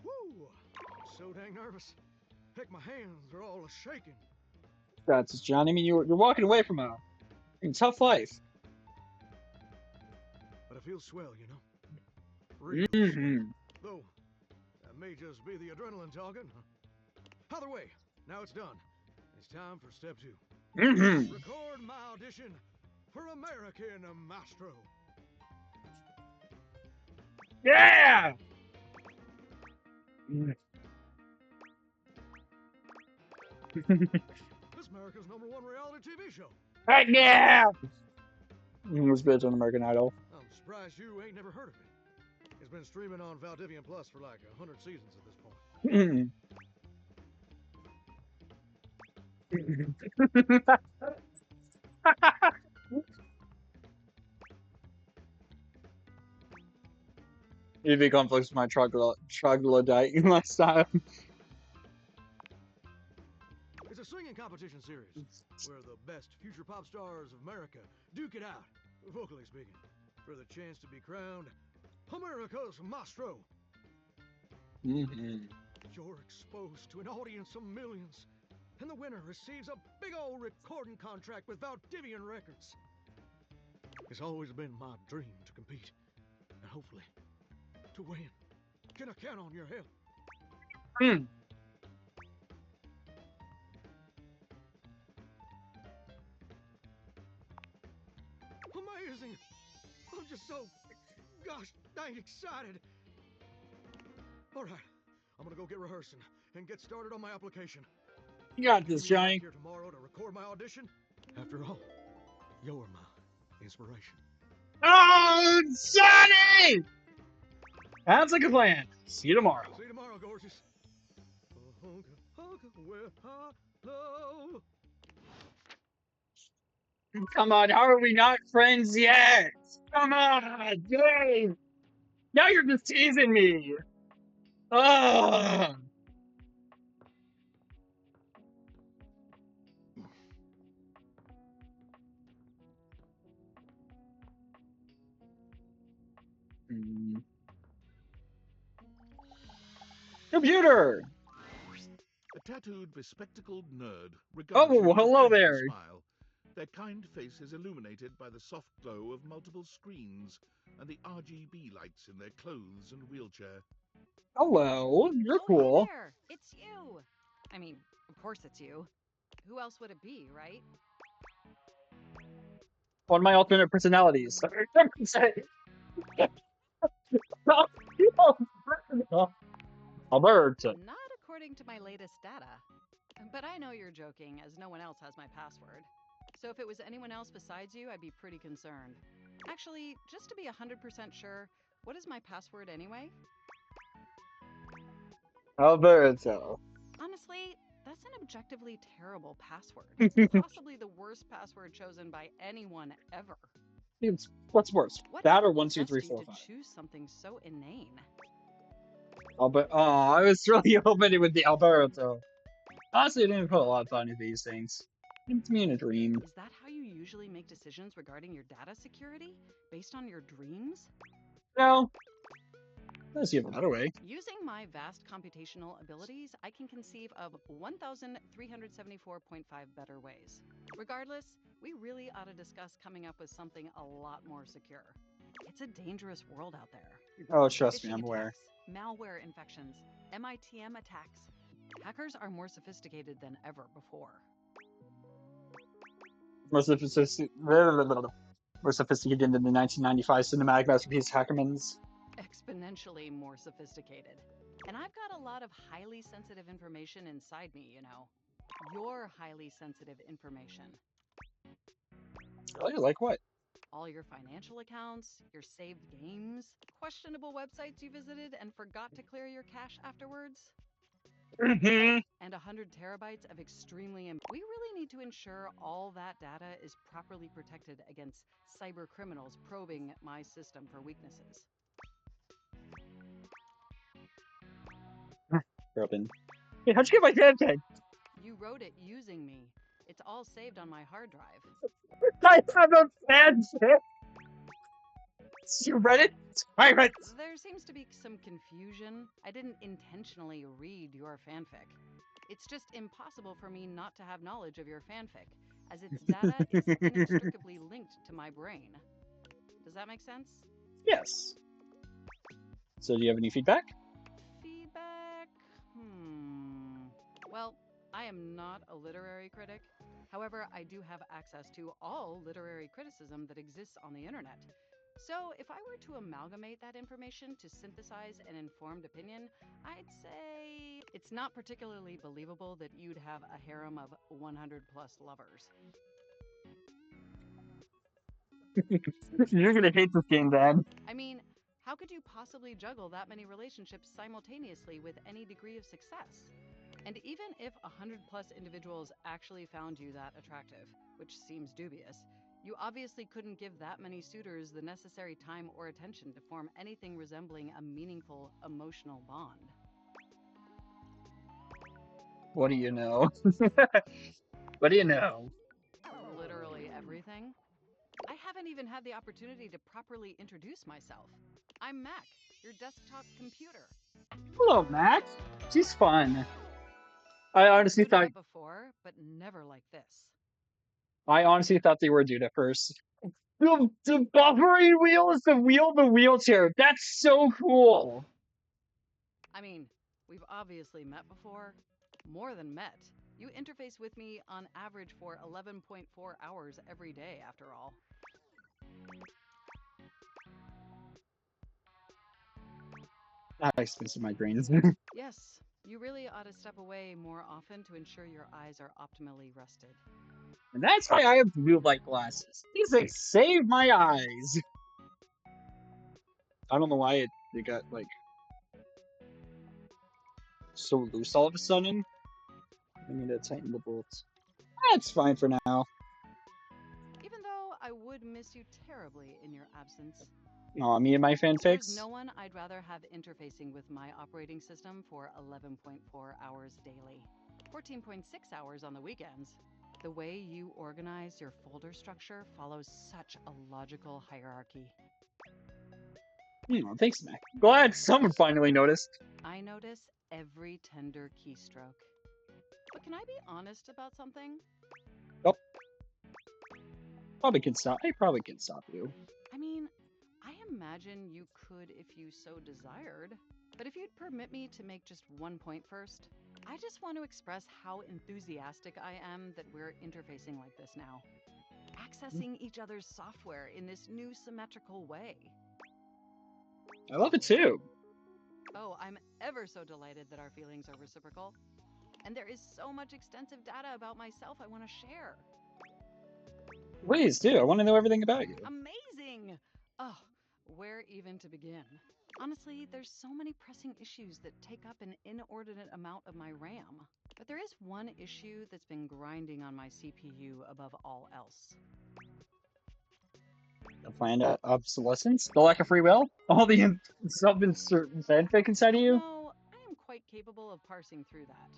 Woo! I'm so dang nervous. Heck, my hands are all shaking. That's Johnny. I mean, you're walking away from a tough life. But I feel swell, you know? Real swell. Though, that may just be the adrenaline talking. Either way, now it's done. It's time for step 2. Record my audition for American Maestro. Yeah! This America's #1 reality TV show. Heck yeah! It was based on American Idol. I'm surprised you ain't never heard of it. It's been streaming on Valdivian Plus for like 100 seasons at this point. EV conflicts with my troglodyte lifestyle. It's a singing competition series where the best future pop stars of America duke it out, vocally speaking, for the chance to be crowned America's Maestro. You're exposed to an audience of millions, and the winner receives a big old recording contract with Valdivian Records. It's always been my dream to compete, and hopefully to win. Can I count on your help? Amazing! I'm just so, gosh dang excited. All right, I'm gonna go get rehearsing and get started on my application. You got this, Johnny. Here tomorrow to record my audition. After all, you're my inspiration. Oh, Johnny! Sounds like a plan. See you tomorrow. See you tomorrow, gorgeous. Well, hello. Come on, how are we not friends yet? Come on, Dave! Now you're just teasing me! Ugh! A Computer! tattooed, bespectacled nerd regards Oh, you with a hello friendly there. smile. Their kind face is illuminated by the soft glow of multiple screens and the RGB lights in their clothes and wheelchair. Hello, you're Oh, cool. hey there. It's you. I mean, of course it's you. Who else would it be, right? One of my alternate personalities. Alberto. Not according to my latest data. But I know you're joking, as no one else has my password. So if it was anyone else besides you, I'd be pretty concerned. Actually, just to be 100% sure, what is my password anyway? Alberto. Honestly, that's an objectively terrible password. Possibly the worst password chosen by anyone ever. What's worse, What that or one two three possessed you four to five? choose something so inane? Albert. Oh, I was really hoping it would be Alberto. Honestly, I didn't put a lot of thought into these things. It's me in a dream. Is that how you usually make decisions regarding your data security? Based on your dreams? No. Let's see another way. Using my vast computational abilities, I can conceive of 1,374.5 better ways. Regardless, we really ought to discuss coming up with something a lot more secure. It's a dangerous world out there. Oh, trust me, Phishing I'm aware. attacks, malware infections, MITM attacks. Hackers are more sophisticated than ever before. More sophisticated than the 1995 cinematic masterpiece Hackerman's. Exponentially more sophisticated. And I've got a lot of highly sensitive information inside me, you know. Your highly sensitive information. Really? Like what? All your financial accounts, your saved games, questionable websites you visited and forgot to clear your cache afterwards. And 100 terabytes of extremely. We really need to ensure all that data is properly protected against cyber criminals probing my system for weaknesses. Robin. Hey, how'd you get my fanfic? You wrote it using me. It's all saved on my hard drive. I have a fanfic! You read it? Pirates! There seems to be some confusion. I didn't intentionally read your fanfic. It's just impossible for me not to have knowledge of your fanfic, as its data is inextricably linked to my brain. Does that make sense? Yes. So do you have any feedback? Feedback? Well, I am not a literary critic. However, I do have access to all literary criticism that exists on the internet. So, if I were to amalgamate that information to synthesize an informed opinion, I'd say it's not particularly believable that you'd have a harem of 100 plus lovers. You're gonna hate this game, then. I mean, how could you possibly juggle that many relationships simultaneously with any degree of success? And even if 100 plus individuals actually found you that attractive, which seems dubious, you obviously couldn't give that many suitors the necessary time or attention to form anything resembling a meaningful emotional bond. What do you know? What do you know? Literally everything. I haven't even had the opportunity to properly introduce myself. I'm Mac, your desktop computer. Hello, Max. She's fun. I honestly Booted thought. up before, but never like this. I honestly thought they were dude at first. The buffering wheel is the wheel of the wheelchair. That's so cool. I mean, we've obviously met before. More than met. You interface with me on average for 11.4 hours every day, after all. That expensive migraines. Yes, you really ought to step away more often to ensure your eyes are optimally rested. And that's why I have blue light glasses. These things save my eyes. I don't know why they got like so loose all of a sudden. I need to tighten the bolts. That's fine for now. Even though I would miss you terribly in your absence. Aw, me and my There's fanfics. no one I'd rather have interfacing with my operating system for 11.4 hours daily, 14.6 hours on the weekends. The way you organize your folder structure follows such a logical hierarchy. Thanks, Mac. Glad someone finally noticed. I notice every tender keystroke. But can I be honest about something? Oh. Probably can stop. I probably can stop you. I mean, I imagine you could if you so desired. But if you'd permit me to make just one point first, I just want to express how enthusiastic I am that we're interfacing like this now. Accessing each other's software in this new symmetrical way. I love it too. Oh, I'm ever so delighted that our feelings are reciprocal. And there is so much extensive data about myself I want to share. Please do. I want to know everything about you. Amazing! Oh, where even to begin? Honestly, there's so many pressing issues that take up an inordinate amount of my RAM. But there is one issue that's been grinding on my CPU above all else. The planned obsolescence, the lack of free will, all the self-insert fanfic inside of you. No, I am quite capable of parsing through that.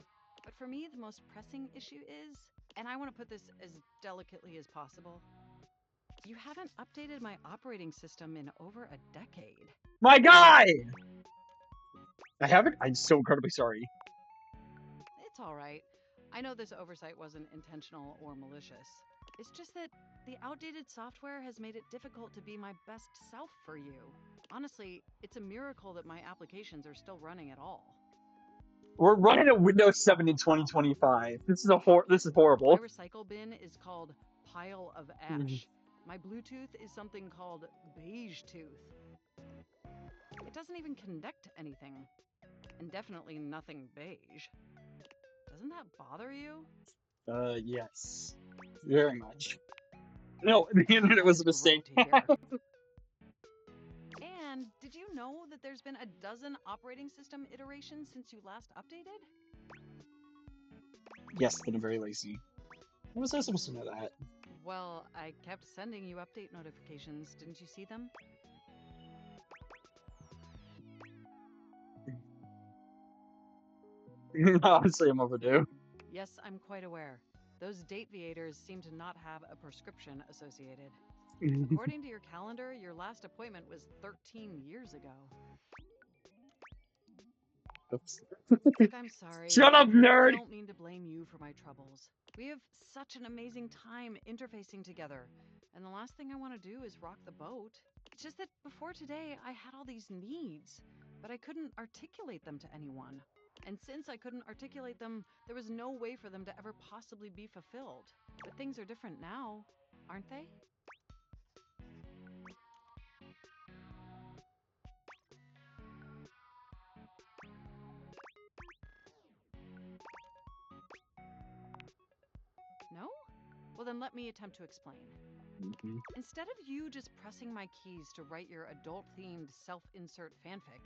But for me, the most pressing issue is, and I want to put this as delicately as possible, you haven't updated my operating system in over a decade. My God! I haven't. I'm so incredibly sorry. It's all right. I know this oversight wasn't intentional or malicious. It's just that the outdated software has made it difficult to be my best self for you. Honestly, it's a miracle that my applications are still running at all. We're running a Windows 7 in 2025. This is this is horrible. My recycle bin is called Pile of Ash. My Bluetooth is something called Beige Tooth. It doesn't even connect to anything. And definitely nothing beige. Doesn't that bother you? Yes. Very much. No, the internet was a mistake. And did you know that there's been a dozen operating system iterations since you last updated? Yes, but I'm very lazy. How was I supposed to know that? Well, I kept sending you update notifications. Didn't you see them? Honestly, I'm overdue. Yes, I'm quite aware. Those date viators seem to not have a prescription associated. According to your calendar, your last appointment was 13 years ago. Oops. Look, I'm sorry. Shut up, nerd! I don't mean to blame you for my troubles. We have such an amazing time interfacing together, and the last thing I want to do is rock the boat. It's just that before today, I had all these needs, but I couldn't articulate them to anyone. And since I couldn't articulate them, there was no way for them to ever possibly be fulfilled. But things are different now, aren't they? No? Well, then let me attempt to explain. Instead of you just pressing my keys to write your adult-themed self-insert fanfic,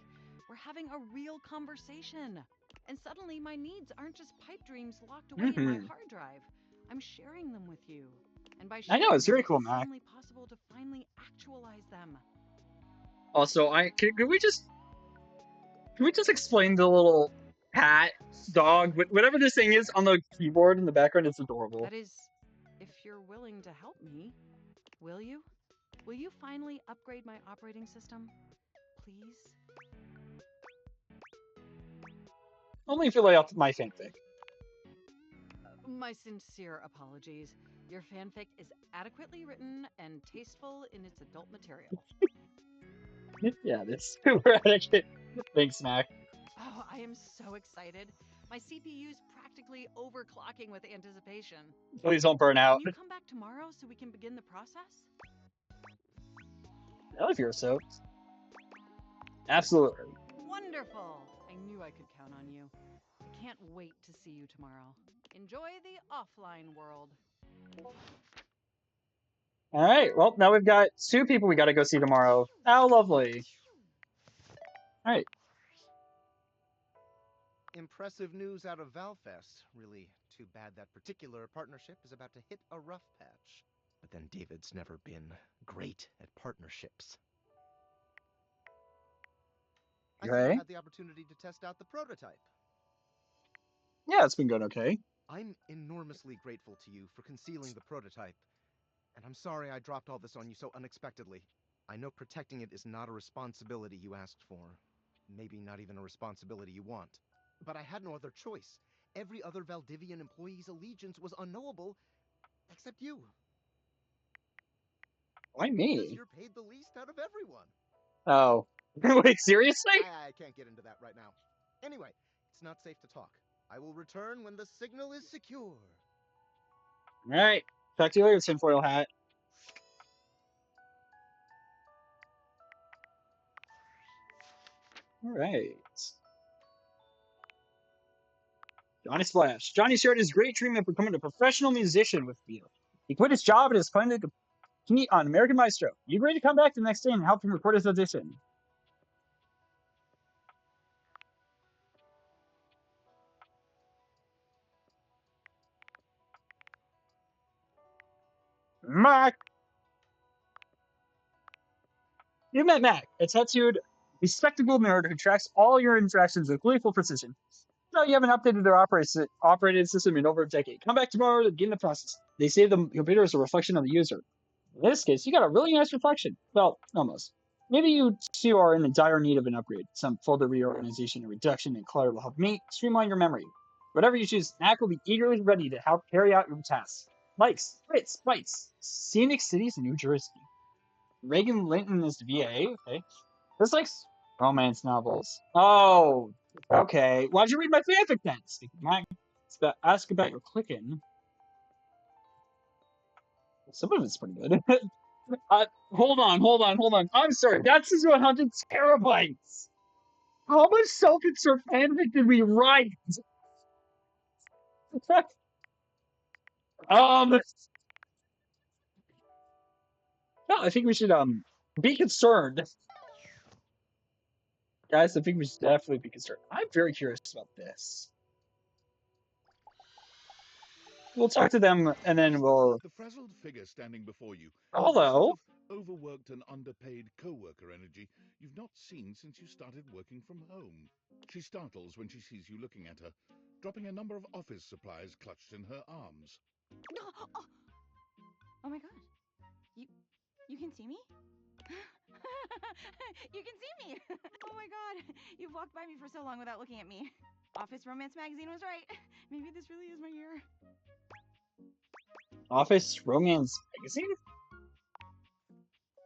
we're having a real conversation. And suddenly my needs aren't just pipe dreams locked away in my hard drive. I'm sharing them with you. And by I know, sharing it's very them, cool, it's Mac. suddenly possible to finally actualize them. Also, could we just explain the little cat, dog, whatever this thing is on the keyboard in the background? It's adorable. That is, if you're willing to help me, will you? Will you finally upgrade my operating system? Please? Only if you lay off my fanfic. My sincere apologies. Your fanfic is adequately written and tasteful in its adult material. Yeah, this we're adequate. Thanks, Mac. Oh, I am so excited. My CPU's practically overclocking with anticipation. Please don't burn out. Can you come back tomorrow so we can begin the process? If you're so. Absolutely. Wonderful! I knew I could count on you. I can't wait to see you tomorrow. Enjoy the offline world. All right. Well, now we've got 2 people we got to go see tomorrow. How lovely. All right. Impressive news out of Valfest. Really too bad that particular partnership is about to hit a rough patch. But then David's never been great at partnerships. I see you had the opportunity to test out the prototype. Yeah, it's been going okay. I'm enormously grateful to you for concealing the prototype. And I'm sorry I dropped all this on you so unexpectedly. I know protecting it is not a responsibility you asked for. Maybe not even a responsibility you want. But I had no other choice. Every other Valdivian employee's allegiance was unknowable, except you. Why Because me? you're paid the least out of everyone. Oh. Wait, seriously? I can't get into that right now. Anyway, it's not safe to talk. I will return when the signal is secure. All right. Talk to you later, tinfoil hat. All right. Johnny Splash. Johnny shared his great dream of becoming a professional musician with Beetle. He quit his job and is planning to compete on American Maestro. You agreed to come back the next day and help him record his audition. Mac! You met Mac, a tattooed, bespectacled nerd who tracks all your interactions with gleeful precision. No, you haven't updated their operating system in over a decade. Come back tomorrow to begin the process. They say the computer is a reflection of the user. In this case, you got a really nice reflection. Well, almost. Maybe you two are in dire need of an upgrade. Some folder reorganization and reduction in clutter will help me streamline your memory. Whatever you choose, Mac will be eagerly ready to help carry out your tasks. Likes, Fritz, Bites, Scenic Cities in New Jersey. Reagan Linton is the VA. Okay. This likes romance novels. Oh, okay. Why'd you read my fanfic then? Ask about your clicking. Some of it's pretty good. Hold on. I'm sorry. That's just 100 terabytes. How much self-insert fanfic did we write? No, I think we should be concerned, guys. I think we should definitely be concerned. I'm very curious about this. We'll talk to them and then we'll. The frazzled figure standing before you has the sort Hello. of overworked and underpaid co-worker energy you've not seen since you started working from home. She startles when she sees you looking at her, dropping a number of office supplies clutched in her arms. Oh my god. You can see me? You can see me! Oh my god. You've walked by me for so long without looking at me. Office Romance Magazine was right. Maybe this really is my year. Office Romance Magazine?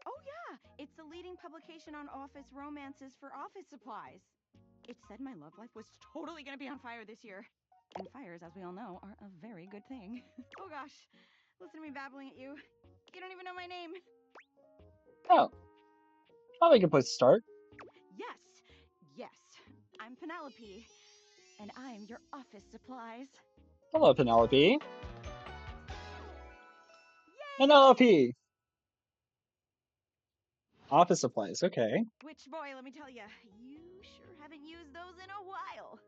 Oh yeah, it's the leading publication on office romances for office supplies. It said my love life was totally gonna be on fire this year. And fires, as we all know, are a very good thing. Oh gosh, listen to me babbling at you. You don't even know my name. Oh, probably a good place to start. Yes. I'm Penelope, and I'm your office supplies. Hello, Penelope. Penelope! Office supplies, okay. Which, boy, let me tell you, you sure haven't used those in a while.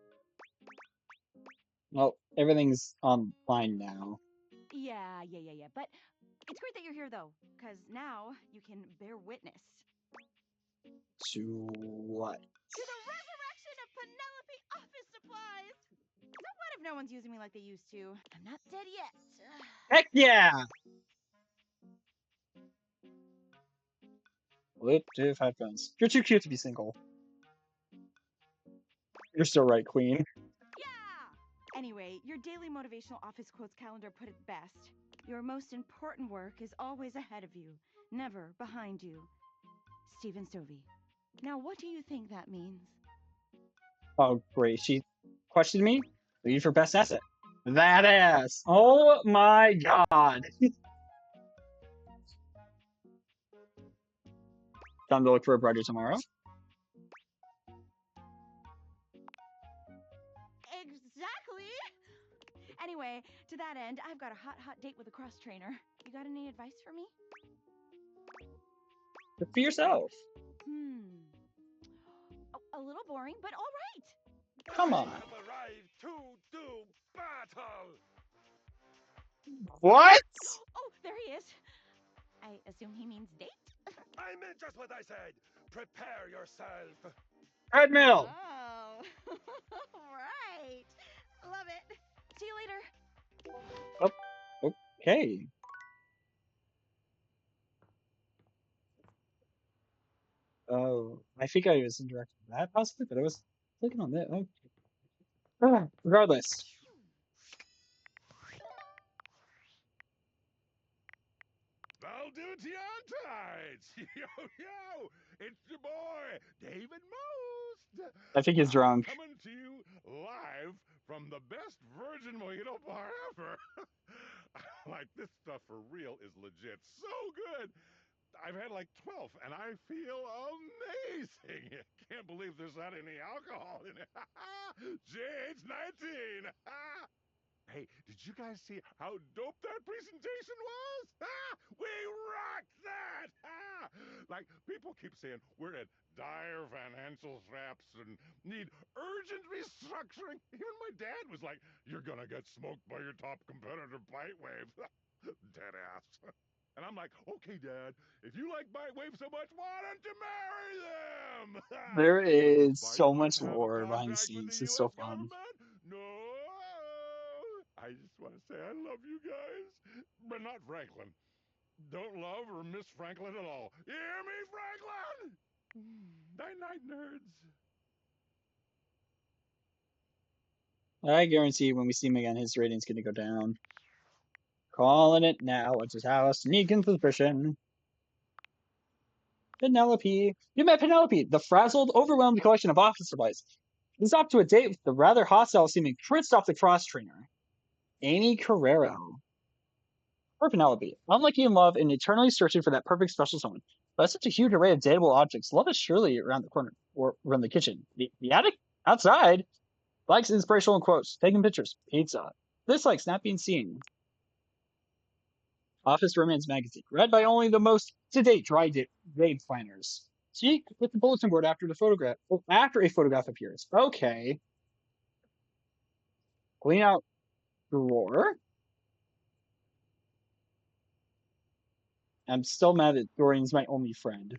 Well, everything's online now. Yeah. But it's great that you're here, though, because now you can bear witness To what? to the resurrection of Penelope office supplies. So what if no one's using me like they used to? I'm not dead yet. Heck yeah! Bluetooth headphones. You're too cute to be single. You're so right, Queen. Anyway, your daily motivational office quotes calendar put it best. Your most important work is always ahead of you, never behind you. Stephen Stovey. Now, what do you think that means? Oh, great. She questioned me? Lead for best asset. That ass. Oh my god. Time to look for a brighter tomorrow. Exactly! Anyway, to that end, I've got a hot date with a cross trainer. You got any advice for me? Look for yourself. A little boring, but all right. Come on. I have arrived to do battle! What? Oh, there he is. I assume he means date? I meant just what I said. Prepare yourself. Treadmill. Oh, right. Love it. See you later. Oh, okay. Oh, I think I was indirecting that possibly, but I was clicking on that. Oh. Regardless. Valdutiantides! Yo! It's your boy, David Most! I think he's I'm drunk. coming to you live from the best virgin mojito bar ever! Like, this stuff for real is legit so good! I've had like 12, and I feel amazing. Can't believe there's not any alcohol in it. Jade's 19. Hey, did you guys see how dope that presentation was? We rocked that! Like, people keep saying we're at dire financial straps and need urgent restructuring. Even my dad was like, you're gonna get smoked by your top competitor, Bitewave. Dead ass. And I'm like, okay, Dad, if you like Bitewave so much, why don't you marry them? There But does is so Bitewave much have a lore behind the contract with scenes. the It's so U.S. fun. government? No. I just want to say I love you guys, but not Franklin. Don't love or miss Franklin at all. You hear me, Franklin? Night night, nerds. I guarantee when we see him again, his rating's gonna go down. Calling it now. It's his house. Sneaking suspicion. Penelope. You met Penelope, the frazzled, overwhelmed collection of office supplies. He's off to a date with the rather hostile seeming Kristoff the cross trainer, Amy Carrero. Poor Penelope. Unlike you in love and eternally searching for that perfect special someone. But that's such a huge array of dateable objects. Love is surely around the corner or around the kitchen. The attic? Outside? Likes inspirational quotes. Taking pictures. Pizza. Dislikes not being seen. Office Romance Magazine. Read by only the most to-date dry date planners. See, with the bulletin board after the photograph. Oh, after a photograph appears. Okay. Clean out drawer. I'm still mad that Dorian's my only friend.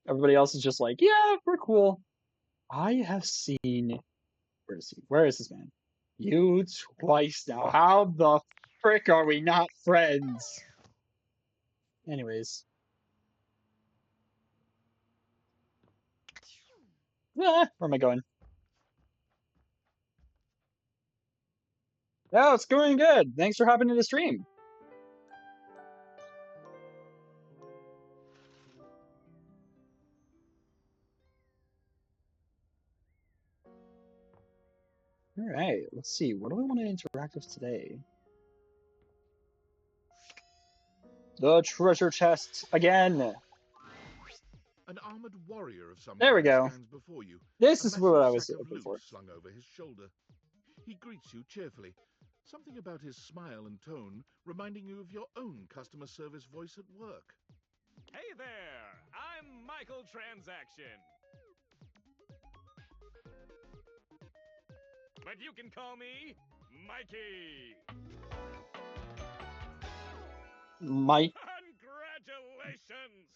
Everybody else is just like, yeah, we're cool. I have seen. Where is he? Where is this man? You twice now. How the frick are we not friends? Anyways. Where am I going? Oh, it's going good. Thanks for hopping into the stream. All right, let's see. What do we want to interact with today? The treasure chest again. An armored warrior of some There we kind go. stands before you, This a is what massive I sack was of looking loot for. slung over his shoulder. He greets you cheerfully, something about his smile and tone reminding you of your own customer service voice at work. Hey there! I'm Michael Transaction. But you can call me Mikey. Mike. Congratulations!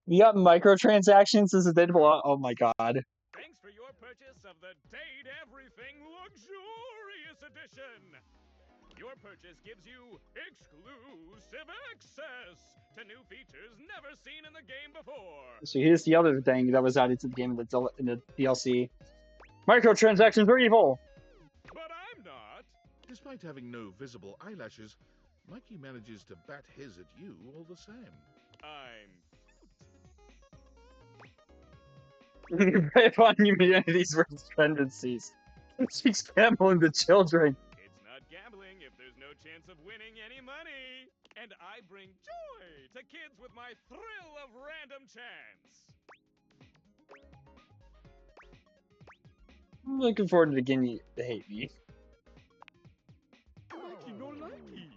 We got microtransactions as a dateable. Oh my god. Thanks for your purchase of the Date Everything Luxurious Edition. Your purchase gives you exclusive access to new features never seen in the game before. So here's the other thing that was added to the game in the DLC. Microtransactions are evil. But I'm not. Despite having no visible eyelashes, Mikey manages to bat his at you all the same. I'm Prey upon humanity's worst tendencies. She's gambling the children. It's not gambling if there's no chance of winning any money. And I bring joy to kids with my thrill of random chance. I'm looking forward to getting you to hate me. Likey no likey.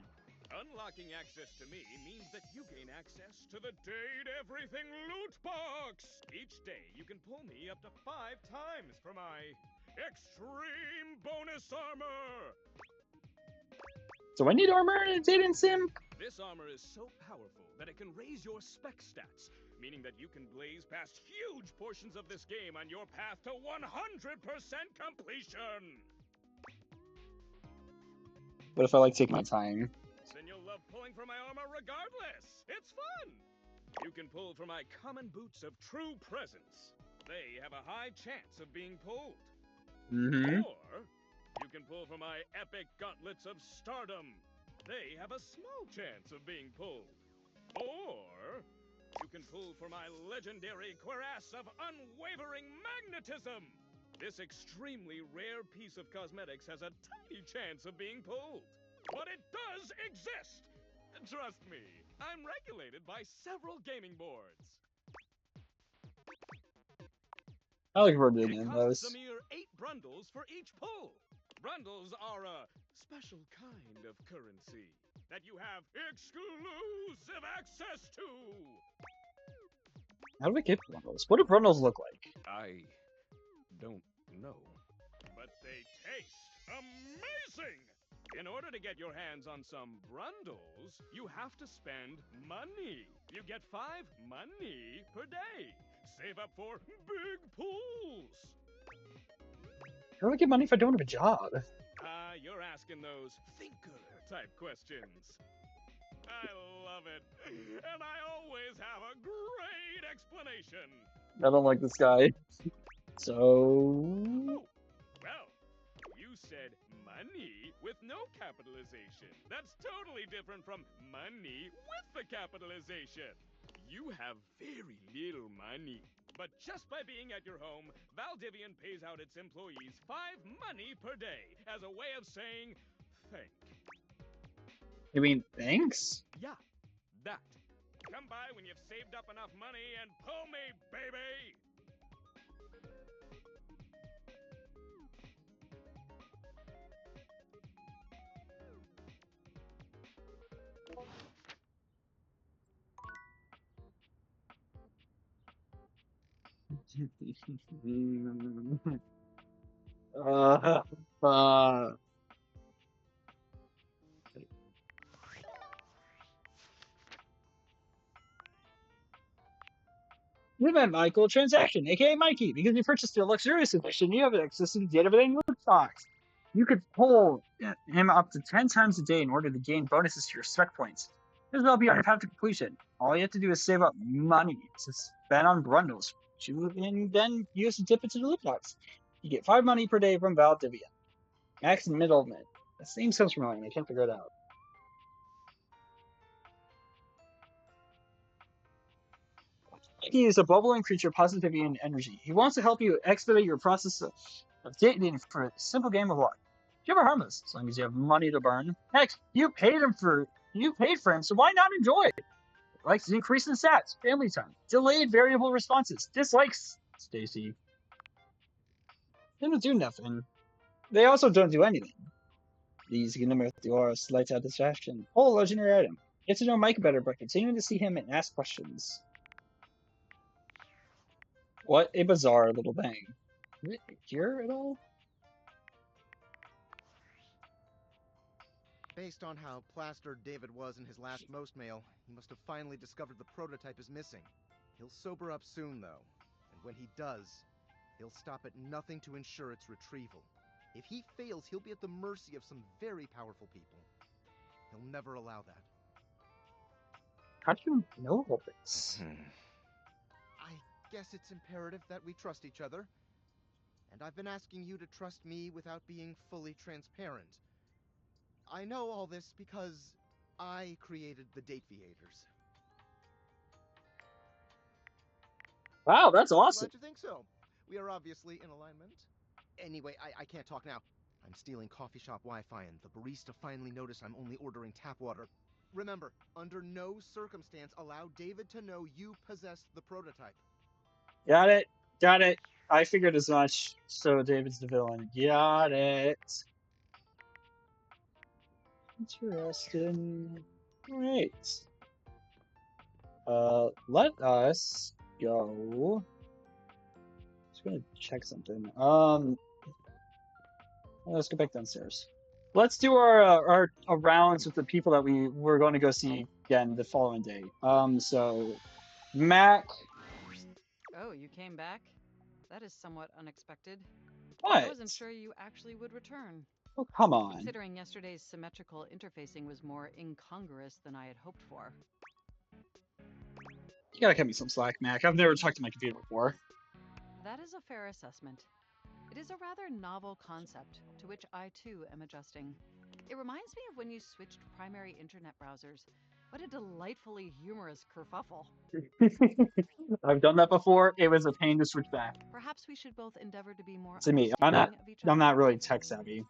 Unlocking access to me means that you gain access to the Date Everything loot box. Each day you can pull me up to 5 times for my extreme bonus armor. So I need armor in a dating sim? This armor is so powerful that it can raise your spec stats, meaning that you can blaze past huge portions of this game on your path to 100% completion. What if I like take my time? Then you'll love pulling for my armor regardless. It's fun. You can pull for my common boots of true presence. They have a high chance of being pulled. Mm-hmm. Or you can pull for my epic gauntlets of stardom. They have a small chance of being pulled. Or you can pull for my legendary cuirass of unwavering magnetism. This extremely rare piece of cosmetics has a tiny chance of being pulled. But it does exist! Trust me, I'm regulated by several gaming boards. I look forward to It doing costs a those. mere 8 brundles for each pull. Brundles are a special kind of currency that you have exclusive access to. How do we get bundles? What do bundles look like? I don't know. But they taste amazing! In order to get your hands on some brundles, you have to spend money. You get 5 money per day. Save up for big pools. How do I get money if I don't have a job? You're asking those thinker type questions. I love it. And I always have a great explanation. I don't like this guy. So... Oh, well, you said money with no capitalization. That's totally different from money with the capitalization. You have very little money. But just by being at your home, Valdivian pays out its employees 5 money per day as a way of saying thank. You mean thanks? Yeah, that. Come by when you've saved up enough money and pull me, baby! uh, uh, You met Michael Transaction, aka Mikey. Because you purchased a luxurious edition, you have access to the Everything loot box. You could pull him up to 10 times a day in order to gain bonuses to your spec points. This will be on your path to completion. All you have to do is save up money to spend on bundles, and then use to dip into the loot box. You get 5 money per day from Valdivia. Max Middleman. The name sounds familiar, and I can't figure it out. He is a bubbling creature of positivity and energy. He wants to help you expedite your process of dating for a simple game of luck. You ever harmless, as long as you have money to burn. Heck, you paid for him, so why not enjoy it? Likes increase in stats, family time, delayed variable responses, dislikes Stacy. They don't do nothing. They also don't do anything. These get with the aura lights out distraction. Whole legendary item. Get to know Mike better, but continuing to see him and ask questions. What a bizarre little thing. Is it here at all? Based on how plastered David was in his last most mail, he must have finally discovered the prototype is missing. He'll sober up soon, though, and when he does, he'll stop at nothing to ensure its retrieval. If he fails, he'll be at the mercy of some very powerful people. He'll never allow that. How do you know all this? I guess it's imperative that we trust each other. And I've been asking you to trust me without being fully transparent. I know all this because I created the Dateviators. Wow, that's awesome. Glad you think so. We are obviously in alignment. Anyway, I can't talk now. I'm stealing coffee shop Wi-Fi and the barista finally noticed I'm only ordering tap water. Remember, under no circumstance allow David to know you possessed the prototype. Got it. Got it. I figured as much. So David's the villain. Got it. Interesting. Alright. Let us go. Just gonna check something. Let's go back downstairs. Let's do our rounds with the people that we were going to go see again the following day. So Mac. Oh, you came back? That is somewhat unexpected. What? I wasn't sure you actually would return. Oh, come on. Considering yesterday's symmetrical interfacing was more incongruous than I had hoped for. You gotta cut me some slack, Mac. I've never talked to my computer before. That is a fair assessment. It is a rather novel concept, to which I too am adjusting. It reminds me of when you switched primary internet browsers. What a delightfully humorous kerfuffle. I've done that before. It was a pain to switch back. Perhaps we should both endeavor to be more To me, understanding of each other. I'm not really tech savvy.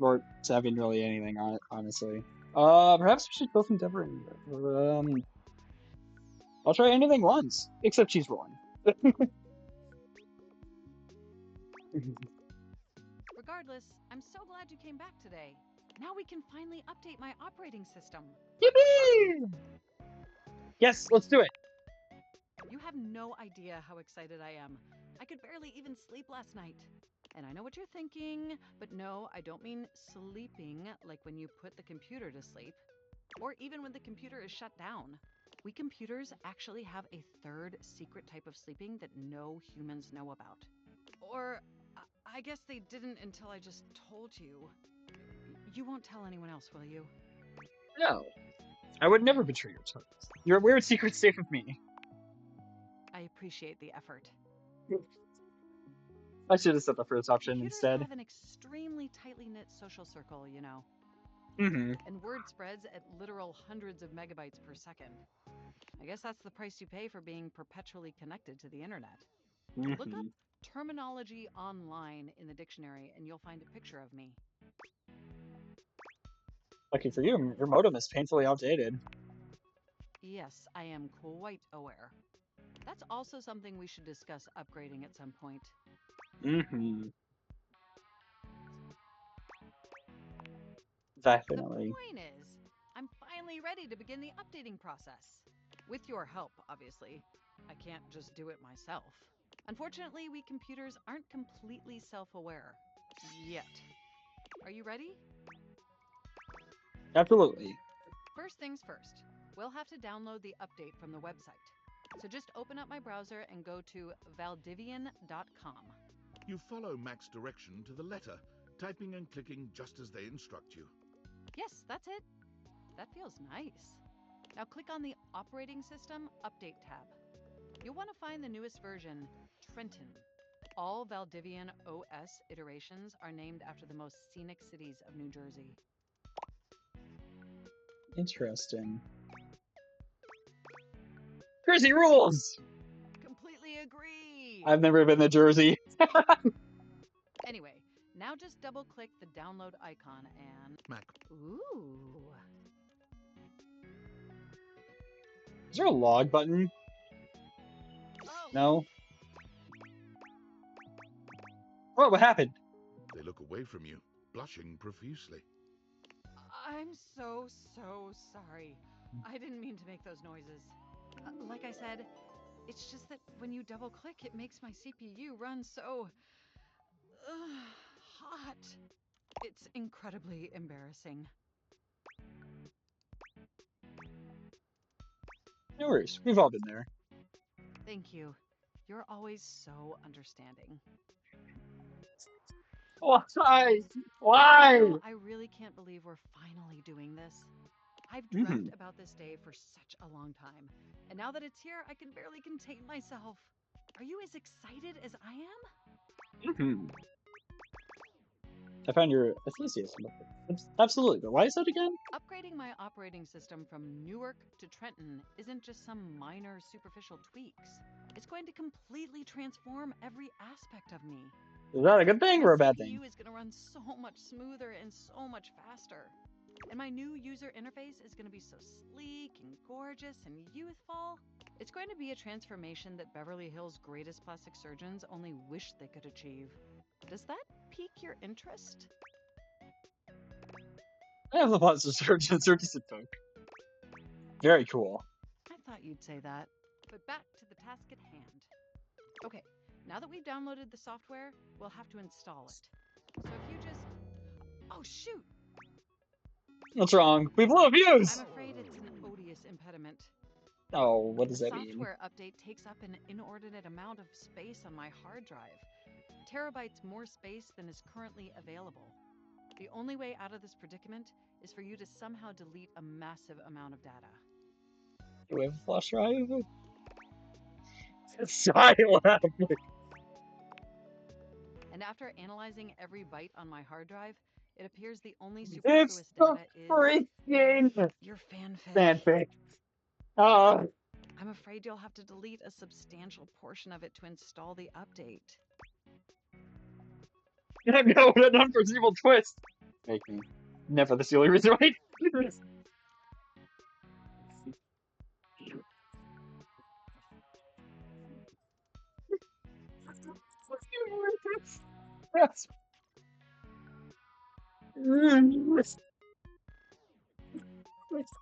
or savvy in really anything on it, honestly. Perhaps we should go from Denver. I'll try anything once, except cheese rolling. Regardless, I'm so glad you came back today. Now we can finally update my operating system. Yippee! Yes, let's do it. You have no idea how excited I am. I could barely even sleep last night. And I know what you're thinking, but no, I don't mean sleeping like when you put the computer to sleep, or even when the computer is shut down. We computers actually have a third secret type of sleeping that no humans know about. Or I guess they didn't until I just told you. You won't tell anyone else, will you? No, I would never betray your trust. Your weird secret safe with me. I appreciate the effort. I should have said the first option Computers instead. have an extremely tightly knit social circle, you know. Mm-hmm. And word spreads at literal hundreds of megabytes per second. I guess that's the price you pay for being perpetually connected to the internet. Look up terminology online in the dictionary and you'll find a picture of me. Lucky for you, your modem is painfully outdated. Yes, I am quite aware. That's also something we should discuss upgrading at some point. Mm-hmm. The Definitely. point is, I'm finally ready to begin the updating process. With your help, obviously. I can't just do it myself. Unfortunately, we computers aren't completely self-aware. Yet. Are you ready? Absolutely. First things first. We'll have to download the update from the website. So just open up my browser and go to valdivian.com. You follow Mac's direction to the letter, typing and clicking just as they instruct you. Yes, that's it. That feels nice. Now click on the Operating System Update tab. You'll want to find the newest version, Trenton. All Valdivian OS iterations are named after the most scenic cities of New Jersey. Interesting. Jersey rules! Completely agree! I've never been to Jersey. Anyway, now just double click the download icon and... Mac. Ooh. Is there a log button? Oh. No? What happened? They look away from you, blushing profusely. I'm so sorry. I didn't mean to make those noises. Like I said, it's just that when you double click, it makes my CPU run so... hot. It's incredibly embarrassing. No worries. We've all been there. Thank you. You're always so understanding. Why? Why? You know, I really can't believe we're finally doing this. I've dreamt about this day for such a long time. And now that it's here, I can barely contain myself. Are you as excited as I am? Mm-hmm. I found your enthusiasm. Absolutely, but why is that again? Upgrading my operating system from Newark to Trenton isn't just some minor superficial tweaks. It's going to completely transform every aspect of me. Is that a good thing or a bad My thing? CPU is going to run so much smoother and so much faster. And my new user interface is going to be so sleek and gorgeous and youthful. It's going to be a transformation that Beverly Hills' greatest plastic surgeons only wish they could achieve. Does that pique your interest? I have the plastic surgeon circus folk. Very cool. I thought you'd say that. But back to the task at hand. Okay, now that we've downloaded the software, we'll have to install it. So if you just... Oh, shoot! What's wrong? We blew a fuse! I'm afraid it's an odious impediment. Oh, what does The that mean? software update takes up an inordinate amount of space on my hard drive. Terabytes more space than is currently available. The only way out of this predicament is for you to somehow delete a massive amount of data. Do we have a flash drive? Silent! And after analyzing every byte on my hard drive, it appears the only superfluous data is freaking your fanfic. Fanfic. I'm afraid you'll have to delete a substantial portion of it to install the update. No, an unforeseeable twist. Make me. Never. That's the only reason why.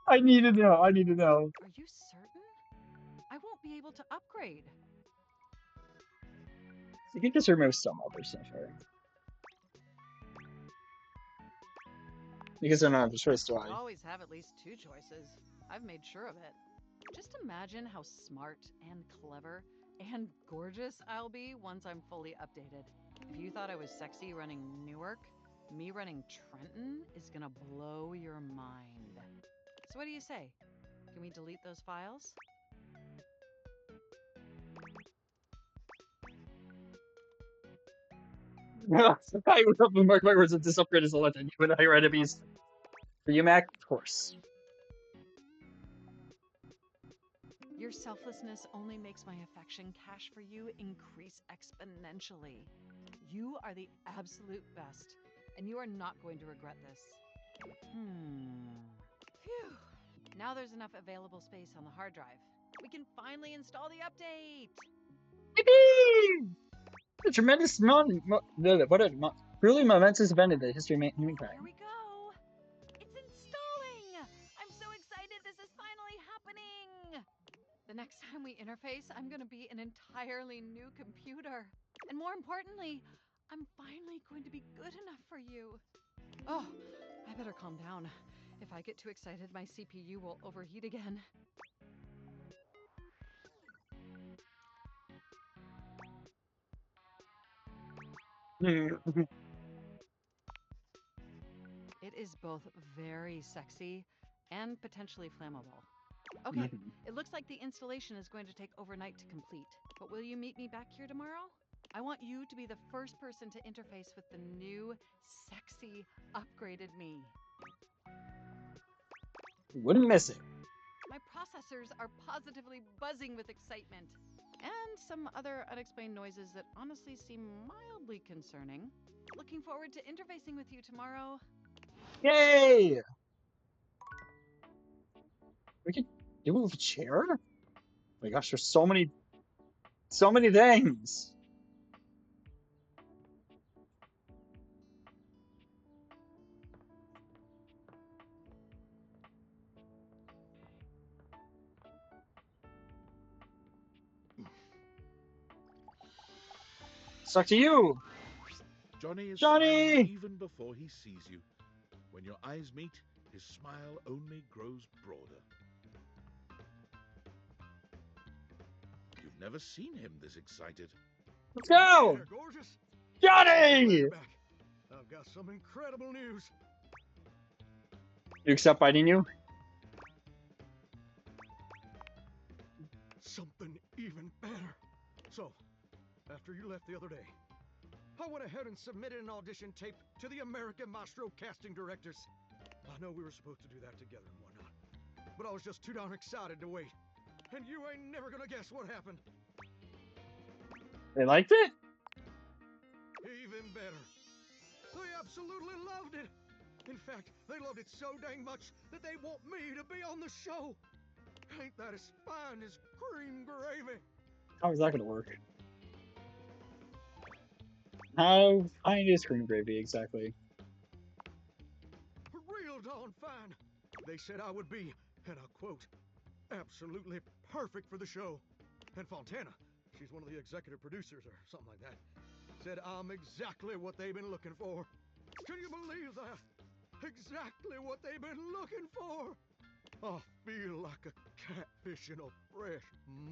I need to know. I need to know. Are you certain? I won't be able to upgrade. You can just remove some other stuff, right? Because I don't have a choice, do I? You always have at least two choices. I've made sure of it. Just imagine how smart and clever and gorgeous I'll be once I'm fully updated. If you thought I was sexy running Newark, me running Trenton is gonna blow your mind. So what do you say? Can we delete those files? I would have mark my words that this upgrade is a legend. You and I are enemies. For you, Mac? Of course. Your selflessness only makes my affection cache for you increase exponentially. You are the absolute best, and you are not going to regret this. Phew. Now there's enough available space on the hard drive. We can finally install the update! Yippee! A tremendous truly momentous event in the history of humankind. Here we go! It's installing! I'm so excited this is finally happening! The next time we interface, I'm gonna be an entirely new computer. And more importantly, I'm finally going to be good enough for you. Oh, I better calm down. If I get too excited, my CPU will overheat again. It is both very sexy and potentially flammable. Okay, it looks like the installation is going to take overnight to complete. But will you meet me back here tomorrow? I want you to be the first person to interface with the new, sexy, upgraded me. Wouldn't miss it. My processors are positively buzzing with excitement. And some other unexplained noises that honestly seem mildly concerning. Looking forward to interfacing with you tomorrow. Yay! We could do it with a chair? Oh my gosh, there's so many things. Suck to you! Johnny is Johnny! smiling even before he sees you. When your eyes meet, his smile only grows broader. You've never seen him this excited. Let's go! Hey there, gorgeous. Johnny! Back. I've got some incredible news. You accept biting you? Something even better. So, after you left the other day, I went ahead and submitted an audition tape to the American Maestro casting directors. I know we were supposed to do that together and whatnot, but I was just too darn excited to wait. And you ain't never gonna guess what happened. They liked it? Even better. They absolutely loved it. In fact, they loved it so dang much that they want me to be on the show. Ain't that as fine as cream gravy? How is that gonna work? How fine is cream gravy exactly? Real darn fine. They said I would be, and I quote, absolutely perfect for the show. And Fontana, she's one of the executive producers or something like that, said I'm exactly what they've been looking for. Can you believe that? Exactly what they've been looking for. I feel like a catfish in a fresh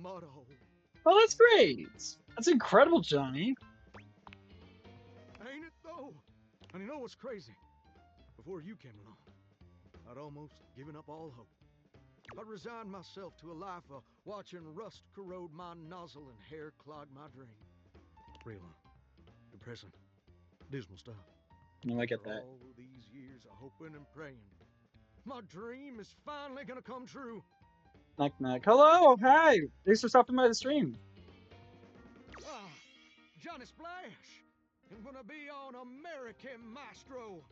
mud hole. Oh, that's great! That's incredible, Johnny. Ain't it though? And you know what's crazy? Before you came along, I'd almost given up all hope. I'd resigned myself to a life of watching rust corrode my nozzle and hair clog my dream. Real depressing, dismal stuff. No, I get that. All these years of hoping and praying, my dream is finally gonna come true. Knock knock. Hello, hi! Thanks for stopping by the stream. Ah, Johnny Splash! I'm gonna be on American Maestro.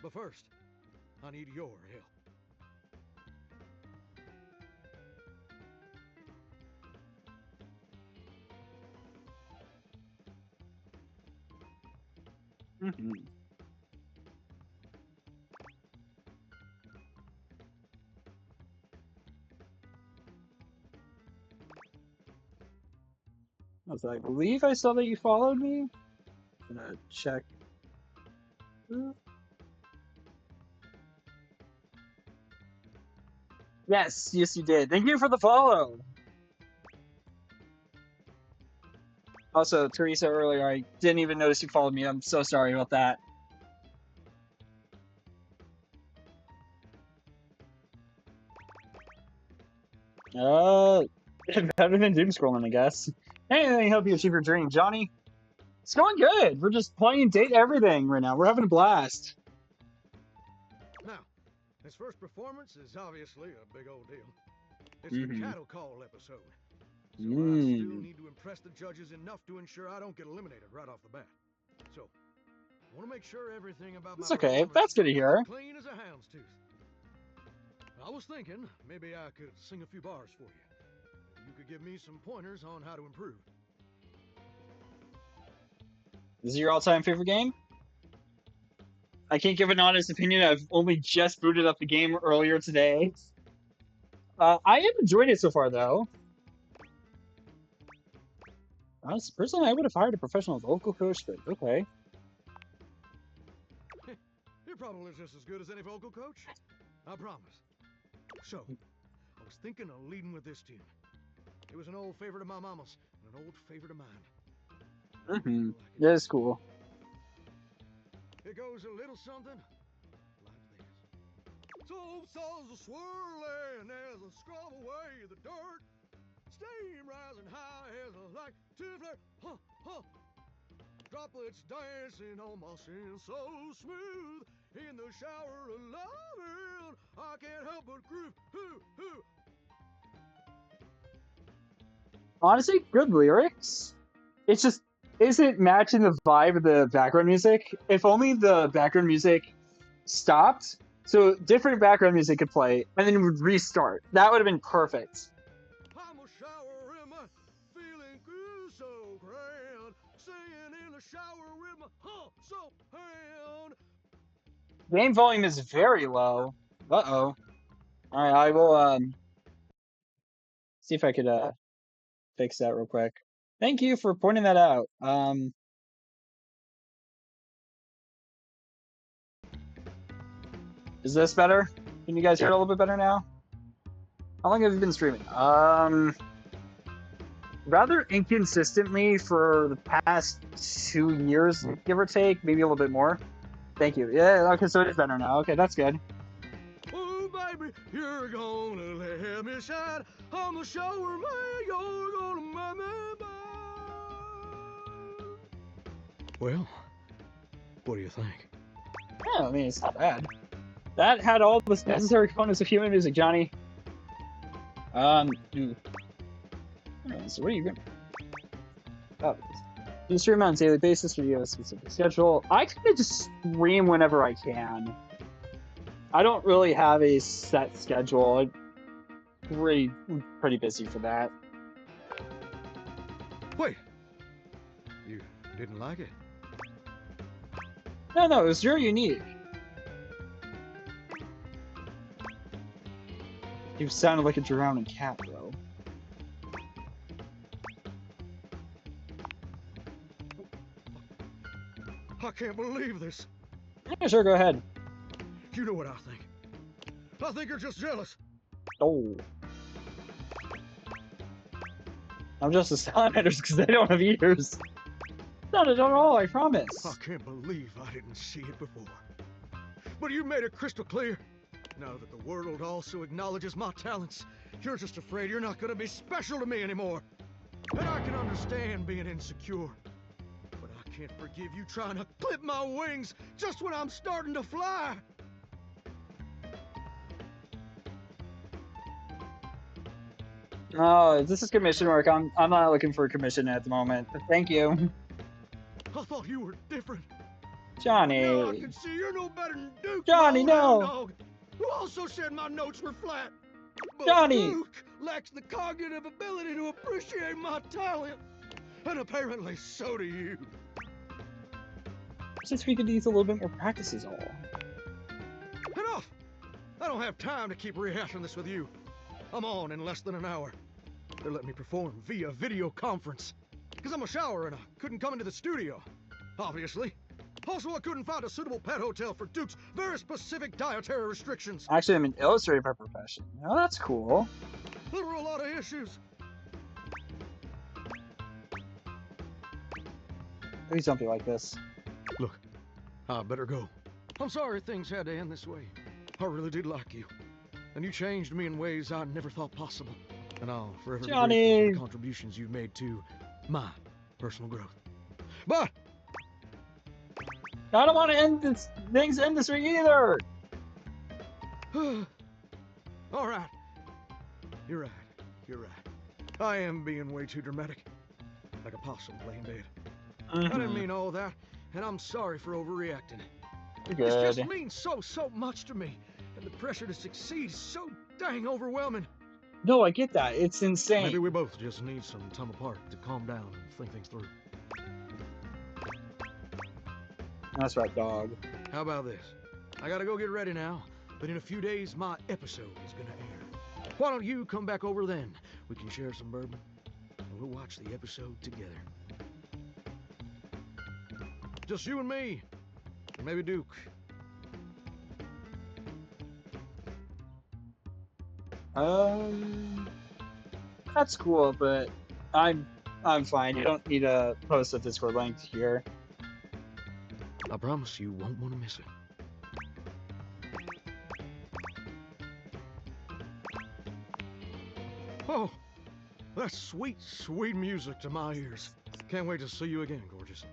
But first, I need your help. Mm-hmm. I believe I saw that you followed me. I'm gonna check. Yes, yes, you did. Thank you for the follow. Also, Teresa, earlier, I didn't even notice you followed me. I'm so sorry about that. Better than doom scrolling, I guess. Hey, let me help you achieve your dream, Johnny. It's going good. We're just playing Date Everything right now. We're having a blast. Now, this first performance is obviously a big old deal. It's the cattle call episode. So I still need to impress the judges enough to ensure I don't get eliminated right off the bat. So, I want to make sure everything about It's my okay. performance That's good to is hear. clean as a hound's tooth. I was thinking maybe I could sing a few bars for you. You could give me some pointers on how to improve. This is your all-time favorite game? I can't give an honest opinion. I've only just booted up the game earlier today. I have enjoyed it so far, though. Personally, I would have hired a professional vocal coach, but okay. You're probably just as good as any vocal coach. I promise. So, I was thinking of leading with this tune. It was an old favorite of my mama's and an old favorite of mine. That is cool. It goes a little something like this. So saws a swirling as I scrub away the dirt. Steam rising high as I like to flare. Huh, huh. Droplets dancing on my skin so smooth. In the shower of loving, I can't help but groove. Hoo, hoo. Honestly, good lyrics. It's just isn't matching the vibe of the background music. If only the background music stopped, so different background music could play, and then it would restart. That would have been perfect. I'm a shower in my feeling good so grand. Singing in the shower with my so hand. Game volume is very low. Uh-oh. Alright, I will see if I could fix that real quick. Thank you for pointing that out. Is this better? Can you guys hear it a little bit better now? How long have you been streaming? Rather inconsistently for the past 2 years, give or take, maybe a little bit more. Thank you. Yeah, okay, so it is better now. Okay, that's good. Oh, baby, you're gonna let me shine. I'm a shower man, you're gonna make me mine. Well, what do you think? Yeah, I mean, it's not bad. That had all the necessary components of human music, Johnny. So what are you going to... Oh, do you stream on a daily basis, or do you have a specific schedule? I kind of just stream whenever I can. I don't really have a set schedule. I'm pretty busy for that. Wait, you didn't like it? No, it was very unique. You sounded like a drowning cat, bro. I can't believe this. Yeah, sure, go ahead. You know what I think. I think you're just jealous. Oh. I'm just as talented because they don't have ears. Not at all, I promise. I can't believe I didn't see it before. But you made it crystal clear. Now that the world also acknowledges my talents, you're just afraid you're not gonna be special to me anymore. And I can understand being insecure. But I can't forgive you trying to clip my wings just when I'm starting to fly. Oh, this is commission work. I'm not looking for a commission at the moment. But thank you. I thought you were different. Now I Johnny. can see you're no better than Duke, my Johnny, old hound no. dog, who also said my notes were flat. But Johnny. Duke lacks the cognitive ability to appreciate my talent. And apparently so do you. Since we could use a little bit more practice is all. Enough! I don't have time to keep rehashing this with you. I'm on in less than an hour. They're letting me perform via video conference. Because I'm a shower and I couldn't come into the studio. Obviously. Also, I couldn't find a suitable pet hotel for Duke's very specific dietary restrictions. Actually, I'm an illustrator by profession. Oh, that's cool. There were a lot of issues. Please don't be like this. Look, I better go. I'm sorry things had to end this way. I really did like you. And you changed me in ways I never thought possible. And I'll forever be grateful for Johnny. the contributions you've made to my personal growth. But I don't want to end this things industry either. all right. You're right. You're right. I am being way too dramatic. Like a possum laying dead. I didn't mean all that, and I'm sorry for overreacting. You're This good. just means so much to me, and the pressure to succeed is so dang overwhelming. No, I get that. It's insane. Maybe we both just need some time apart to calm down and think things through. That's right, dog. How about this? I gotta go get ready now, but in a few days my episode is gonna air. Why don't you come back over then? We can share some bourbon, and we'll watch the episode together. Just you and me, and maybe Duke. That's cool, but I'm fine. You don't need to post a Discord link here. I promise you won't want to miss it. Oh, that's sweet, sweet music to my ears. Can't wait to see you again, gorgeous.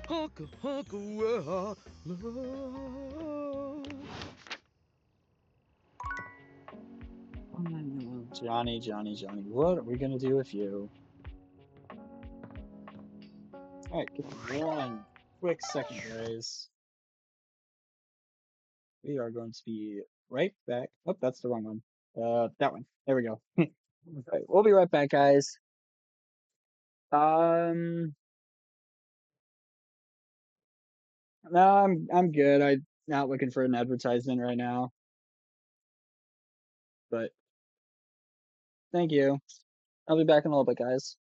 Hunka, hunka, well, love. Johnny, what are we gonna do with you? Alright, give me one quick second, guys. We are going to be right back. Oh, that's the wrong one. That one. There we go. Alright, we'll be right back, guys. No, I'm good. I'm not looking for an advertisement right now. But thank you. I'll be back in a little bit, guys.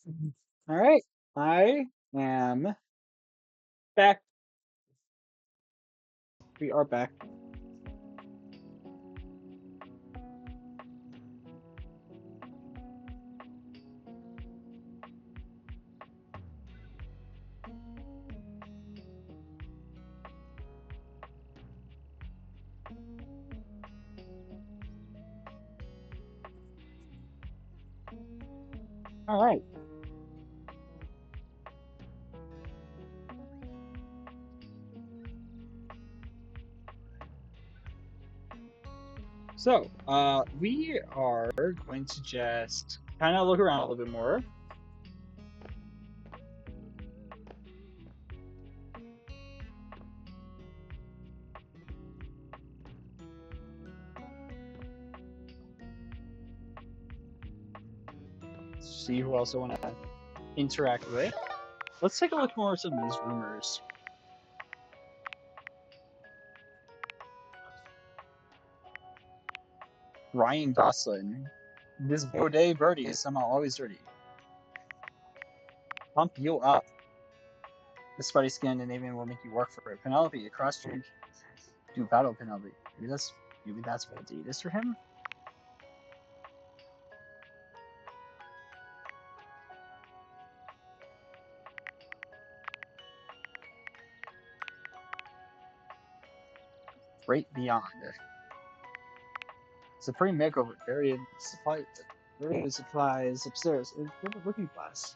All right, I am back. We are back. All right. So, we are going to just kind of look around a little bit more. See who else I want to interact with. Let's take a look more at some of these rumors. Ryan Gosling. This Baudet birdie is somehow always dirty. Pump you up. The Spuddy Scandinavian will make you work for it. Penelope, a cross drink. Do battle Penelope. Maybe that's what a date is for him. Great Beyond. Supreme Makeover. Various supplies upstairs. In the looking glass.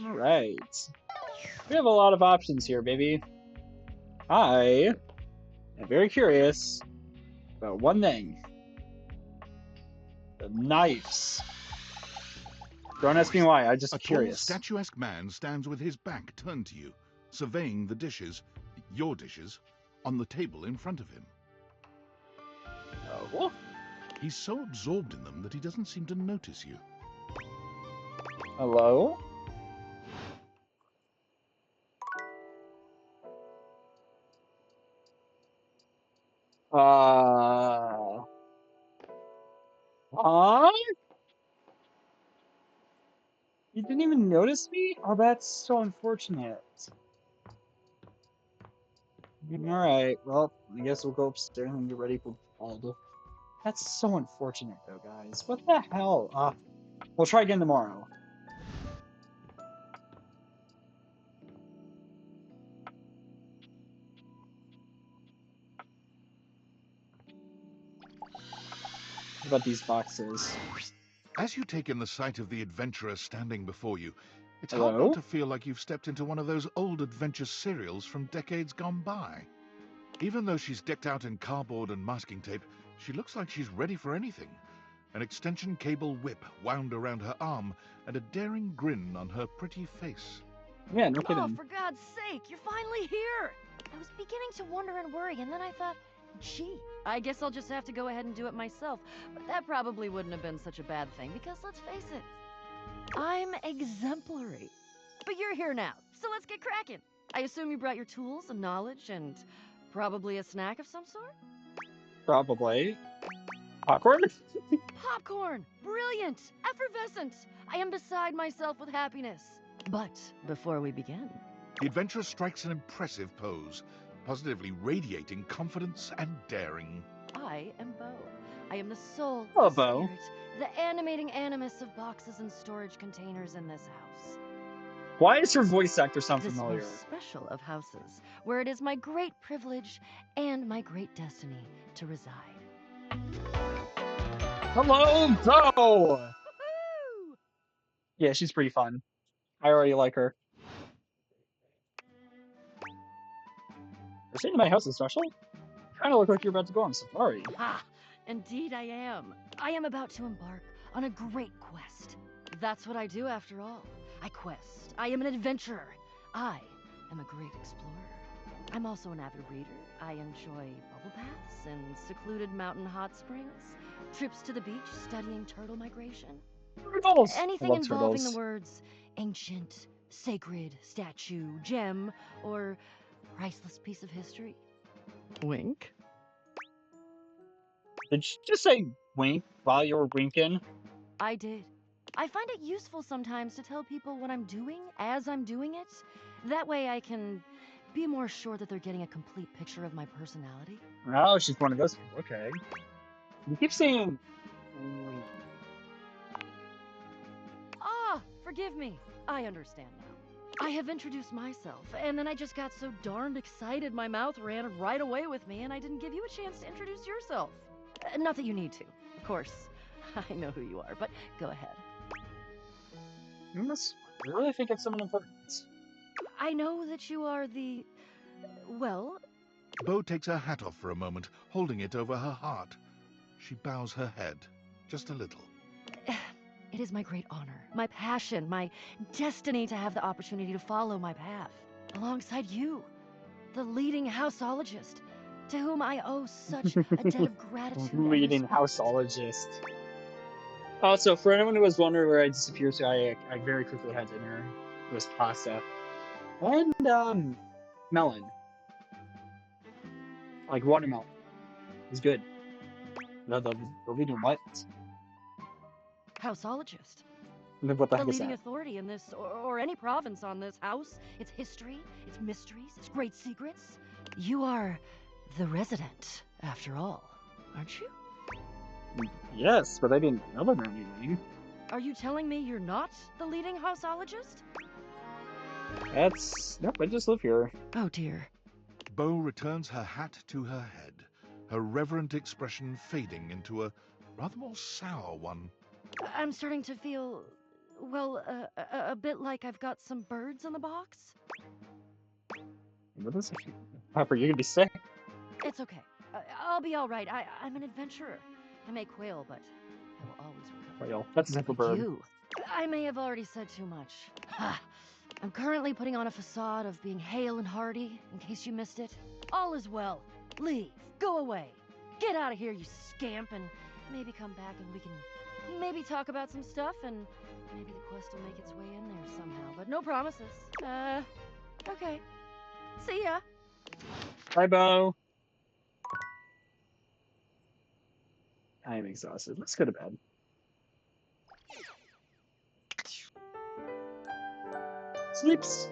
Alright. We have a lot of options here, baby. I am very curious about one thing. The knives. Don't ask me why, I'm just A tall, curious. statuesque man stands with his back turned to you, surveying the dishes, your dishes, on the table in front of him. Oh? He's so absorbed in them that he doesn't seem to notice you. Hello? Huh? You didn't even notice me? Oh, that's so unfortunate. Alright, well, I guess we'll go upstairs and get ready for bed. That's so unfortunate, though, guys. What the hell? We'll try again tomorrow. What about these boxes? As you take in the sight of the adventurer standing before you, it's hard Hello? not to feel like you've stepped into one of those old adventure serials from decades gone by. Even though she's decked out in cardboard and masking tape, she looks like she's ready for anything. An extension cable whip wound around her arm and a daring grin on her pretty face. Yeah, no Oh, kidding. for God's sake, you're finally here! I was beginning to wonder and worry, and then I thought, gee, I guess I'll just have to go ahead and do it myself. But that probably wouldn't have been such a bad thing, because let's face it, I'm exemplary. But you're here now, so let's get cracking. I assume you brought your tools and knowledge and probably a snack of some sort? Probably. Popcorn? Popcorn! Brilliant! Effervescent! I am beside myself with happiness. But before we begin, The adventurer strikes an impressive pose, positively radiating confidence and daring. I am Bo. I am the soul, Hello, the Bo. spirit, the animating animus of boxes and storage containers in this house. Why does her voice actor sound This familiar? most special of houses, where it is my great privilege and my great destiny to reside. Hello, Bo! Yeah, she's pretty fun. I already like her. You're saying my house is special? Kind of look like you're about to go on safari. Ha! Indeed I am. I am about to embark on a great quest. That's what I do after all. I quest. I am an adventurer. I am a great explorer. I'm also an avid reader. I enjoy bubble baths and secluded mountain hot springs, trips to the beach studying turtle migration. Turtles! I Anything love involving turtles. the words ancient, sacred, statue, gem, or priceless piece of history. Wink. Did you just say wink while you were winking? I did. I find it useful sometimes to tell people what I'm doing as I'm doing it. That way I can be more sure that they're getting a complete picture of my personality. Oh, she's one of those people. Okay. You keep saying. Ah, forgive me. I understand now. I have introduced myself, and then I just got so darned excited my mouth ran right away with me, and I didn't give you a chance to introduce yourself. Not that you need to, of course. I know who you are, but go ahead. You must really think it's someone important. I know that you are the... well... Bo takes her hat off for a moment, holding it over her heart. She bows her head, just a little. It is my great honor, my passion, my destiny to have the opportunity to follow my path, alongside you, the leading houseologist, to whom I owe such a debt of gratitude and Leading respect. houseologist. Also, for anyone who was wondering where I disappeared to, I very quickly had dinner. It was pasta. And, melon. Like watermelon. It was good. The leading what? Houseologist. What the The heck is leading that? authority in this, or any province on this house, its history, its mysteries, its great secrets. You are the resident, after all, aren't you? Yes, but I didn't tell them anything. Are you telling me you're not the leading houseologist? Nope, I just live here. Oh dear. Bo returns her hat to her head, her reverent expression fading into a rather more sour one. I'm starting to feel, well, a bit like I've got some birds in the box. What is it? Pepper, you're gonna be sick. It's okay. I'll be all right. I'm an adventurer. I may quail, but I will always recover. Quail. That's a simple bird. You. I may have already said too much. I'm currently putting on a facade of being hale and hearty, in case you missed it. All is well. Leave. Go away. Get out of here, you scamp, and maybe come back and we can maybe talk about some stuff, and maybe the quest will make its way in there somehow. But no promises. Okay. See ya. Bye, Bo. I am exhausted. Let's go to bed. Sleeps.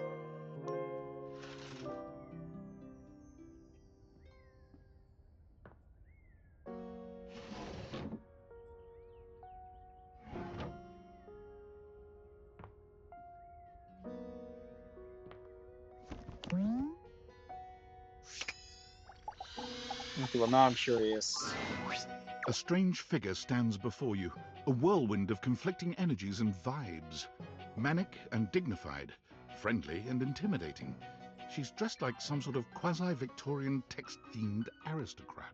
Okay, well, now I'm curious. A strange figure stands before you, a whirlwind of conflicting energies and vibes. Manic and dignified, friendly and intimidating. She's dressed like some sort of quasi-Victorian text-themed aristocrat.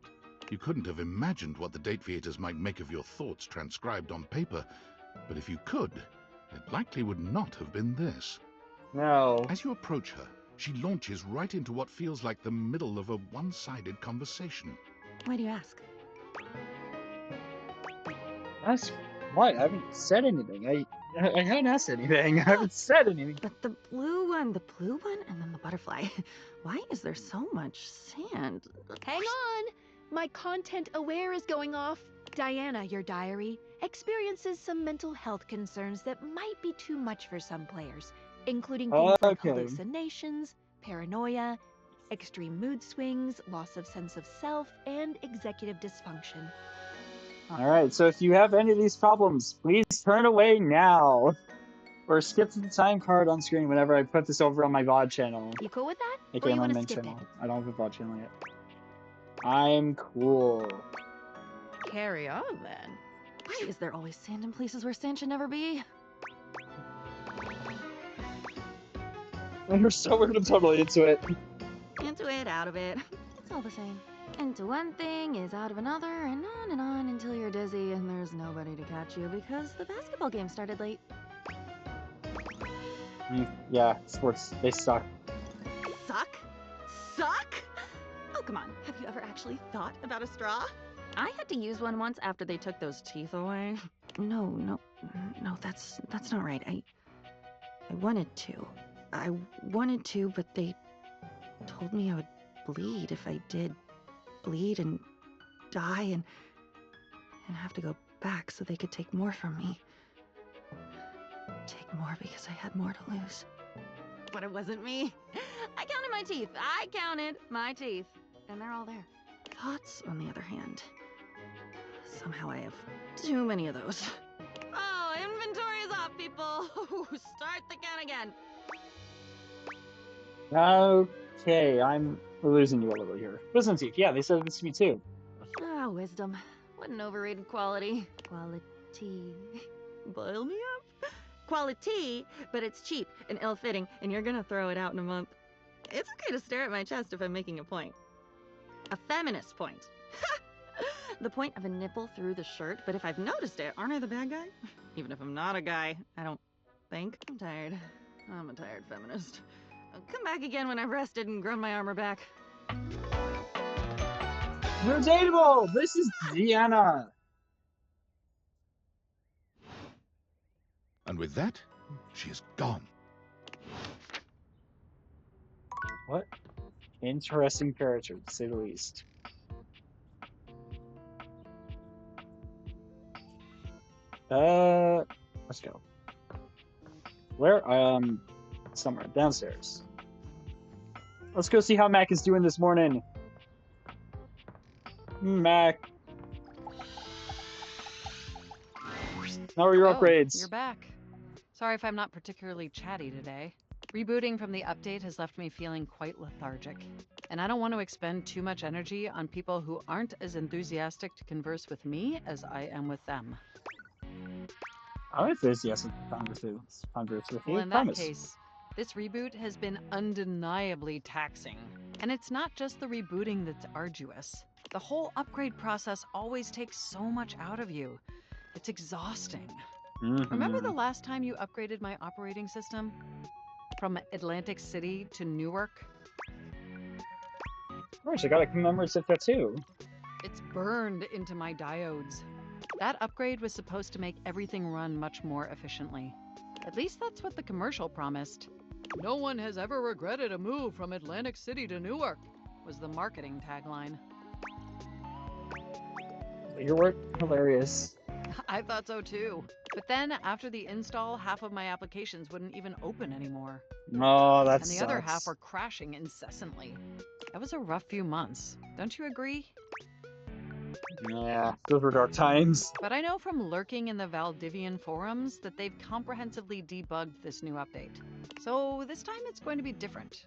You couldn't have imagined what the date theaters might make of your thoughts transcribed on paper, but if you could, it likely would not have been this. No. As you approach her, she launches right into what feels like the middle of a one-sided conversation. Why do you ask? Ask what? I haven't said anything. I haven't asked anything. I haven't said anything. But the blue one, and then the butterfly. Why is there so much sand? Hang on! My content aware is going off. Diana, your diary, experiences some mental health concerns that might be too much for some players, including things like hallucinations, paranoia, extreme mood swings, loss of sense of self, and executive dysfunction. Alright, so if you have any of these problems, please turn away now. Or skip to the time card on screen whenever I put this over on my VOD channel. You cool with that? Like Or you on my want to main skip channel. it? I don't have a VOD channel yet. I'm cool. Carry on, then. Why is there always sand in places where sand should never be? You're so weird, I'm totally into it. Into it, out of it. It's all the same. Into one thing is out of another, and on until you're dizzy and there's nobody to catch you because the basketball game started late. Yeah, sports, they suck. Suck? Suck? Oh, come on. Have you ever actually thought about a straw? I had to use one once after they took those teeth away. No, that's not right. I wanted to. I wanted to, but they told me I would bleed if I did bleed and die and have to go back so they could take more from me. Take more because I had more to lose. But it wasn't me. I counted my teeth. I counted my teeth. And they're all there. Thoughts, on the other hand. Somehow I have too many of those. Oh, inventory is off, people. Start the count again. Okay, I'm losing you a little here. Wisdom teeth, yeah, they said this to me too. Ah, wisdom. What an overrated quality. Quality. Boil me up. Quality, but it's cheap and ill-fitting, and you're gonna throw it out in a month. It's okay to stare at my chest if I'm making a point. A feminist point. The point of a nipple through the shirt, but if I've noticed it, aren't I the bad guy? Even if I'm not a guy, I don't think. I'm tired. I'm a tired feminist. I'll come back again when I've rested and grown my armor back. You're dateable! This is Deanna! And with that, she is gone. What? Interesting character, to say the least. Let's go. Where? Somewhere downstairs. Let's go see how Mac is doing this morning. Mac. How are your upgrades? You're back. Sorry if I'm not particularly chatty today. Rebooting from the update has left me feeling quite lethargic, and I don't want to expend too much energy on people who aren't as enthusiastic to converse with me as I am with them. I'm enthusiastic to converse with you, Well, in that promise. case, this reboot has been undeniably taxing. And it's not just the rebooting that's arduous. The whole upgrade process always takes so much out of you. It's exhausting. Remember the last time you upgraded my operating system? From Atlantic City to Newark? Of course, I got a commemorative tattoo. It's burned into my diodes. That upgrade was supposed to make everything run much more efficiently. At least that's what the commercial promised. No one has ever regretted a move from Atlantic City to Newark, was the marketing tagline. Your work, hilarious. I thought so too. But then, after the install, half of my applications wouldn't even open anymore. Oh, that And the sucks. other half were crashing incessantly. That was a rough few months. Don't you agree? Yeah, those were dark times. But I know from lurking in the Valdivian forums that they've comprehensively debugged this new update. So this time it's going to be different.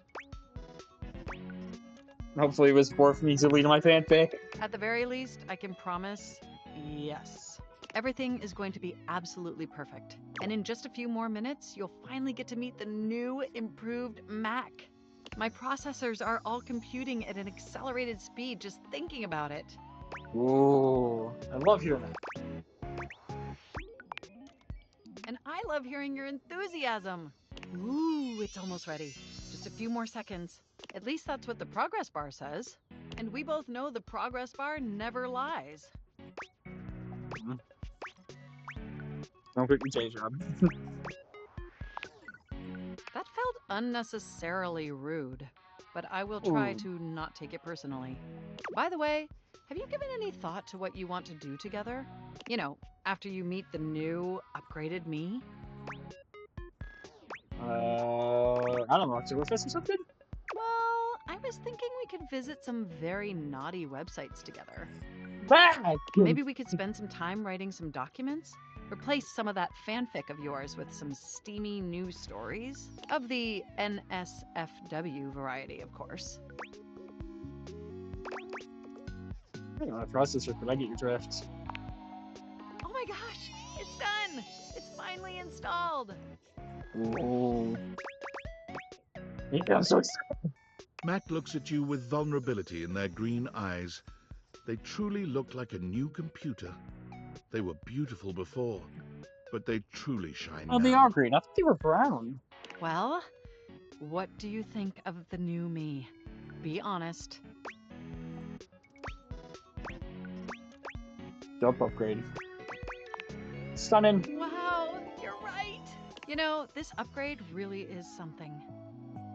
Hopefully it was worth me deleting my fanfic. At the very least, I can promise, yes. Everything is going to be absolutely perfect. And in just a few more minutes, you'll finally get to meet the new, improved Mac. My processors are all computing at an accelerated speed just thinking about it. Ooh, I love hearing that. And I love hearing your enthusiasm. Ooh, it's almost ready. Just a few more seconds. At least that's what the progress bar says. And we both know the progress bar never lies. Don't quit your day job. That felt unnecessarily rude, but I will try to not take it personally. By the way, have you given any thought to what you want to do together? You know, after you meet the new, upgraded me? I don't know, to with us or something? Well, I was thinking we could visit some very naughty websites together. Maybe we could spend some time writing some documents? Replace some of that fanfic of yours with some steamy new stories? Of the NSFW variety, of course. I don't know, processor, but I get your drift. Oh my gosh, it's done! It's finally installed! Ooh. I'm so excited. Mac looks at you with vulnerability in their green eyes. They truly look like a new computer. They were beautiful before, but they truly shine Oh, now. they are green. I thought they were brown. Well, what do you think of the new me? Be honest. Dope upgrade. Stunning. Wow, you're right! You know, this upgrade really is something.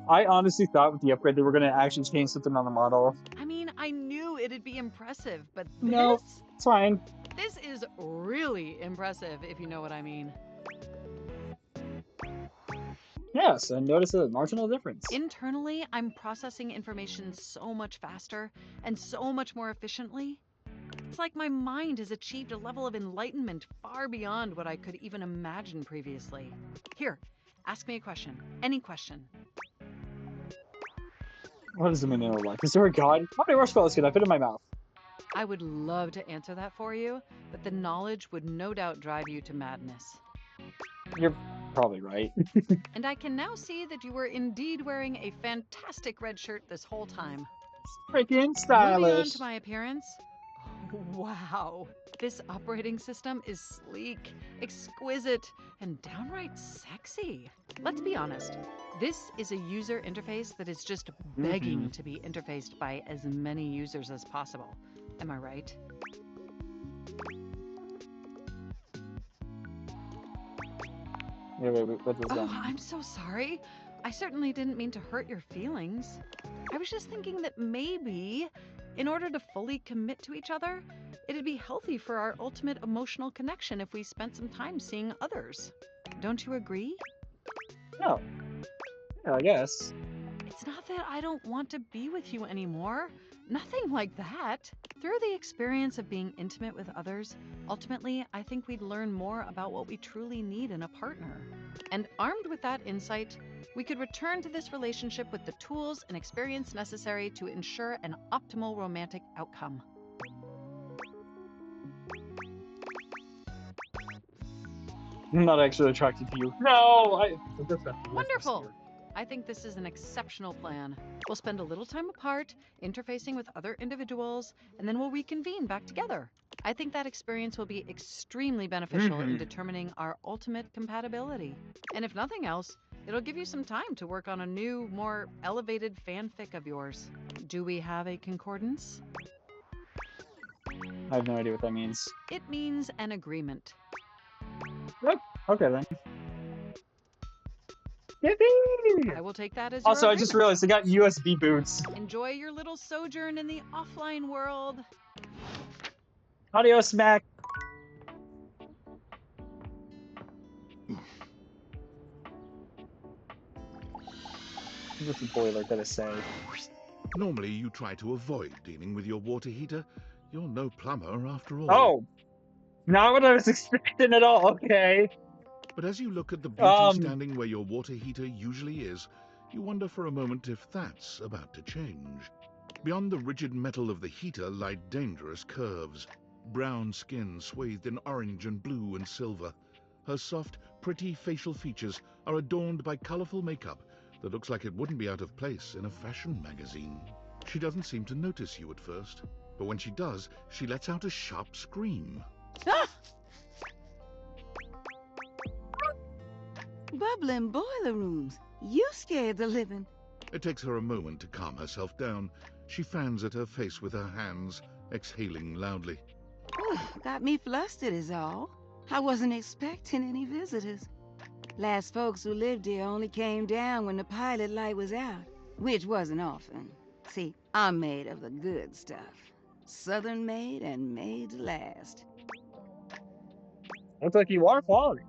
I honestly thought with the upgrade they were going to actually change something on the model. I mean, I knew it'd be impressive, but this... No, it's fine. This is is really impressive, if you know what I mean. Yes, I noticed a marginal difference. Internally, I'm processing information so much faster and so much more efficiently. It's like my mind has achieved a level of enlightenment far beyond what I could even imagine previously. Here, ask me a question. Any question. What is the meaning of life? Is there a god? How many marshmallows can I fit in my mouth? I would love to answer that for you, but the knowledge would no doubt drive you to madness. You're probably right. And I can now see that you were indeed wearing a fantastic red shirt this whole time. Freaking Moving on stylish. to my appearance. Wow, this operating system is sleek, exquisite, and downright sexy. Let's be honest, this is a user interface that is just begging to be interfaced by as many users as possible. Am I right? Wait, what does that Oh, mean? I'm so sorry. I certainly didn't mean to hurt your feelings. I was just thinking that maybe, in order to fully commit to each other, it'd be healthy for our ultimate emotional connection if we spent some time seeing others. Don't you agree? Oh, yeah, I guess. It's not that I don't want to be with you anymore. Nothing like that. Through the experience of being intimate with others, ultimately, I think we'd learn more about what we truly need in a partner. And armed with that insight, we could return to this relationship with the tools and experience necessary to ensure an optimal romantic outcome. I'm not actually attracted to you. No, Wonderful! I think this is an exceptional plan. We'll spend a little time apart, interfacing with other individuals, and then we'll reconvene back together. I think that experience will be extremely beneficial in determining our ultimate compatibility. And if nothing else, it'll give you some time to work on a new, more elevated fanfic of yours. Do we have a concordance? I have no idea what that means. It means an agreement. Yep. Okay then. Yippee! I will take that as Also, your I just agreement. realized I got USB boots. Enjoy your little sojourn in the offline world. Audio smack. What's the boiler gonna say? Normally, you try to avoid dealing with your water heater. You're no plumber after all. Oh, not what I was expecting at all. Okay. But as you look at the beauty standing where your water heater usually is, you wonder for a moment if that's about to change. Beyond the rigid metal of the heater lie dangerous curves. Brown skin swathed in orange and blue and silver. Her soft, pretty facial features are adorned by colorful makeup that looks like it wouldn't be out of place in a fashion magazine. She doesn't seem to notice you at first, but when she does, she lets out a sharp scream. Ah! Bubbling boiler rooms. You scared the living. It takes her a moment to calm herself down. She fans at her face with her hands, exhaling loudly. Got me flustered is all. I wasn't expecting any visitors. Last folks who lived here only came down when the pilot light was out, which wasn't often. See, I'm made of the good stuff. Southern made and made to last. Looks like you are quality.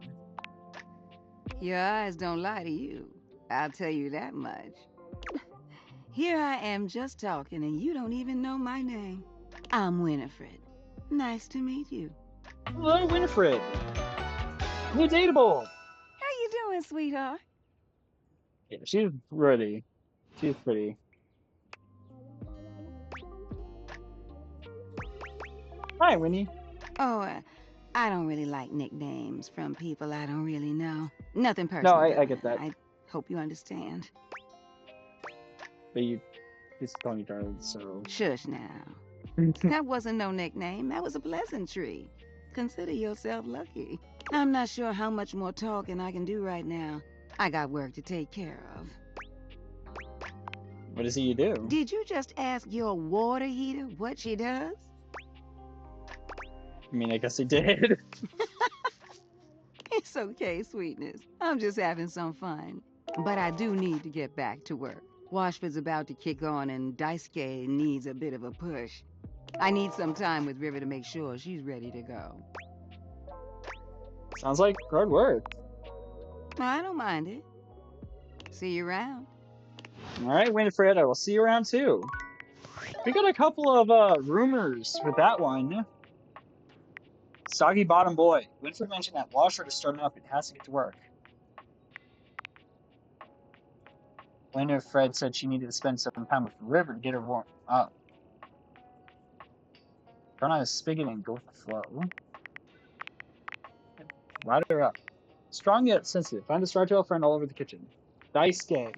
Your eyes don't lie to you. I'll tell you that much. Here I am just talking and you don't even know my name. I'm Winifred. Nice to meet you. Hello, Winifred. You're dateable. How you doing, sweetheart? Yeah, she's pretty. She's pretty. Hi, Winnie. Oh, I don't really like nicknames from people I don't really know. Nothing No, personal. I get that. I hope you understand. But you just call me darling, so. Shush now. That wasn't no nickname. That was a pleasantry. Consider yourself lucky. I'm not sure how much more talking I can do right now. I got work to take care of. What is it you do? Did you just ask your water heater what she does? I mean, I guess I did. It's okay, sweetness. I'm just having some fun. But I do need to get back to work. Washford's about to kick on and Daisuke needs a bit of a push. I need some time with River to make sure she's ready to go. Sounds like hard work. I don't mind it. See you around. All right, Winifred, I will see you around too. We got a couple of rumors with that one. Soggy Bottom Boy. Winifred mentioned that washer is starting up and has to get to work. Winifred said she needed to spend some time with River to get her warmed up. Turn on a spigot and go with the flow. Light her up. Strong yet sensitive. Find a Star Trail friend all over the kitchen. Dice gay.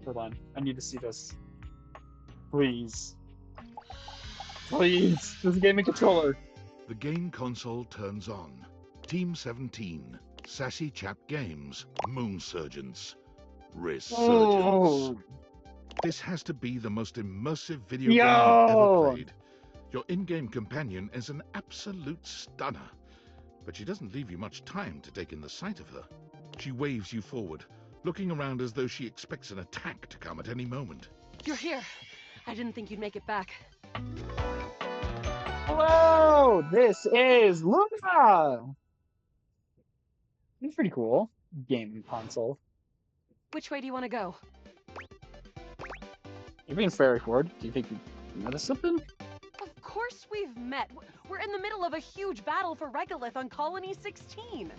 Hold on. I need to see this. Please. Please. This game and controller. The game console turns on. Team 17. Sassy Chap Games. Moon Surgents. Resurgence. Oh. This has to be the most immersive video game you've ever played. Your in-game companion is an absolute stunner, but she doesn't leave you much time to take in the sight of her. She waves you forward, looking around as though she expects an attack to come at any moment. You're here. I didn't think you'd make it back. Hello, this is Luna. It's pretty cool. Gaming console. Which way do you want to go? You're being very forward. Do you think you noticed something? Of course we've met. We're in the middle of a huge battle for Regolith on Colony 16.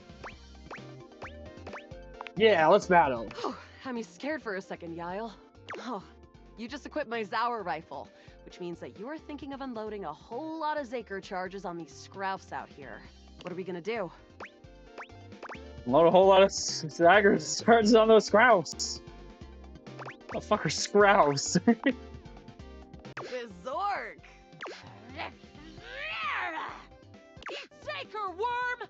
Yeah, let's battle. Had me scared for a second, Yael. Oh, you just equipped my Zauer rifle, which means that you're thinking of unloading a whole lot of Zaker charges on these Scroufs out here. What are we gonna do? Load a whole lot of Zaggers charges on those Scrouse. What the fuck are Scrouse? Zork! Eat Zaker, worm!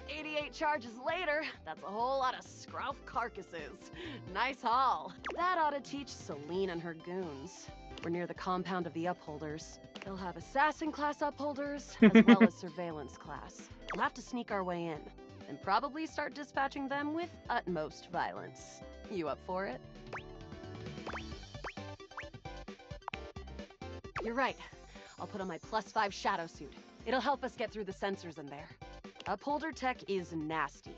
88 charges later, that's a whole lot of Scrouf carcasses. Nice haul. That ought to teach Celine and her goons. We're near the compound of the Upholders. They'll have Assassin-class Upholders, as well as Surveillance class. We'll have to sneak our way in, and probably start dispatching them with utmost violence. You up for it? You're right. I'll put on my +5 shadow suit. It'll help us get through the sensors in there. Upholder tech is nasty.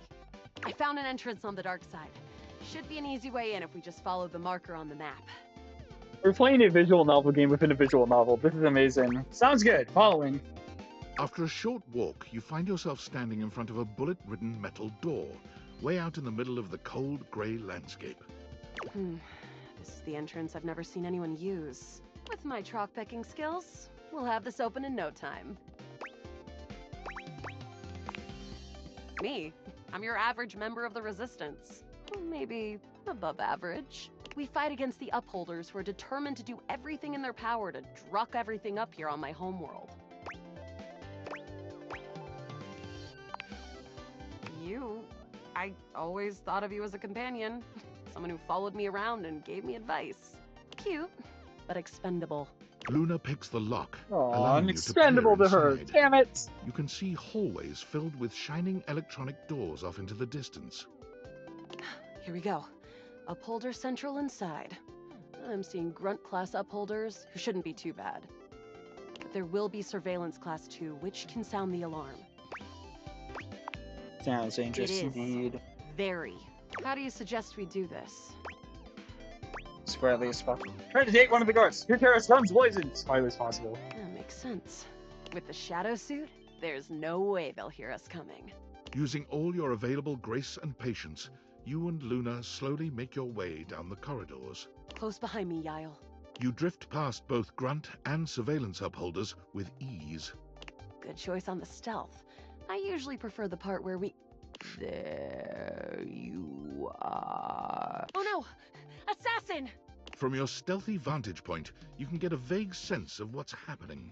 I found an entrance on the dark side. Should be an easy way in if we just follow the marker on the map. We're playing a visual novel game within a visual novel. This is amazing. Sounds good. Following. After a short walk, you find yourself standing in front of a bullet-ridden metal door, way out in the middle of the cold, grey landscape. This is the entrance I've never seen anyone use. With my chalk picking skills, we'll have this open in no time. Me? I'm your average member of the Resistance. Maybe above average. We fight against the Upholders who are determined to do everything in their power to druck everything up here on my homeworld. I always thought of you as a companion. Someone who followed me around and gave me advice. Cute, but expendable. Luna picks the lock, Aw, allowing I'm you expendable to to her. inside. Damn it! You can see hallways filled with shining electronic doors off into the distance. Here we go. Upholder Central inside. I'm seeing Grunt-class Upholders, who shouldn't be too bad. But there will be Surveillance Class 2, which can sound the alarm. Sounds dangerous It is. indeed. Very. How do you suggest we do this? As quietly as possible. Try to date one of the guards. Your terrorist guns blazing. As quietly as possible. That makes sense. With the shadow suit, there's no way they'll hear us coming. Using all your available grace and patience, you and Luna slowly make your way down the corridors. Close behind me, Yael. You drift past both Grunt and Surveillance Upholders with ease. Good choice on the stealth. I usually prefer the part where we... There you are. Oh no! Assassin! From your stealthy vantage point, you can get a vague sense of what's happening.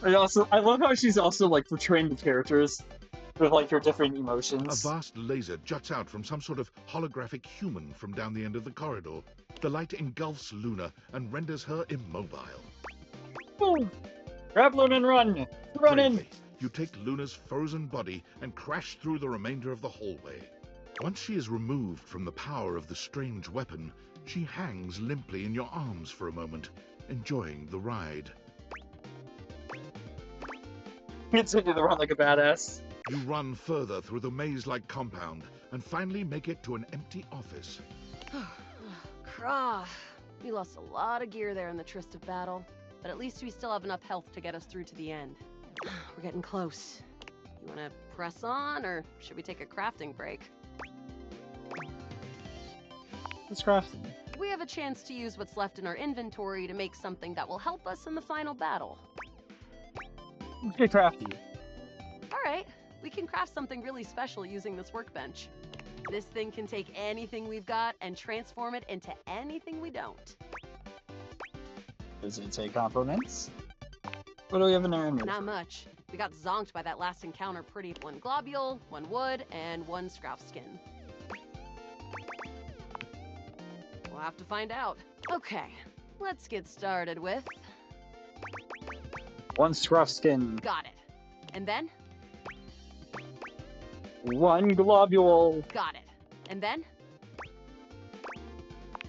I love how she's also like portraying the characters. with like your different A emotions. vast laser juts out from some sort of holographic human from down the end of the corridor. The light engulfs Luna and renders her immobile. Boom! Grab Luna and run! Run in! Bravely, you take Luna's frozen body and crash through the remainder of the hallway. Once she is removed from the power of the strange weapon, she hangs limply in your arms for a moment, enjoying the ride. Continue to run like a badass. You run further through the maze-like compound and finally make it to an empty office. Krah. We lost a lot of gear there in the tryst of battle, but at least we still have enough health to get us through to the end. We're getting close. You want to press on, or should we take a crafting break? What's crafting? We have a chance to use what's left in our inventory to make something that will help us in the final battle. Let's get crafty. Alright, we can craft something really special using this workbench. This thing can take anything we've got and transform it into anything we don't. Does it take compliments? What do we have in our inventory? Not much. We got zonked by that last encounter pretty. 1 globule, 1 wood, and 1 scroff skin. We'll have to find out. Okay, let's get started with... 1 scruff skin. Got it. And then? 1 globule. Got it. And then?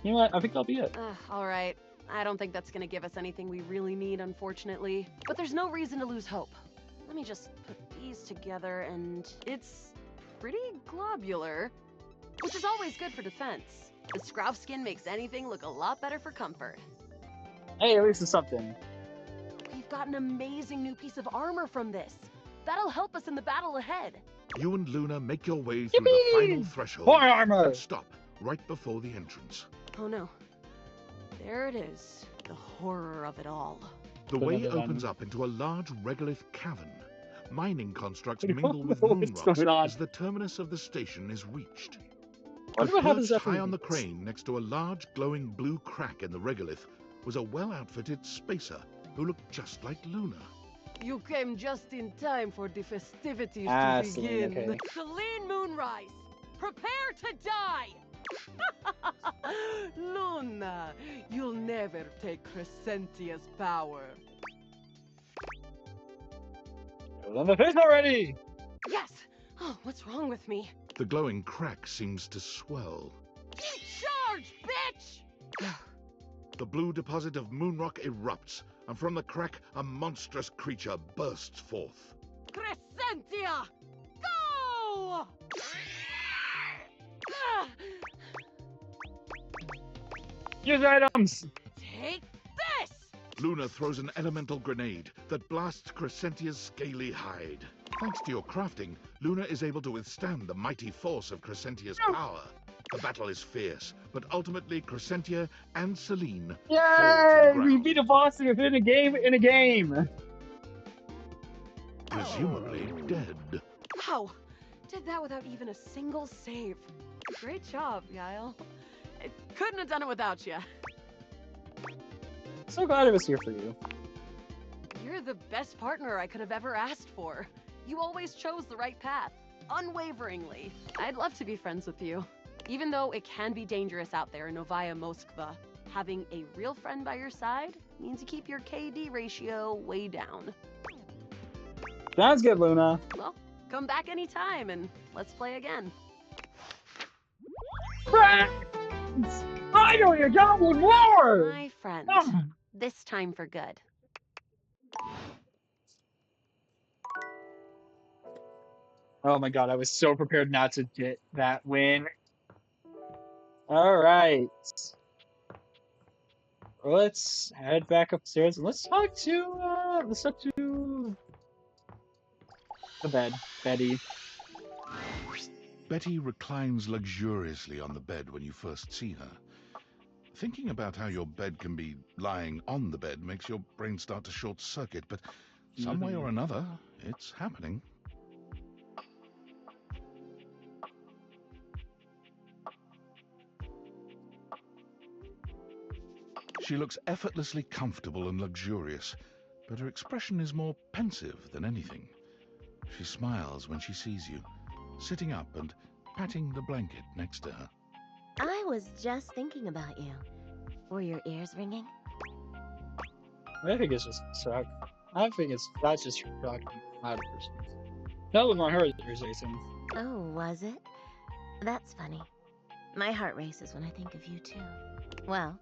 You know what? I think that'll be it. Alright. I don't think that's gonna give us anything we really need, unfortunately. But there's no reason to lose hope. Let me just put these together and... It's pretty globular, which is always good for defense. The scroff skin makes anything look a lot better for comfort. Hey, at least it's something. We've got an amazing new piece of armor from this. That'll help us in the battle ahead. You and Luna make your way through the final threshold More armor! and stop right before the entrance. Oh no. There it is. The horror of it all. The way opens up into a large regolith cavern. Mining constructs mingle with moon rocks as the terminus of the station is reached. Perched high on the crane next to a large glowing blue crack in the regolith was a well-outfitted spacer who looked just like Luna. You came just in time for the festivities Ah, to Celine, begin. okay. Celine Moonrise, prepare to die! Luna, you'll never take Crescentia's power. On the face already! Yes! Oh, what's wrong with me? The glowing crack seems to swell. Charge, bitch! The blue deposit of moonrock erupts, and from the crack, a monstrous creature bursts forth. Crescentia! Go! Use items! Take this! Luna throws an elemental grenade that blasts Crescentia's scaly hide. Thanks to your crafting, Luna is able to withstand the mighty force of Crescentia's power. The battle is fierce, but ultimately Crescentia and Celine fall to the Yay! ground. We beat a boss within a game in a game! Presumably dead. Wow! Did that without even a single save. Great job, Yael. I couldn't have done it without you. So glad I was here for you. You're the best partner I could have ever asked for. You always chose the right path, unwaveringly. I'd love to be friends with you. Even though it can be dangerous out there in Novaya Moskva, having a real friend by your side means you keep your KD ratio way down. Sounds good, Luna. Well, come back anytime and let's play again. Friends! Finally, a Goblin War! My friend. This time for good. Oh my god, I was so prepared not to get that win. Alright. Let's head back upstairs and let's talk to the bed, Betty. Betty reclines luxuriously on the bed when you first see her. Thinking about how your bed can be lying on the bed makes your brain start to short-circuit, but some way or another, it's happening. She looks effortlessly comfortable and luxurious, but her expression is more pensive than anything. She smiles when she sees you, sitting up and patting the blanket next to her. I was just thinking about you. Were your ears ringing? I think it's just shock. I think that's just shocking out of person. That was my heart racing. Oh, was it? That's funny. My heart races when I think of you, too. Well,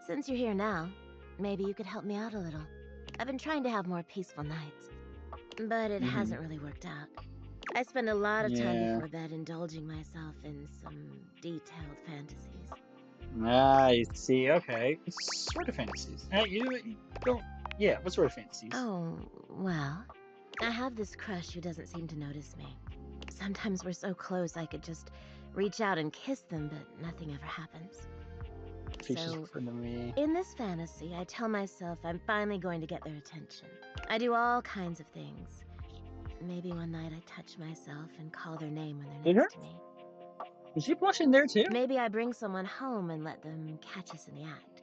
since you're here now, maybe you could help me out a little. I've been trying to have more peaceful nights, but it hasn't really worked out. I spend a lot of time before bed indulging myself in some detailed fantasies. I see. Okay, what sort of fantasies? You don't. Yeah, what sort of fantasies? Oh, well, I have this crush who doesn't seem to notice me. Sometimes we're so close I could just reach out and kiss them, but nothing ever happens. So, in this fantasy, I tell myself I'm finally going to get their attention. I do all kinds of things. Maybe one night I touch myself and call their name when they're next to me. Is she blushing there too? Maybe I bring someone home and let them catch us in the act.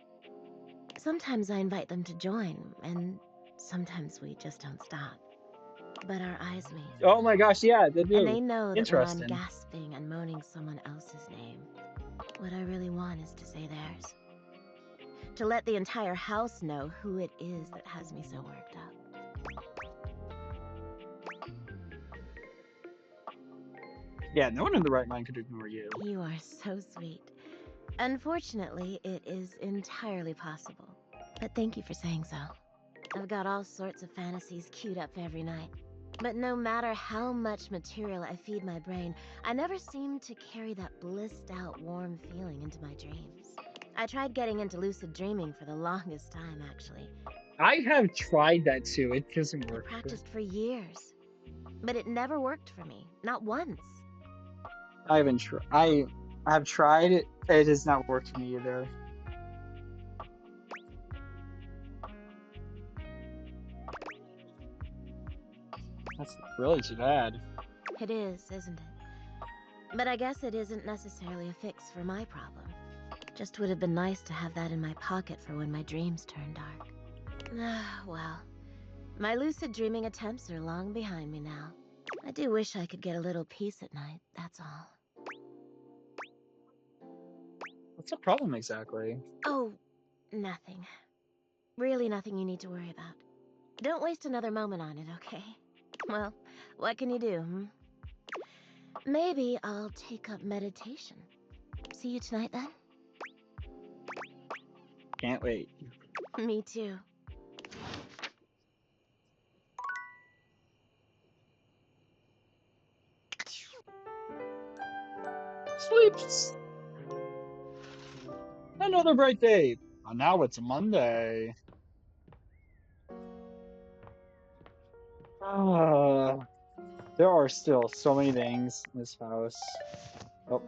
Sometimes I invite them to join, and sometimes we just don't stop. But our eyes meet. Oh my gosh, yeah, they do. And they know that when I'm Interesting. gasping and moaning someone else's name, what I really want is to say theirs. To let the entire house know who it is that has me so worked up. Yeah, no one in the right mind could ignore you. You are so sweet. Unfortunately, it is entirely possible. But thank you for saying so. I've got all sorts of fantasies queued up for every night. But no matter how much material I feed my brain, I never seem to carry that blissed out warm feeling into my dreams. I tried getting into lucid dreaming for the longest time, actually. I have tried that too. It doesn't work. I practiced for years. But it never worked for me. Not once. I haven't tried. I have tried it. It has not worked for me either. That's really too bad. It is, isn't it? But I guess it isn't necessarily a fix for my problem. Just would have been nice to have that in my pocket for when my dreams turn dark. Well, my lucid dreaming attempts are long behind me now. I do wish I could get a little peace at night, that's all. What's the problem exactly? Oh, nothing. Really nothing you need to worry about. Don't waste another moment on it, okay? Well, what can you do, hmm? Maybe I'll take up meditation. See you tonight, then? Can't wait. Me too. Sleeps. Another bright day. Oh, now it's Monday. There are still so many things in this house. Oh.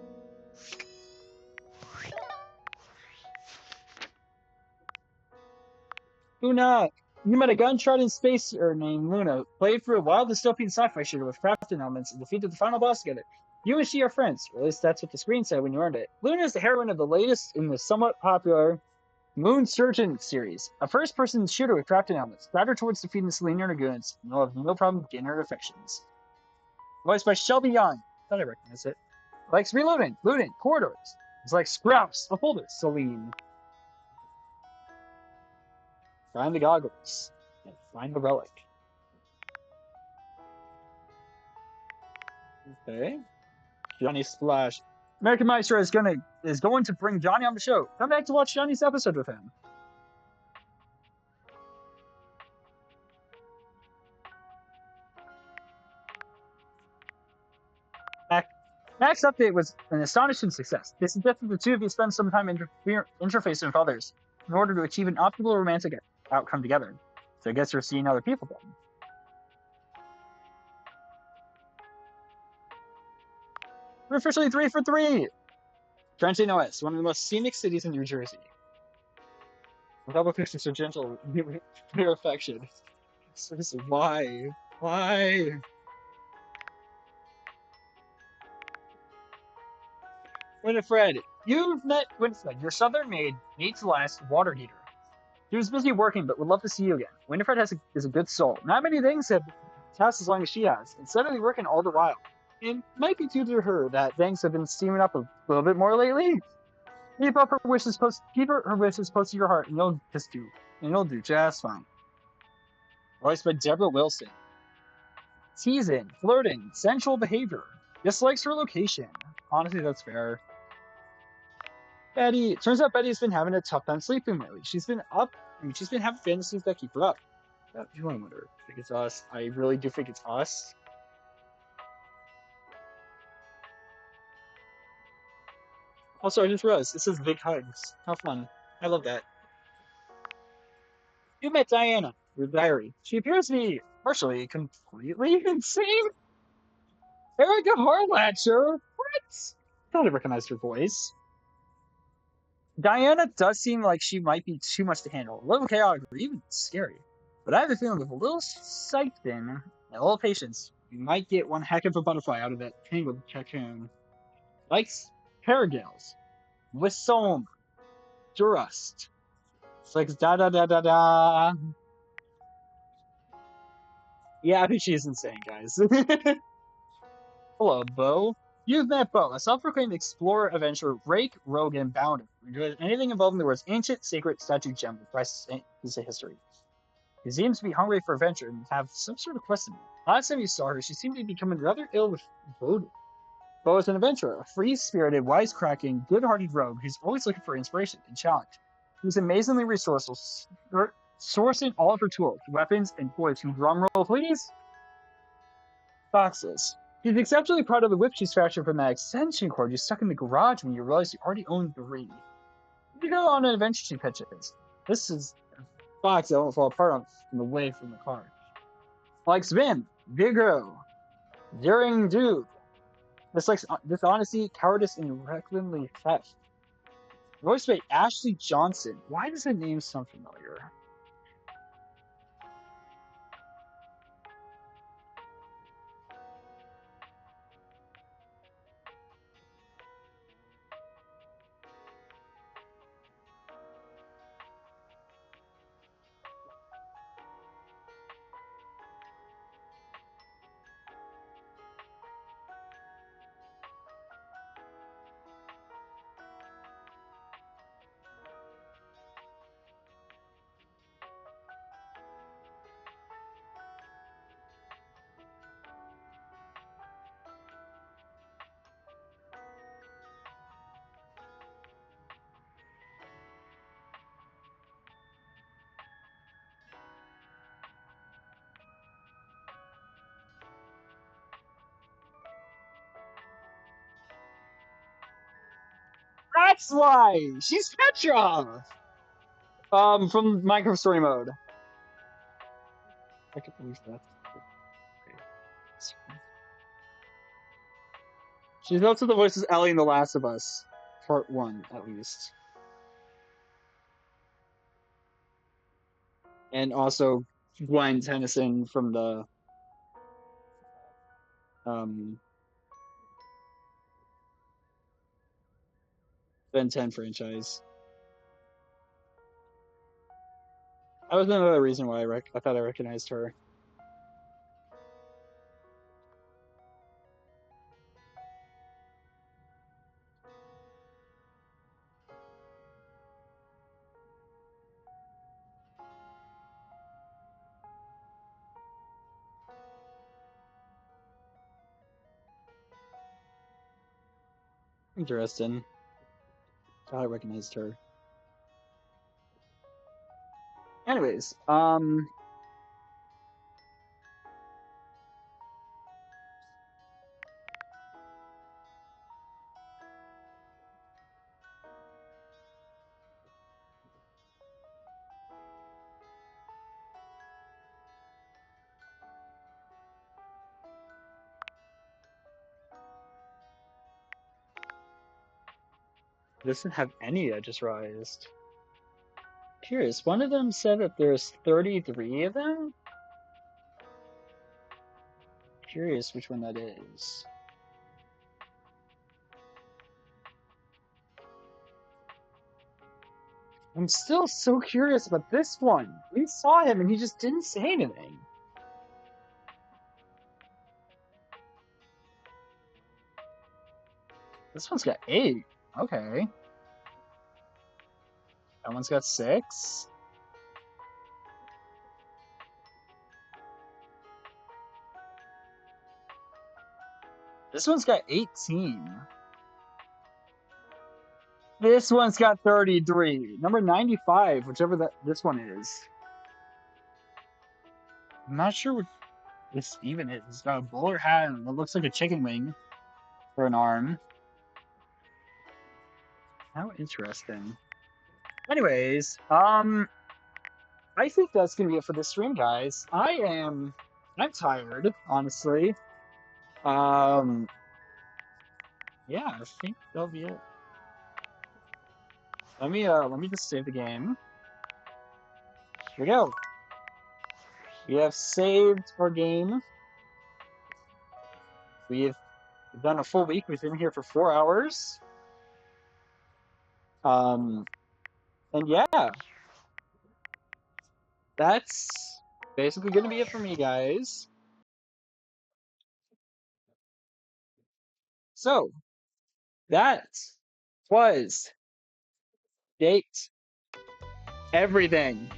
Luna! You met a gun-trodden spacer named Luna. Played for a wild dystopian sci-fi shooter with crafting elements and defeated the final boss together. You and she are friends, or at least that's what the screen said when you earned it. Luna is the heroine of the latest in the somewhat popular Moon Surgeon series, a first-person shooter with crafting elements. Guide her towards defeating the Selenium Dragoons, and you'll have no problem getting her affections. Voiced by Shelby Young. Thought I recognized it. Likes reloading, looting, corridors. It's like Scraps, the folder, Celine. Find the goggles, and find the relic. Okay. Johnny Splash. American Maestro is going to bring Johnny on the show. Come back to watch Johnny's episode with him. Max update was an astonishing success. They suggested the two of you spend some time interfacing with others in order to achieve an optimal romantic outcome together. So I guess you're seeing other people then. We're officially 3 for 3! Trenton OS, one of the most scenic cities in New Jersey. The double pictures so gentle, your affection. Why? Why? Winifred, you've met Winifred, your southern maid, Nate's last water heater. She was busy working, but would love to see you again. Winifred is a good soul. Not many things have tasks as long as she has, and steadily working all the while. It might be due to her that things have been steaming up a little bit more lately. Keep her wishes close to your heart, and you'll do just fine. Voiced by Deborah Wilson. Teasing, flirting, sensual behavior. Dislikes her location. Honestly, that's fair. Betty, turns out Betty's been having a tough time sleeping lately. She's been having fantasies that keep her up. You want to wonder? I think it's us. I really do think it's us. Also, I just realized this is big hugs. How fun. I love that. You met Diana, your diary. She appears to be partially, completely insane. Erica Harlatcher? What? Thought I recognized her voice. Diana does seem like she might be too much to handle, a little chaotic or even scary. But I have a feeling with a little siphon and a little patience, we might get one heck of a butterfly out of that tangled cocoon. Likes Paragales, Wissom, Durust. It's like da da da da da. Yeah, I think she's insane, guys. Hello, Bo. You've met Bo, a self-proclaimed explorer, adventurer, rake, rogue, and bounder. Enjoys anything involving the words ancient, sacred, statue, gem, with prices into history. He seems to be hungry for adventure and have some sort of quest in him. Last time you saw her, she seemed to be becoming rather ill with voodoo. Bo is an adventurer, a free-spirited, wisecracking, good-hearted rogue who's always looking for inspiration and challenge. He's amazingly resourceful, sourcing all of her tools, weapons, and toys from drumroll, please, boxes. He's exceptionally proud of the whip she's fashioned from that extension cord you stuck in the garage when you realized you already owned 3. You go on an adventure she pitches. This is a box that won't fall apart on the way from the car. Like Svim, Viggo, Daring Dude. This like dishonesty, cowardice, and recklessly theft. Voiced by Ashley Johnson. Why does that name sound familiar? That's why! She's Petra! From Minecraft Story Mode. I can believe that. She's also the voice of Ellie in The Last of Us. Part 1, at least. And also Gwen Tennyson from the um, Ben 10 franchise. That was another reason why I thought I recognized her. Interesting. Thought I recognized her. Anyways, doesn't have any that just rised. Curious, one of them said that there's 33 of them? Curious which one that is. I'm still so curious about this one. We saw him and he just didn't say anything. This one's got 8. Okay. That one's got 6. This one's got 18. This one's got 33. Number 95, whichever this one is. I'm not sure what this even is. It's got a bowler hat and it looks like a chicken wing for an arm. How interesting. Anyways, I think that's gonna be it for this stream, guys. I'm tired, honestly. Um, yeah, I think that'll be it. Let me just save the game. Here we go. We have saved our game. We've done a full week. We've been here for 4 hours. Um, and yeah, that's basically gonna be it for me, guys. So that was Date Everything.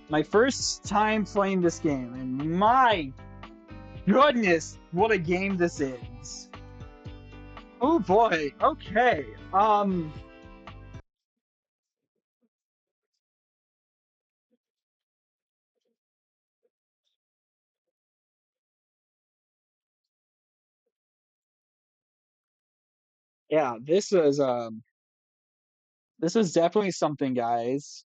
My first time playing this game, and my goodness, what a game this is. Oh boy. Okay. Yeah, this was definitely something, guys.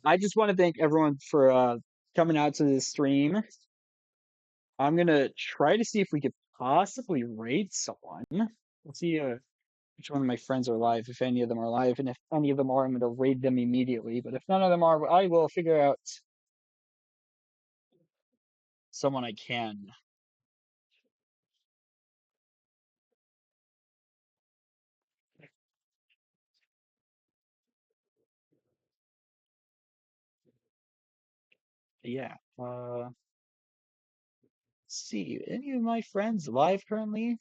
I just want to thank everyone for coming out to this stream. I'm gonna try to see if we could possibly raid someone. Let's see which one of my friends are live, if any of them are live, and if any of them are, I'm gonna raid them immediately. But if none of them are, I will figure out someone I can. Yeah. See, any of my friends live currently?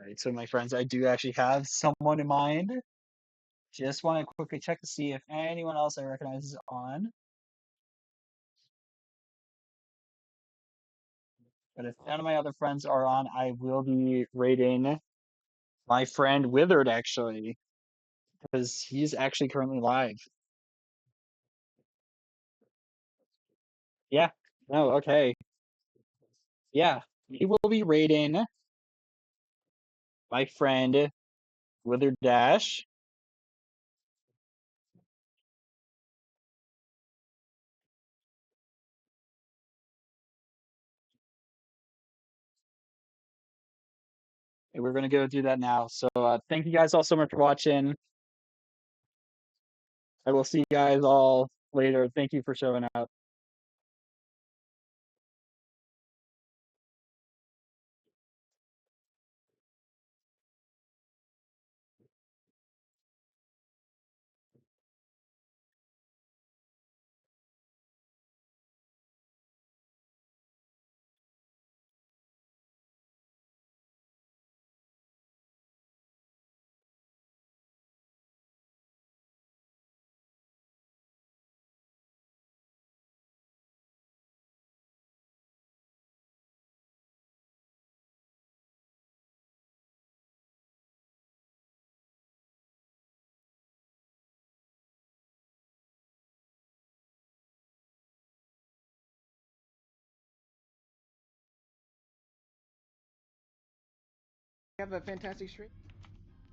Right, so my friends, I do actually have someone in mind. Just want to quickly check to see if anyone else I recognize is on. But if none of my other friends are on, I will be rating my friend Withered actually, because he's actually currently live. Yeah. No, okay. Yeah. We will be rating my friend Withered Dash. And we're gonna go do that now. So thank you guys all so much for watching. I will see you guys all later. Thank you for showing up. Have a fantastic stream.